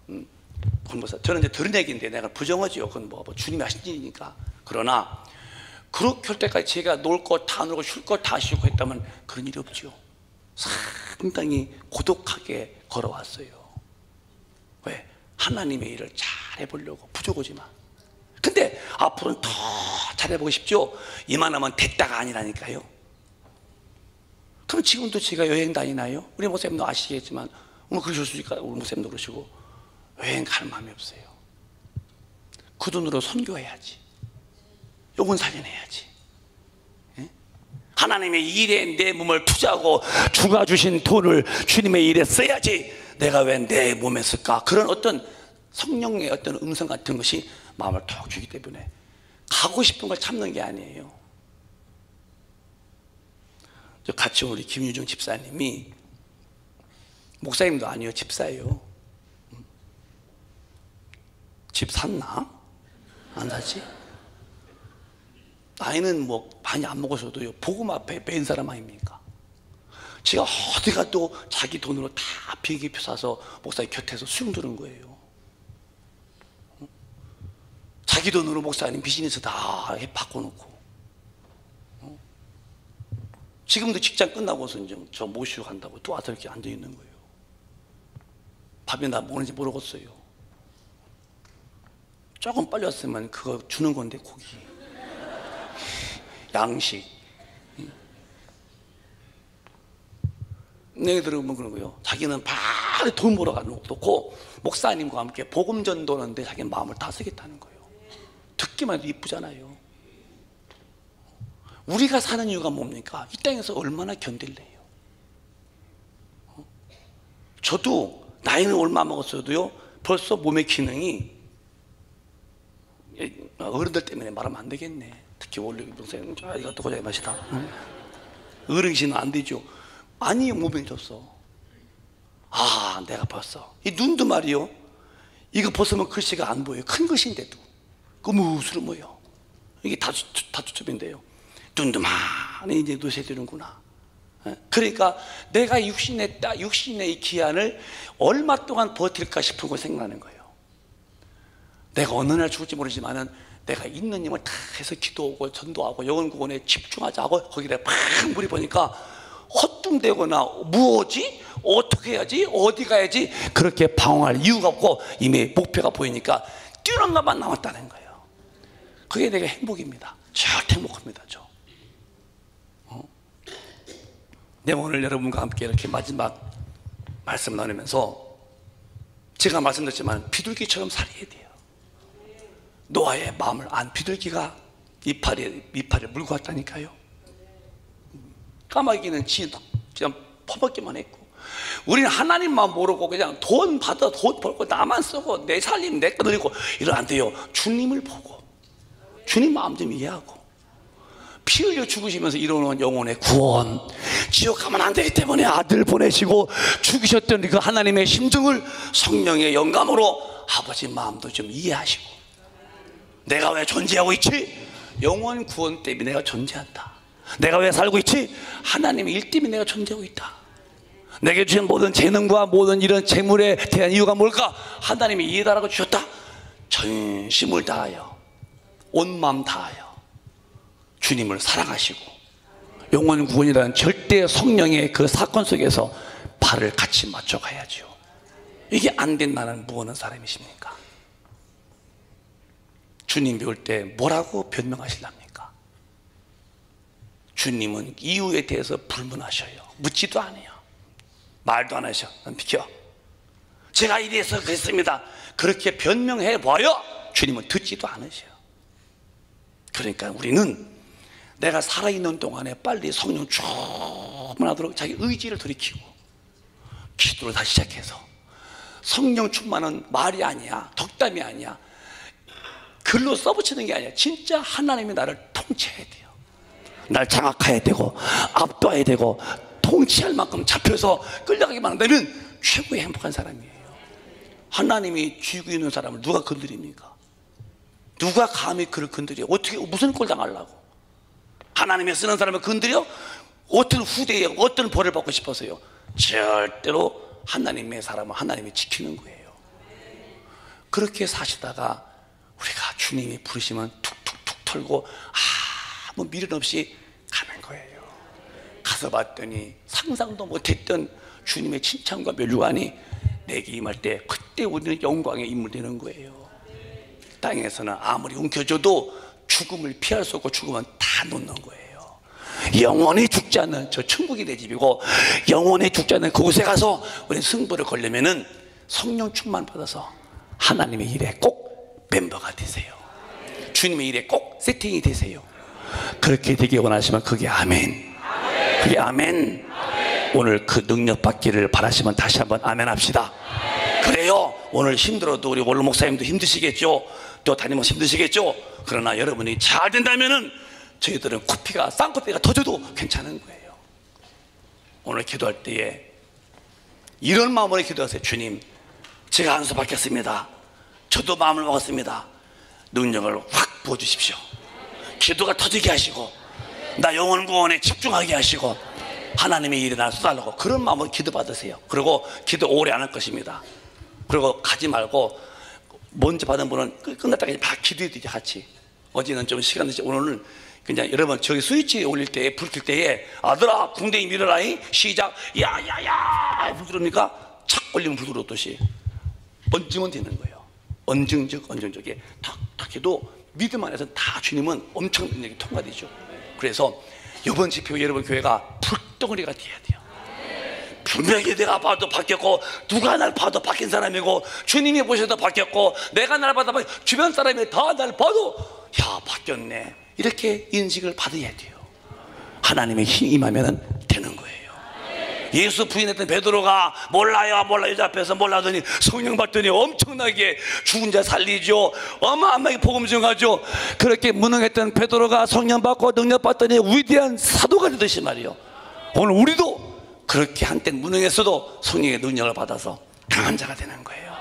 권 목사. 저는 이제 들은 얘기인데 내가 부정하지요. 그건 뭐 주님이 하신 일이니까. 그러나 그렇게 할 때까지 제가 놀 것 다 놀고 쉴 것 다 쉬고 했다면 그런 일이 없죠. 상당히 고독하게 걸어왔어요. 왜? 하나님의 일을 잘 해보려고. 부족하지만. 근데 앞으로는 더 잘해보고 싶죠. 이만하면 됐다가 아니라니까요. 그럼 지금도 제가 여행 다니나요? 우리 목사님도 아시겠지만 오늘 그러실 수 있을까요? 우리 목사님도 그러시고 여행 갈 마음이 없어요. 그 돈으로 선교해야지, 영혼 살려내야지. 예? 하나님의 일에 내 몸을 투자하고 주가 주신 돈을 주님의 일에 써야지, 내가 왜 내 몸에 쓸까? 그런 어떤 성령의 어떤 음성 같은 것이 마음을 톡 주기 때문에 가고 싶은 걸 참는 게 아니에요. 저 같이 온 우리 김유중 집사님이, 목사님도 아니에요, 집사예요. 집 샀나? 안 사지? 나이는 뭐 많이 안 먹어서도요, 복음 앞에 뺀 사람 아닙니까? 제가 어디 가도 자기 돈으로 다 비행기표 사서 목사님 곁에서 수용 두는 거예요. 자기 돈으로 목사님 비즈니스 다 바꿔놓고, 지금도 직장 끝나고서 이제 저 모시고 간다고 또 와서 이렇게 앉아 있는 거예요. 밥이 나 먹는지 모르겠어요. 조금 빨리 왔으면 그거 주는 건데, 고기, 양식. 너희들은 뭐 그런 거예요. 자기는 바로 돈 벌어가 놓고 목사님과 함께 복음 전도하는데 자기는 마음을 다 쓰겠다는 거예요. 듣기만 해도 이쁘잖아요. 우리가 사는 이유가 뭡니까? 이 땅에서 얼마나 견딜래요? 저도 나이는 얼마 먹었어도요, 벌써 몸의 기능이, 어른들 때문에 말하면 안 되겠네. 특히 원래 동생, 이것도 고자의 맛이다. 어르신은 안 되죠. 많이 무명해졌어. 아, 내가 벌써 이 눈도 말이요, 이거 벗으면 글씨가 안 보여요. 큰 글씨인데도 거무스름해요. 이게 다주첩인데요. 눈도 많이 이제 노셔야 되는구나. 그러니까 내가 육신의 이 기한을 얼마 동안 버틸까 싶은 거 생각나는 거예요. 내가 어느 날 죽을지 모르지만은 내가 있는 힘을 다 해서 기도하고 전도하고 영혼 구원에 집중하자고 거기다 팍 물이 보니까 헛뚱대거나 무엇이 어떻게 해야지, 어디 가야지, 그렇게 방황할 이유가 없고 이미 목표가 보이니까 뛰는 것만 남았다는 거예요. 그게 내가 행복입니다. 절대 행복합니다. 저. 네, 오늘 여러분과 함께 이렇게 마지막 말씀 나누면서 제가 말씀드렸지만 비둘기처럼 살아야 돼요. 노아의 마음을 안, 비둘기가 이파리를 물고 왔다니까요. 까마귀는 그냥 퍼먹기만 했고, 우리는 하나님만 모르고 그냥 돈 받아 돈 벌고 나만 쓰고 내 살림 내 거 늘리고 이러면 안 돼요. 주님을 보고 주님 마음 좀 이해하고, 피 흘려 죽으시면서 이루는 영혼의 구원, 지옥 가면 안 되기 때문에 아들 보내시고 죽이셨던 그 하나님의 심정을 성령의 영감으로 아버지 마음도 좀 이해하시고, 내가 왜 존재하고 있지? 영원 구원 때문에 내가 존재한다. 내가 왜 살고 있지? 하나님의 일 때문에 내가 존재하고 있다. 내게 주신 모든 재능과 모든 이런 재물에 대한 이유가 뭘까? 하나님이 이해달라고 주셨다. 전심을 다하여 온 마음 다하여 주님을 사랑하시고 영원 구원이라는 절대 성령의 그 사건 속에서 발을 같이 맞춰 가야죠. 이게 안 된다는 무언한 사람이십니까? 주님 배울 때 뭐라고 변명하실랍니까? 주님은 이유에 대해서 불문하셔요. 묻지도 않아요. 말도 안 하셔. 난 비켜. 제가 이래서 그랬습니다. 그렇게 변명해 봐요. 주님은 듣지도 않으셔요. 그러니까 우리는 내가 살아있는 동안에 빨리 성령 충만하도록 자기 의지를 돌이키고 기도를 다시 시작해서, 성령 충만은 말이 아니야, 덕담이 아니야, 글로 써붙이는 게 아니야. 진짜 하나님이 나를 통치해야 돼요. 날 장악해야 되고 압도해야 되고 통치할 만큼 잡혀서 끌려가기만 한다면 최고의 행복한 사람이에요. 하나님이 쥐고 있는 사람을 누가 건드립니까? 누가 감히 그를 건드려? 어떻게, 무슨 꼴 당하려고? 하나님이 쓰는 사람을 건드려? 어떤 후대에 어떤 벌을 받고 싶어서요? 절대로 하나님의 사람은 하나님이 지키는 거예요. 그렇게 사시다가 우리가 주님이 부르시면 툭툭툭 털고 아무 미련 없이 가는 거예요. 가서 봤더니 상상도 못했던 주님의 칭찬과 멸류관이 내게 임할 때 그때 우리는 영광의 인물 되는 거예요. 땅에서는 아무리 움켜줘도 죽음을 피할 수 없고 죽으면 다 놓는 거예요. 영원히 죽지 않는 저 천국이 내 집이고, 영원히 죽지 않는 그곳에 가서 우리 승부를 걸려면은 성령 충만 받아서 하나님의 일에 꼭 멤버가 되세요. 주님의 일에 꼭 세팅이 되세요. 그렇게 되기 원하시면 그게 아멘. 그게 아멘. 오늘 그 능력 받기를 바라시면 다시 한번 아멘 합시다. 그래요. 오늘 힘들어도 우리 원로 목사님도 힘드시겠죠. 또 담임은 힘드시겠죠. 그러나 여러분이 잘 된다면은 저희들은 쌍코피가 터져도 괜찮은 거예요. 오늘 기도할 때에 이런 마음으로 기도하세요. 주님, 제가 한 수 받겠습니다. 저도 마음을 먹었습니다. 능력을 확 부어주십시오. 기도가 터지게 하시고, 나 영혼 구원에 집중하게 하시고, 하나님의 일에 나를 쏟아달라고 그런 마음으로 기도 받으세요. 그리고 기도 오래 안 할 것입니다. 그리고 가지 말고 먼저 받은 분은 끝났다가 막 기도해야 되죠. 같이. 어제는 좀 시간 늦지, 오늘은 그냥 여러분 저기 스위치 올릴 때, 불 켤 때에 아들아 궁뎅이 밀어라이 시작, 야야야 불 들어오니까 착 올리면 불 들어오듯이 얹으면 되는 거예요. 언증적에 탁탁 해도 믿음 안에서 다 주님은 엄청 능력이 통과되죠. 그래서 이번 집회 여러분 교회가 불덩어리가 돼야 돼요. 분명히 내가 봐도 바뀌었고, 누가 날 봐도 바뀐 사람이고, 주님이 보셔도 바뀌었고, 내가 날 봐도 주변 사람이 다 날 봐도 야 바뀌었네, 이렇게 인식을 받아야 돼요. 하나님의 힘이 임하면 되는 거예요. 예수 부인했던 베드로가 몰라요 이 앞에서 몰라더니 성령 받더니 엄청나게 죽은 자 살리죠. 어마어마하게 복음 증하죠. 그렇게 무능했던 베드로가 성령 받고 능력 받더니 위대한 사도가 되듯이 말이요. 오늘 우리도 그렇게 한때 무능했어도 성령의 능력을 받아서 강한 자가 되는 거예요.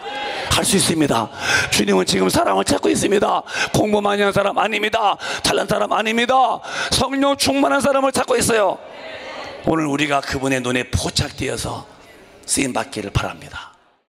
할 수 있습니다. 주님은 지금 사람을 찾고 있습니다. 공부 많이 한 사람 아닙니다. 잘난 사람 아닙니다. 성령 충만한 사람을 찾고 있어요. 오늘 우리가 그분의 눈에 포착되어서 쓰임 받기를 바랍니다.